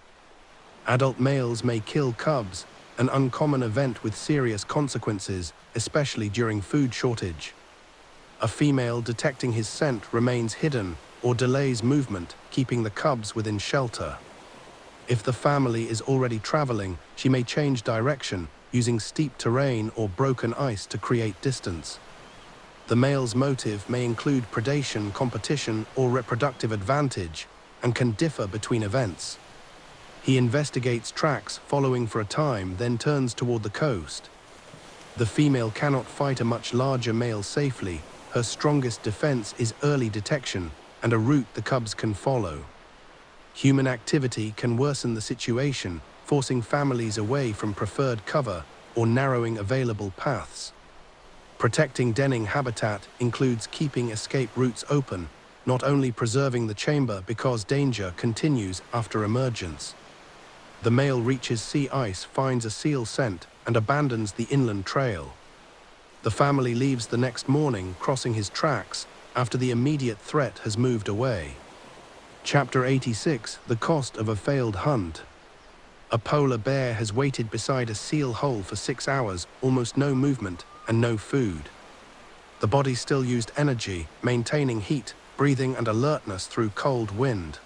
A: Adult males may kill cubs, an uncommon event with serious consequences, especially during food shortage. A female detecting his scent remains hidden or delays movement, keeping the cubs within shelter. If the family is already traveling, she may change direction, using steep terrain or broken ice to create distance. The male's motive may include predation, competition, or reproductive advantage, and can differ between events. He investigates tracks, following for a time, then turns toward the coast. The female cannot fight a much larger male safely. Her strongest defense is early detection and a route the cubs can follow. Human activity can worsen the situation, forcing families away from preferred cover or narrowing available paths. Protecting denning habitat includes keeping escape routes open, not only preserving the chamber because danger continues after emergence. The male reaches sea ice, finds a seal scent, and abandons the inland trail. The family leaves the next morning, crossing his tracks after the immediate threat has moved away. Chapter 86, the cost of a failed hunt. A polar bear has waited beside a seal hole for 6 hours, almost no movement and no food. The body still used energy, maintaining heat, breathing, and alertness through cold wind.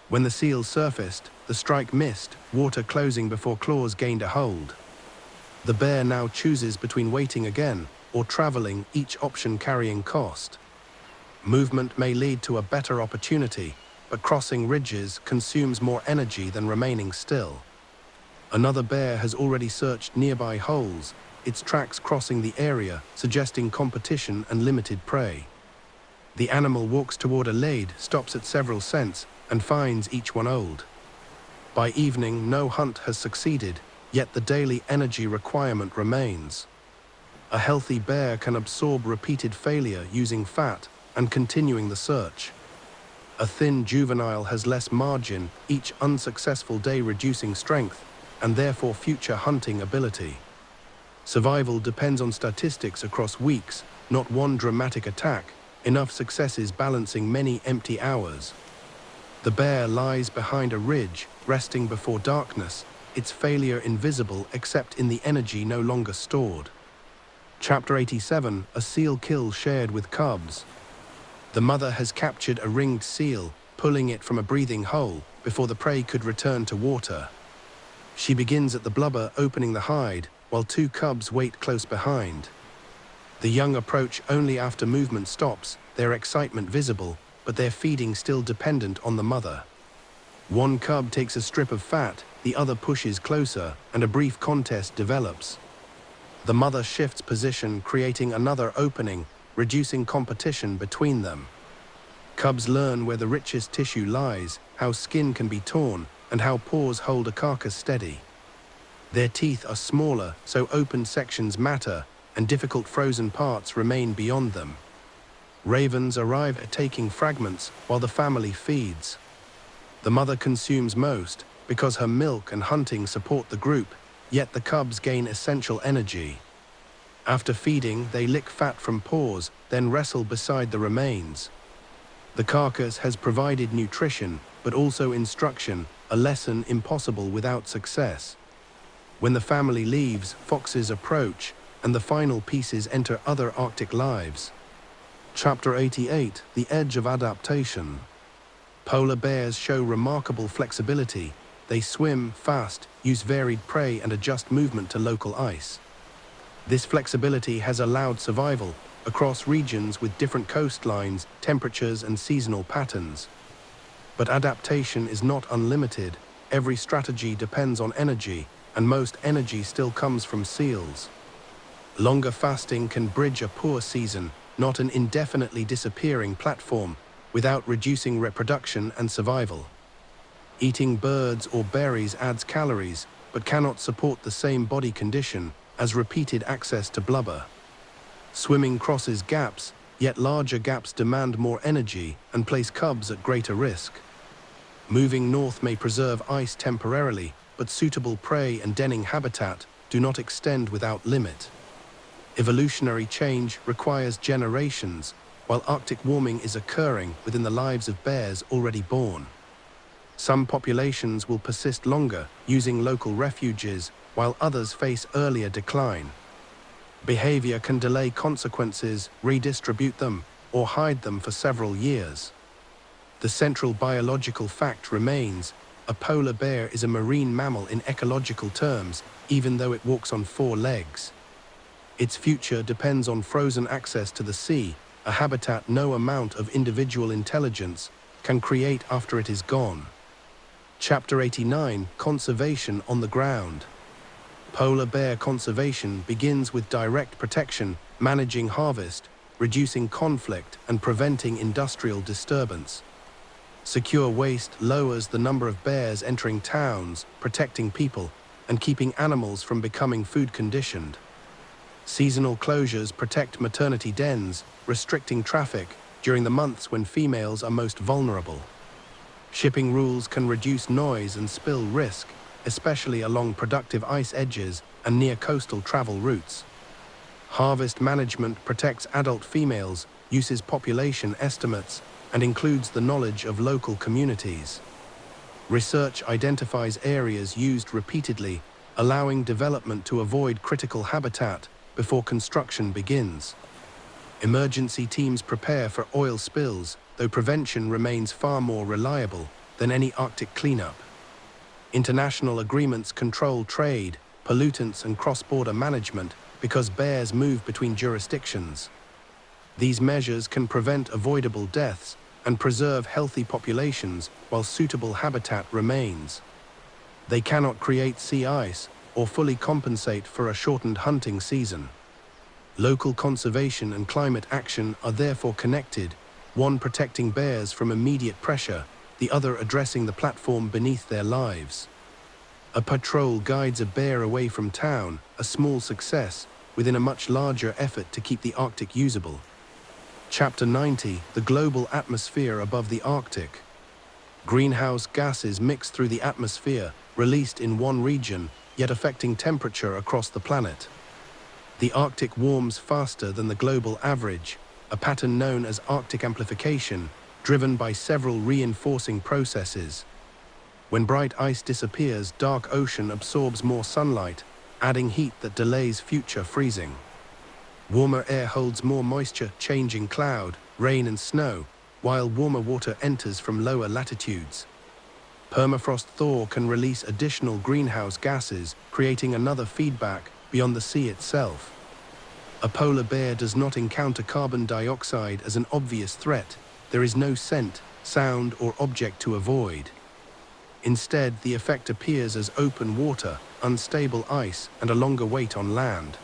A: When the seal surfaced, the strike missed, water closing before claws gained a hold. The bear now chooses between waiting again or traveling, each option carrying cost. Movement may lead to a better opportunity, but crossing ridges consumes more energy than remaining still. Another bear has already searched nearby holes, its tracks crossing the area, suggesting competition and limited prey. The animal walks toward a lade, stops at several scents, and finds each one old. By evening, no hunt has succeeded, yet the daily energy requirement remains. A healthy bear can absorb repeated failure using fat and continuing the search. A thin juvenile has less margin, each unsuccessful day reducing strength, and therefore future hunting ability. Survival depends on statistics across weeks, not one dramatic attack, enough successes balancing many empty hours. The bear lies behind a ridge, resting before darkness, its failure invisible except in the energy no longer stored. Chapter 87, a seal kill shared with cubs. The mother has captured a ringed seal, pulling it from a breathing hole before the prey could return to water. She begins at the blubber, opening the hide, while 2 cubs wait close behind. The young approach only after movement stops, their excitement visible, but their feeding still dependent on the mother. One cub takes a strip of fat, the other pushes closer, and a brief contest develops. The mother shifts position, creating another opening, reducing competition between them. Cubs learn where the richest tissue lies, how skin can be torn, and how paws hold a carcass steady. Their teeth are smaller, so open sections matter, and difficult frozen parts remain beyond them. Ravens arrive at taking fragments while the family feeds. The mother consumes most because her milk and hunting support the group, yet the cubs gain essential energy. After feeding, they lick fat from paws, then wrestle beside the remains. The carcass has provided nutrition, but also instruction, a lesson impossible without success. When the family leaves, foxes approach, and the final pieces enter other Arctic lives. Chapter 88, the edge of adaptation. Polar bears show remarkable flexibility. They swim fast, use varied prey, and adjust movement to local ice. This flexibility has allowed survival across regions with different coastlines, temperatures, and seasonal patterns. But adaptation is not unlimited. Every strategy depends on energy, and most energy still comes from seals. Longer fasting can bridge a poor season, not an indefinitely disappearing platform, without reducing reproduction and survival. Eating birds or berries adds calories, but cannot support the same body condition as repeated access to blubber. Swimming crosses gaps, yet larger gaps demand more energy and place cubs at greater risk. Moving north may preserve ice temporarily, but suitable prey and denning habitat do not extend without limit. Evolutionary change requires generations, while Arctic warming is occurring within the lives of bears already born. Some populations will persist longer, using local refuges, while others face earlier decline. Behavior can delay consequences, redistribute them, or hide them for several years. The central biological fact remains: a polar bear is a marine mammal in ecological terms, even though it walks on 4 legs. Its future depends on frozen access to the sea, a habitat no amount of individual intelligence can create after it is gone. Chapter 89: Conservation on the Ground. Polar bear conservation begins with direct protection, managing harvest, reducing conflict, and preventing industrial disturbance. Secure waste lowers the number of bears entering towns, protecting people, and keeping animals from becoming food conditioned. Seasonal closures protect maternity dens, restricting traffic during the months when females are most vulnerable. Shipping rules can reduce noise and spill risk, especially along productive ice edges and near coastal travel routes. Harvest management protects adult females, uses population estimates, and includes the knowledge of local communities. Research identifies areas used repeatedly, allowing development to avoid critical habitat before construction begins. Emergency teams prepare for oil spills, though prevention remains far more reliable than any Arctic cleanup. International agreements control trade, pollutants, and cross-border management because bears move between jurisdictions. These measures can prevent avoidable deaths and preserve healthy populations while suitable habitat remains. They cannot create sea ice or fully compensate for a shortened hunting season. Local conservation and climate action are therefore connected, one protecting bears from immediate pressure, the other addressing the platform beneath their lives. A patrol guides a bear away from town, a small success, within a much larger effort to keep the Arctic usable. Chapter 90: The Global Atmosphere Above the Arctic. Greenhouse gases mix through the atmosphere, released in one region, yet affecting temperature across the planet. The Arctic warms faster than the global average, a pattern known as Arctic amplification, driven by several reinforcing processes. When bright ice disappears, dark ocean absorbs more sunlight, adding heat that delays future freezing. Warmer air holds more moisture, changing cloud, rain, and snow, while warmer water enters from lower latitudes. Permafrost thaw can release additional greenhouse gases, creating another feedback beyond the sea itself. A polar bear does not encounter carbon dioxide as an obvious threat. There is no scent, sound, or object to avoid. Instead, the effect appears as open water, unstable ice, and a longer wait on land.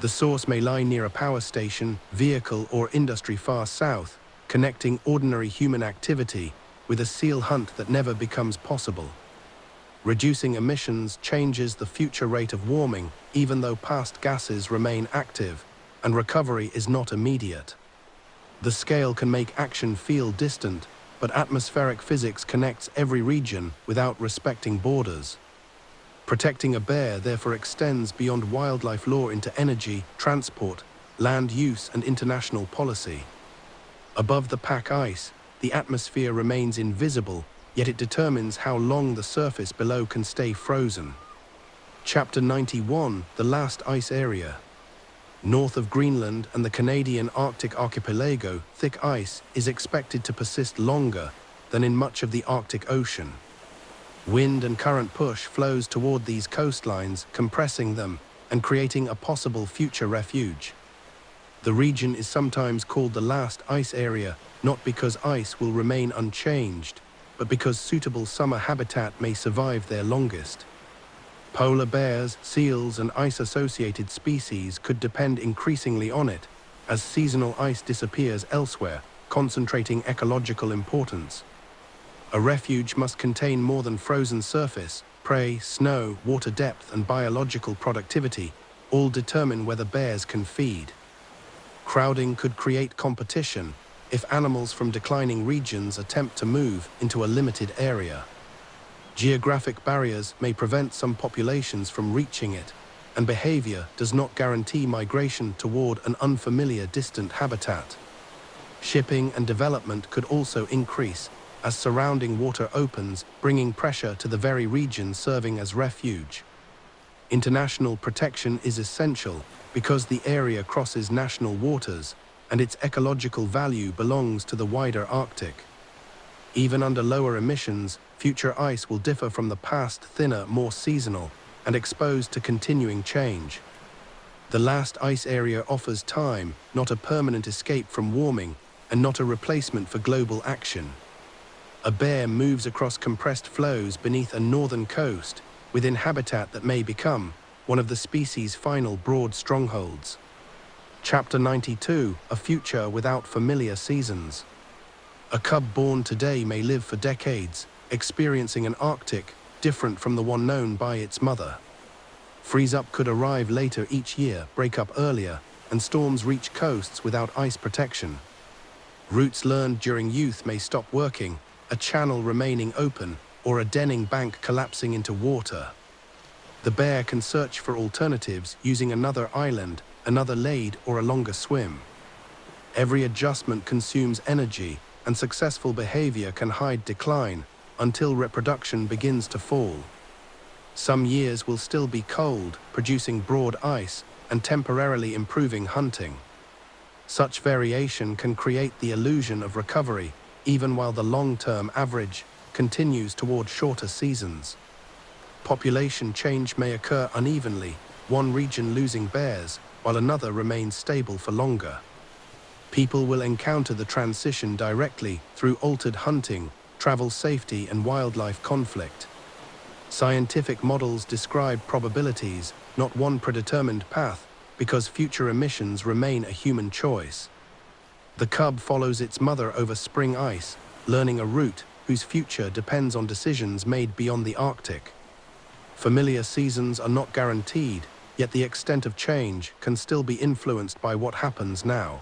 A: The source may lie near a power station, vehicle, or industry far south, connecting ordinary human activity with a seal hunt that never becomes possible. Reducing emissions changes the future rate of warming, even though past gases remain active, and recovery is not immediate. The scale can make action feel distant, but atmospheric physics connects every region without respecting borders. Protecting a bear therefore extends beyond wildlife law into energy, transport, land use, and international policy. Above the pack ice, the atmosphere remains invisible, yet it determines how long the surface below can stay frozen. Chapter 91: The Last Ice Area. North of Greenland and the Canadian Arctic archipelago, thick ice is expected to persist longer than in much of the Arctic Ocean. Wind and current push flows toward these coastlines, compressing them, and creating a possible future refuge. The region is sometimes called the last ice area, not because ice will remain unchanged, but because suitable summer habitat may survive there longest. Polar bears, seals, and ice-associated species could depend increasingly on it, as seasonal ice disappears elsewhere, concentrating ecological importance. A refuge must contain more than frozen surface. Prey, snow, water depth, and biological productivity all determine whether bears can feed. Crowding could create competition if animals from declining regions attempt to move into a limited area. Geographic barriers may prevent some populations from reaching it, and behavior does not guarantee migration toward an unfamiliar distant habitat. Shipping and development could also increase as surrounding water opens, bringing pressure to the very region serving as refuge. International protection is essential because the area crosses national waters and its ecological value belongs to the wider Arctic. Even under lower emissions, future ice will differ from the past, thinner, more seasonal, and exposed to continuing change. The last ice area offers time, not a permanent escape from warming, and not a replacement for global action. A bear moves across compressed flows beneath a northern coast, within habitat that may become one of the species' final broad strongholds. Chapter 92, A Future Without Familiar Seasons. A cub born today may live for decades, experiencing an Arctic different from the one known by its mother. Freeze-up could arrive later each year, break up earlier, and storms reach coasts without ice protection. Routes learned during youth may stop working, a channel remaining open, or a denning bank collapsing into water. The bear can search for alternatives using another island, another lade, or a longer swim. Every adjustment consumes energy, and successful behavior can hide decline until reproduction begins to fall. Some years will still be cold, producing broad ice and temporarily improving hunting. Such variation can create the illusion of recovery, even while the long-term average continues toward shorter seasons. Population change may occur unevenly, one region losing bears, while another remains stable for longer. People will encounter the transition directly through altered hunting, travel safety, and wildlife conflict. Scientific models describe probabilities, not one predetermined path, because future emissions remain a human choice. The cub follows its mother over spring ice, learning a route whose future depends on decisions made beyond the Arctic. Familiar seasons are not guaranteed, yet the extent of change can still be influenced by what happens now.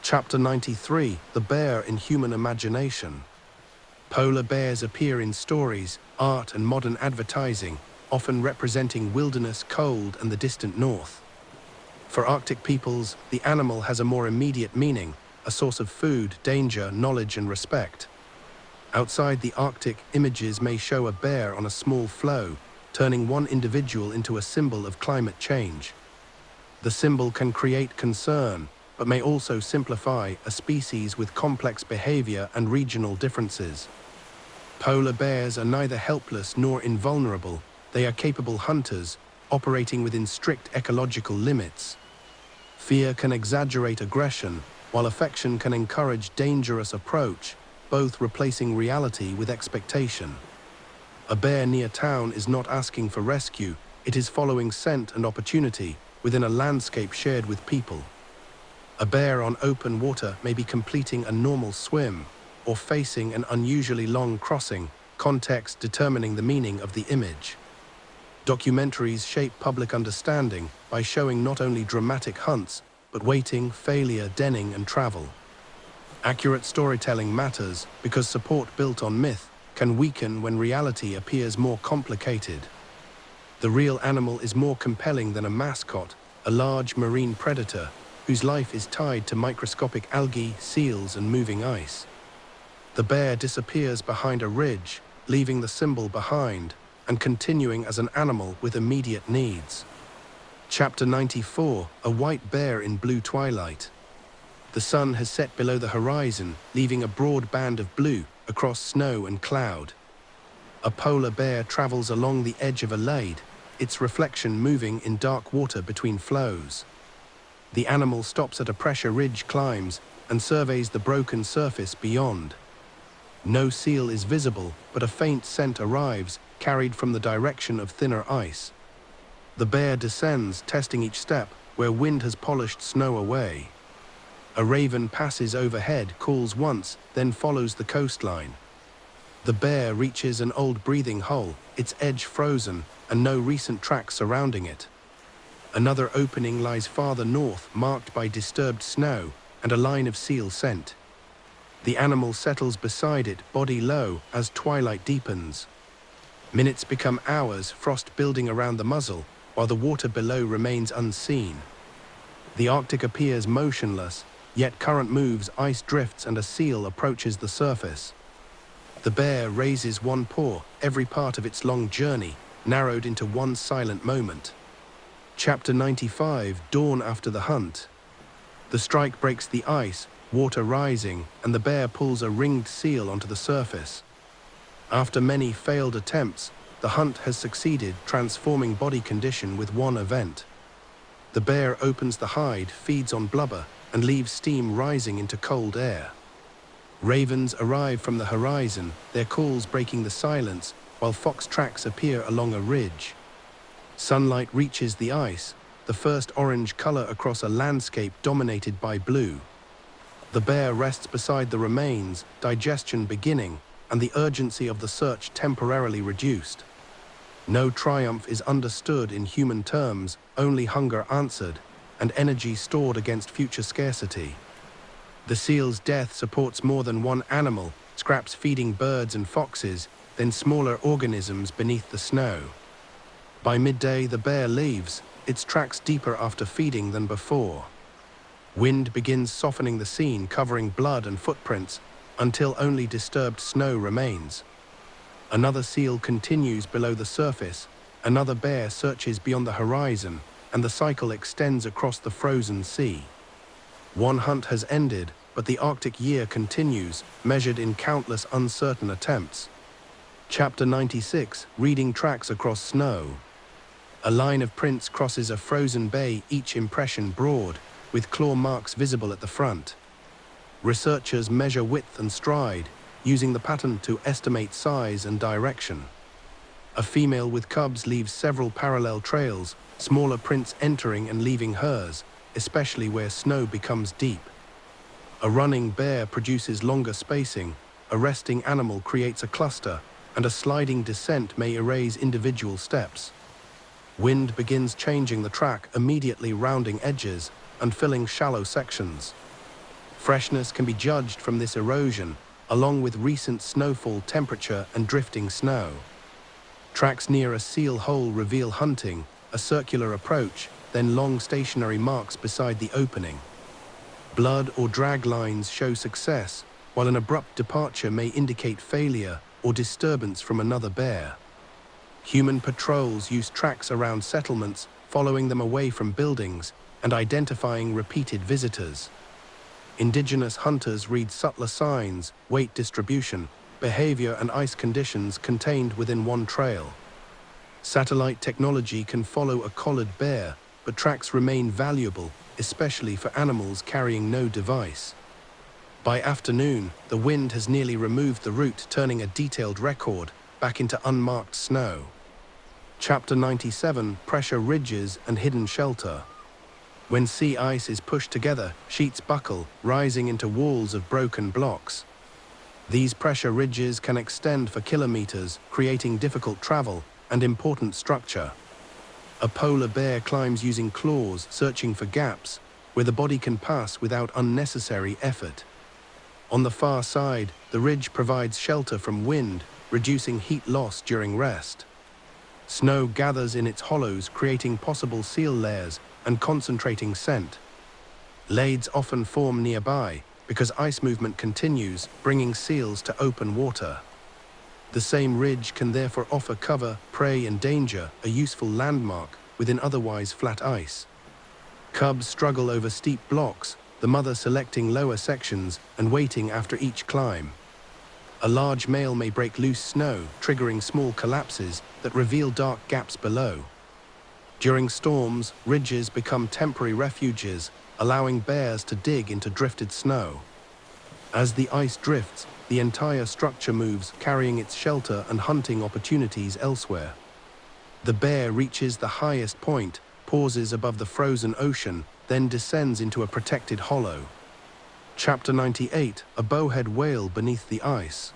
A: Chapter 93, The Bear in Human Imagination. Polar bears appear in stories, art, and modern advertising, often representing wilderness, cold, and the distant north. For Arctic peoples, the animal has a more immediate meaning, a source of food, danger, knowledge, and respect. Outside the Arctic, images may show a bear on a small floe, turning one individual into a symbol of climate change. The symbol can create concern, but may also simplify a species with complex behavior and regional differences. Polar bears are neither helpless nor invulnerable. They are capable hunters, operating within strict ecological limits. Fear can exaggerate aggression, while affection can encourage dangerous approach, both replacing reality with expectation. A bear near town is not asking for rescue, it is following scent and opportunity within a landscape shared with people. A bear on open water may be completing a normal swim or facing an unusually long crossing, context determining the meaning of the image. Documentaries shape public understanding by showing not only dramatic hunts, but waiting, failure, denning, and travel. Accurate storytelling matters because support built on myth can weaken when reality appears more complicated. The real animal is more compelling than a mascot, a large marine predator whose life is tied to microscopic algae, seals, and moving ice. The bear disappears behind a ridge, leaving the symbol behind, and continuing as an animal with immediate needs. Chapter 94, A White Bear in Blue Twilight. The sun has set below the horizon, leaving a broad band of blue across snow and cloud. A polar bear travels along the edge of a lade, its reflection moving in dark water between flows. The animal stops at a pressure ridge, climbs, and surveys the broken surface beyond. No seal is visible, but a faint scent arrives, carried from the direction of thinner ice. The bear descends, testing each step, where wind has polished snow away. A raven passes overhead, calls once, then follows the coastline. The bear reaches an old breathing hole, its edge frozen, and no recent tracks surrounding it. Another opening lies farther north, marked by disturbed snow and a line of seal scent. The animal settles beside it, body low, as twilight deepens. Minutes become hours, frost building around the muzzle, while the water below remains unseen. The Arctic appears motionless, yet current moves, ice drifts, and a seal approaches the surface. The bear raises one paw, every part of its long journey, narrowed into one silent moment. Chapter 95, Dawn after the hunt. The strike breaks the ice, water rising, and the bear pulls a ringed seal onto the surface. After many failed attempts, the hunt has succeeded, transforming body condition with one event. The bear opens the hide, feeds on blubber, and leaves steam rising into cold air. Ravens arrive from the horizon, their calls breaking the silence, while fox tracks appear along a ridge. Sunlight reaches the ice, the first orange color across a landscape dominated by blue. The bear rests beside the remains, digestion beginning, and the urgency of the search temporarily reduced. No triumph is understood in human terms, only hunger answered, and energy stored against future scarcity. The seal's death supports more than one animal, scraps feeding birds and foxes, then smaller organisms beneath the snow. By midday, the bear leaves, its tracks deeper after feeding than before. Wind begins softening the scene, covering blood and footprints, until only disturbed snow remains. Another seal continues below the surface, another bear searches beyond the horizon, and the cycle extends across the frozen sea. One hunt has ended, but the Arctic year continues, measured in countless uncertain attempts. Chapter 96, Reading tracks across snow. A line of prints crosses a frozen bay, each impression broad, with claw marks visible at the front. Researchers measure width and stride, using the pattern to estimate size and direction. A female with cubs leaves several parallel trails, smaller prints entering and leaving hers, especially where snow becomes deep. A running bear produces longer spacing, a resting animal creates a cluster, and a sliding descent may erase individual steps. Wind begins changing the track, immediately rounding edges and filling shallow sections. Freshness can be judged from this erosion, along with recent snowfall, temperature, and drifting snow. Tracks near a seal hole reveal hunting, a circular approach, then long stationary marks beside the opening. Blood or drag lines show success, while an abrupt departure may indicate failure or disturbance from another bear. Human patrols use tracks around settlements, following them away from buildings and identifying repeated visitors. Indigenous hunters read subtler signs, weight distribution, behavior, and ice conditions contained within one trail. Satellite technology can follow a collared bear, but tracks remain valuable, especially for animals carrying no device. By afternoon, the wind has nearly removed the route, turning a detailed record back into unmarked snow. Chapter 97, Pressure ridges and hidden shelter. When sea ice is pushed together, sheets buckle, rising into walls of broken blocks. These pressure ridges can extend for kilometers, creating difficult travel and important structure. A polar bear climbs using claws, searching for gaps where the body can pass without unnecessary effort. On the far side, the ridge provides shelter from wind, reducing heat loss during rest. Snow gathers in its hollows, creating possible seal layers and concentrating scent. Lades often form nearby because ice movement continues, bringing seals to open water. The same ridge can therefore offer cover, prey, and danger, a useful landmark within otherwise flat ice. Cubs struggle over steep blocks, the mother selecting lower sections and waiting after each climb. A large male may break loose snow, triggering small collapses that reveal dark gaps below. During storms, ridges become temporary refuges, allowing bears to dig into drifted snow. As the ice drifts, the entire structure moves, carrying its shelter and hunting opportunities elsewhere. The bear reaches the highest point, pauses above the frozen ocean, then descends into a protected hollow. Chapter 98: A bowhead whale beneath the ice.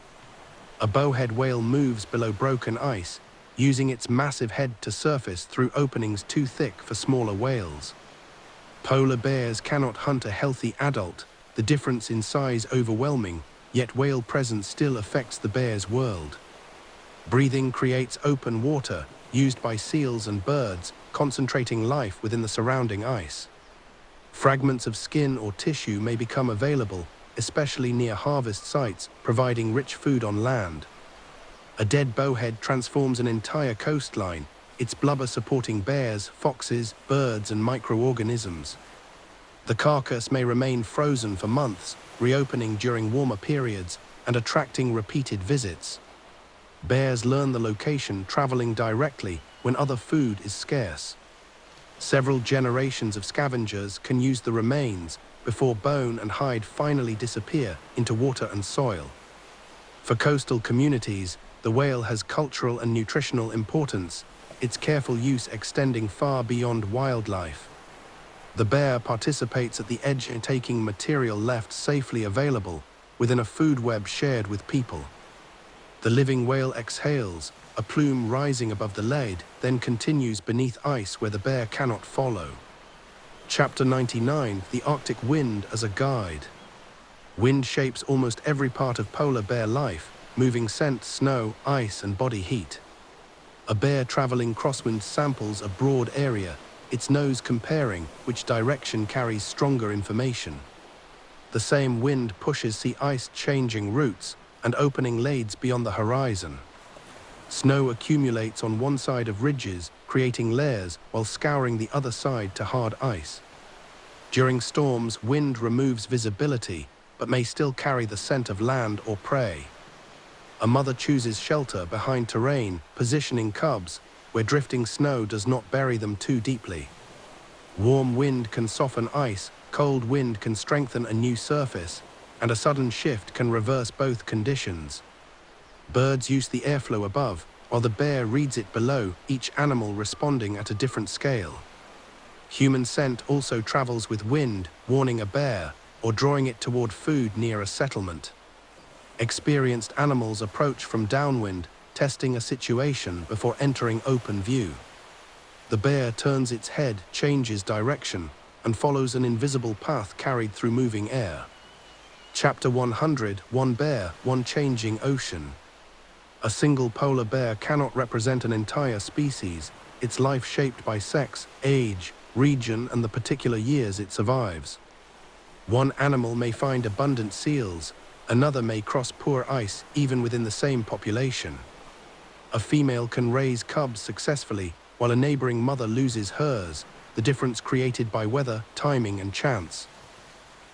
A: A bowhead whale moves below broken ice, using its massive head to surface through openings too thick for smaller whales. Polar bears cannot hunt a healthy adult, the difference in size overwhelming, yet whale presence still affects the bear's world. Breathing creates open water, used by seals and birds, concentrating life within the surrounding ice. Fragments of skin or tissue may become available, especially near harvest sites, providing rich food on land. A dead bowhead transforms an entire coastline, its blubber supporting bears, foxes, birds, and microorganisms. The carcass may remain frozen for months, reopening during warmer periods and attracting repeated visits. Bears learn the location, traveling directly when other food is scarce. Several generations of scavengers can use the remains before bone and hide finally disappear into water and soil. For coastal communities, the whale has cultural and nutritional importance, its careful use extending far beyond wildlife. The bear participates at the edge in taking material left safely available within a food web shared with people. The living whale exhales, a plume rising above the lead, then continues beneath ice where the bear cannot follow. Chapter 99: The Arctic Wind as a Guide. Wind shapes almost every part of polar bear life, moving scent, snow, ice, and body heat. A bear traveling crosswind samples a broad area, its nose comparing which direction carries stronger information. The same wind pushes sea ice changing routes and opening lades beyond the horizon. Snow accumulates on one side of ridges, creating layers while scouring the other side to hard ice. During storms, wind removes visibility, but may still carry the scent of land or prey. A mother chooses shelter behind terrain, positioning cubs where drifting snow does not bury them too deeply. Warm wind can soften ice, cold wind can strengthen a new surface, and a sudden shift can reverse both conditions. Birds use the airflow above, while the bear reads it below, each animal responding at a different scale. Human scent also travels with wind, warning a bear, or drawing it toward food near a settlement. Experienced animals approach from downwind, testing a situation before entering open view. The bear turns its head, changes direction, and follows an invisible path carried through moving air. Chapter 100: One Bear, One Changing Ocean. A single polar bear cannot represent an entire species, its life shaped by sex, age, region, and the particular years it survives. One animal may find abundant seals, another may cross poor ice even within the same population. A female can raise cubs successfully, while a neighboring mother loses hers, the difference created by weather, timing, and chance.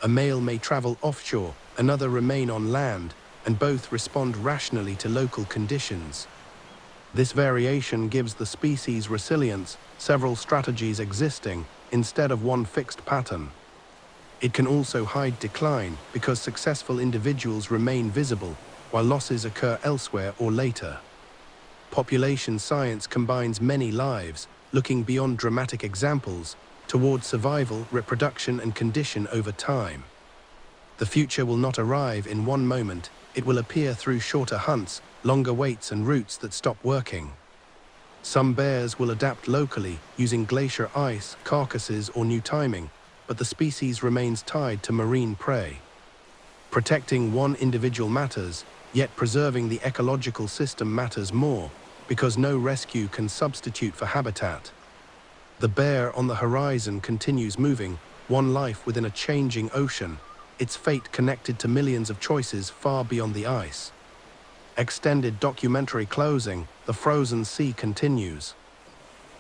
A: A male may travel offshore, another remain on land, and both respond rationally to local conditions. This variation gives the species resilience, several strategies existing, instead of one fixed pattern. It can also hide decline because successful individuals remain visible, while losses occur elsewhere or later. Population science combines many lives, looking beyond dramatic examples, toward survival, reproduction, and condition over time. The future will not arrive in one moment, it will appear through shorter hunts, longer waits, and routes that stop working. Some bears will adapt locally, using glacier ice, carcasses, or new timing, but the species remains tied to marine prey. Protecting one individual matters, yet preserving the ecological system matters more, because no rescue can substitute for habitat. The bear on the horizon continues moving, one life within a changing ocean, its fate connected to millions of choices far beyond the ice. Extended documentary closing: The Frozen Sea continues.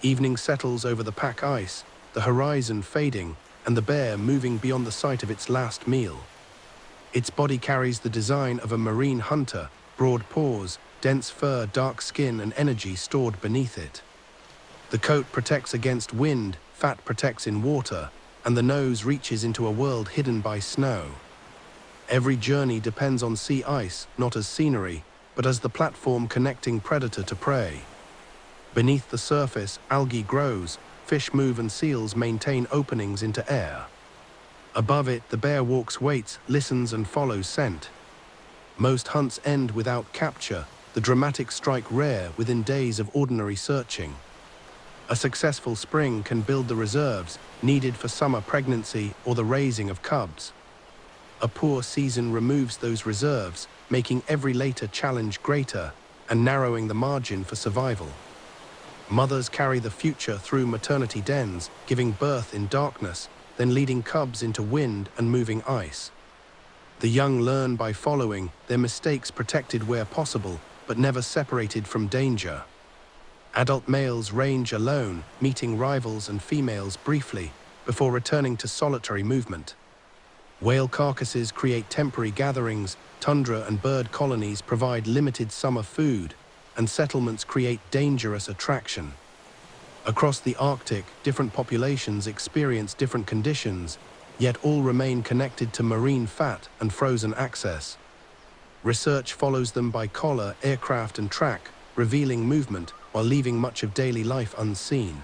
A: Evening settles over the pack ice, the horizon fading, and the bear moving beyond the sight of its last meal. Its body carries the design of a marine hunter, broad paws, dense fur, dark skin, and energy stored beneath it. The coat protects against wind, fat protects in water, and the nose reaches into a world hidden by snow. Every journey depends on sea ice, not as scenery, but as the platform connecting predator to prey. Beneath the surface, algae grows, fish move and seals maintain openings into air. Above it, the bear walks, waits, listens and follows scent. Most hunts end without capture, the dramatic strike rare within days of ordinary searching. A successful spring can build the reserves needed for summer pregnancy or the raising of cubs. A poor season removes those reserves, making every later challenge greater and narrowing the margin for survival. Mothers carry the future through maternity dens, giving birth in darkness, then leading cubs into wind and moving ice. The young learn by following, their mistakes protected where possible, but never separated from danger. Adult males range alone, meeting rivals and females briefly, before returning to solitary movement. Whale carcasses create temporary gatherings, tundra and bird colonies provide limited summer food, and settlements create dangerous attraction. Across the Arctic, different populations experience different conditions, yet all remain connected to marine fat and frozen access. Research follows them by collar, aircraft and track, revealing movement while leaving much of daily life unseen.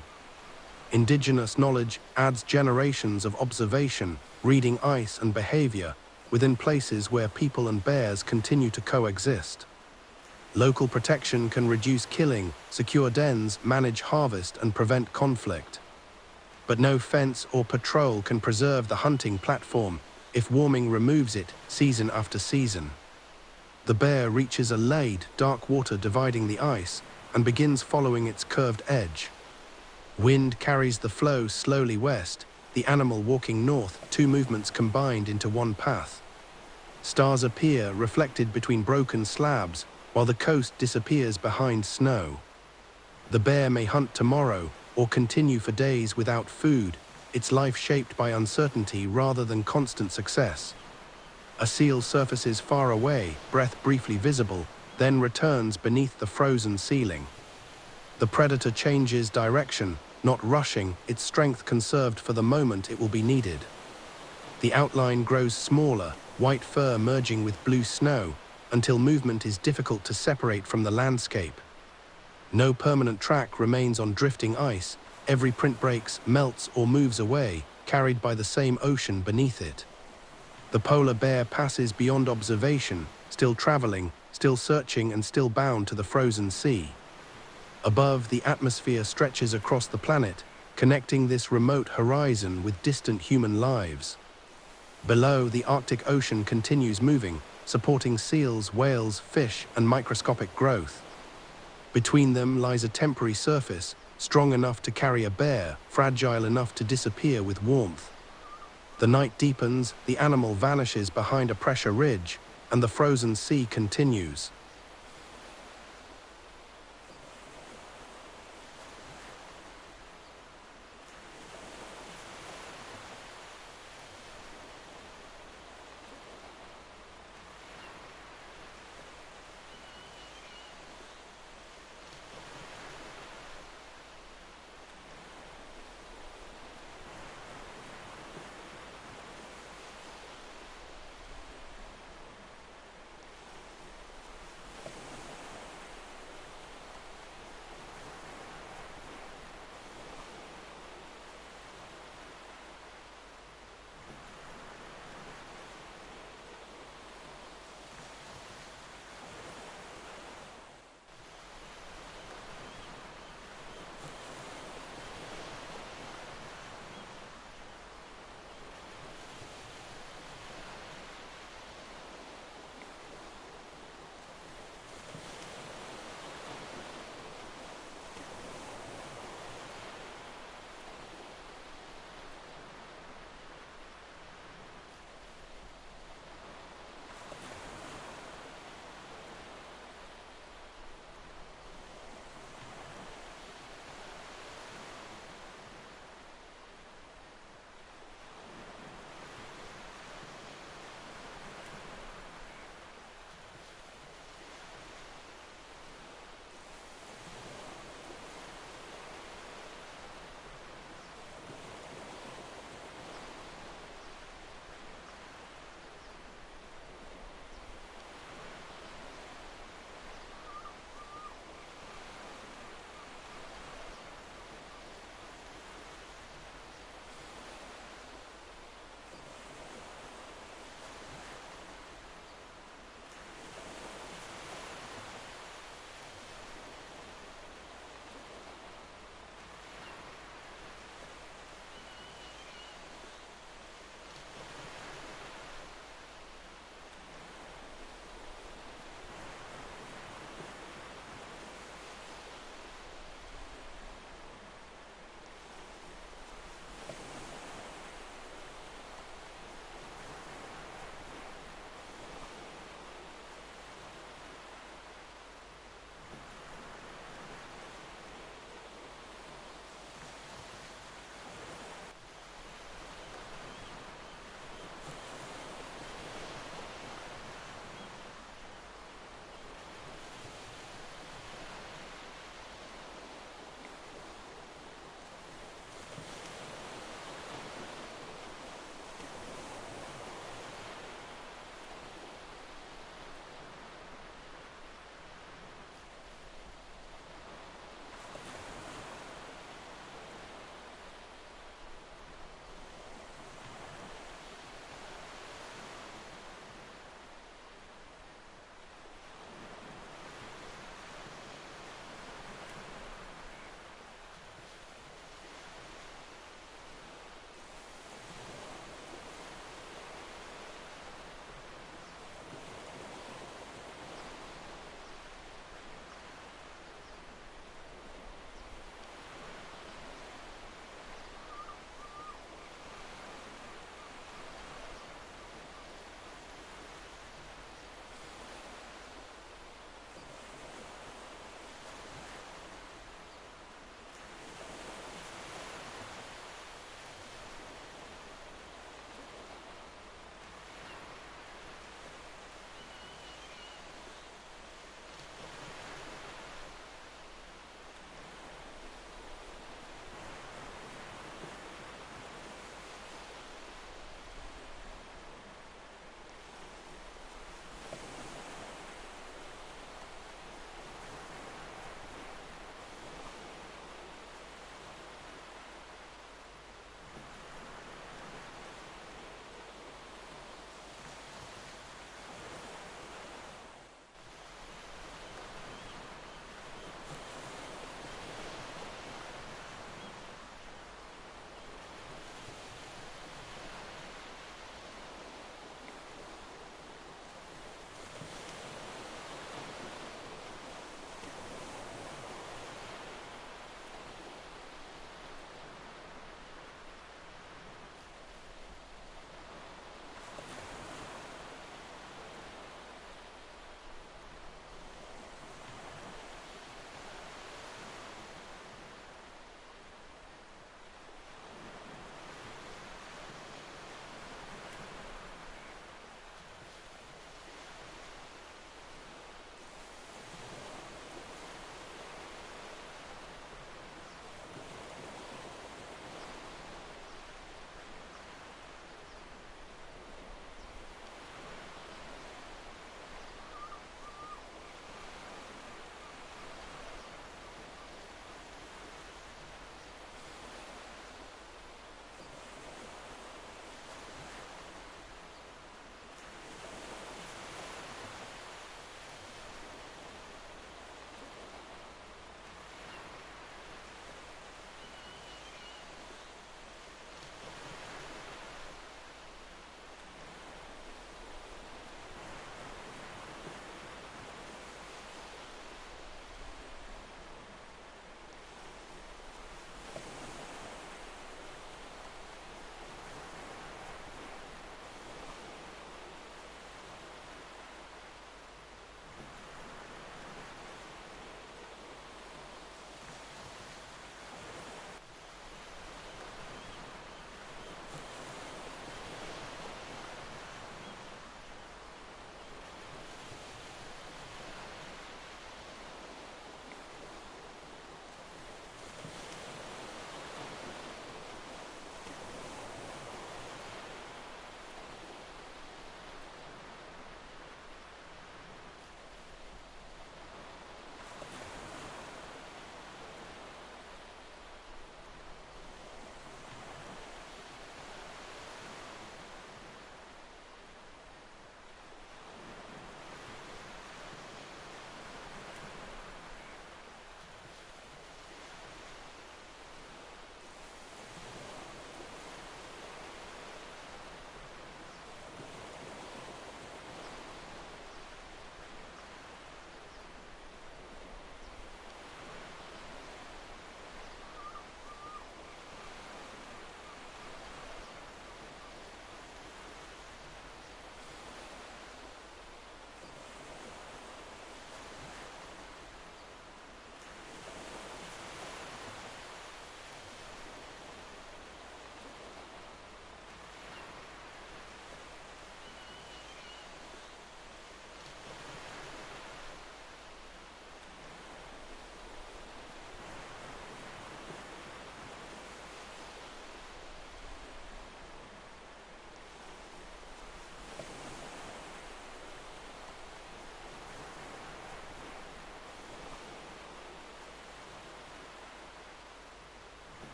A: Indigenous knowledge adds generations of observation, reading ice and behavior within places where people and bears continue to coexist. Local protection can reduce killing, secure dens, manage harvest and prevent conflict. But no fence or patrol can preserve the hunting platform if warming removes it season after season. The bear reaches a lade, dark water dividing the ice, and begins following its curved edge. Wind carries the flow slowly west, the animal walking north, two movements combined into one path. Stars appear reflected between broken slabs, while the coast disappears behind snow. The bear may hunt tomorrow, or continue for days without food, its life shaped by uncertainty rather than constant success. A seal surfaces far away, breath briefly visible, then returns beneath the frozen ceiling. The predator changes direction, not rushing, its strength conserved for the moment it will be needed. The outline grows smaller, white fur merging with blue snow, until movement is difficult to separate from the landscape. No permanent track remains on drifting ice, every print breaks, melts or moves away, carried by the same ocean beneath it. The polar bear passes beyond observation, still traveling, still searching and still bound to the frozen sea. Above, the atmosphere stretches across the planet, connecting this remote horizon with distant human lives. Below, the Arctic Ocean continues moving, supporting seals, whales, fish, and microscopic growth. Between them lies a temporary surface, strong enough to carry a bear, fragile enough to disappear with warmth. The night deepens, the animal vanishes behind a pressure ridge, and the frozen sea continues.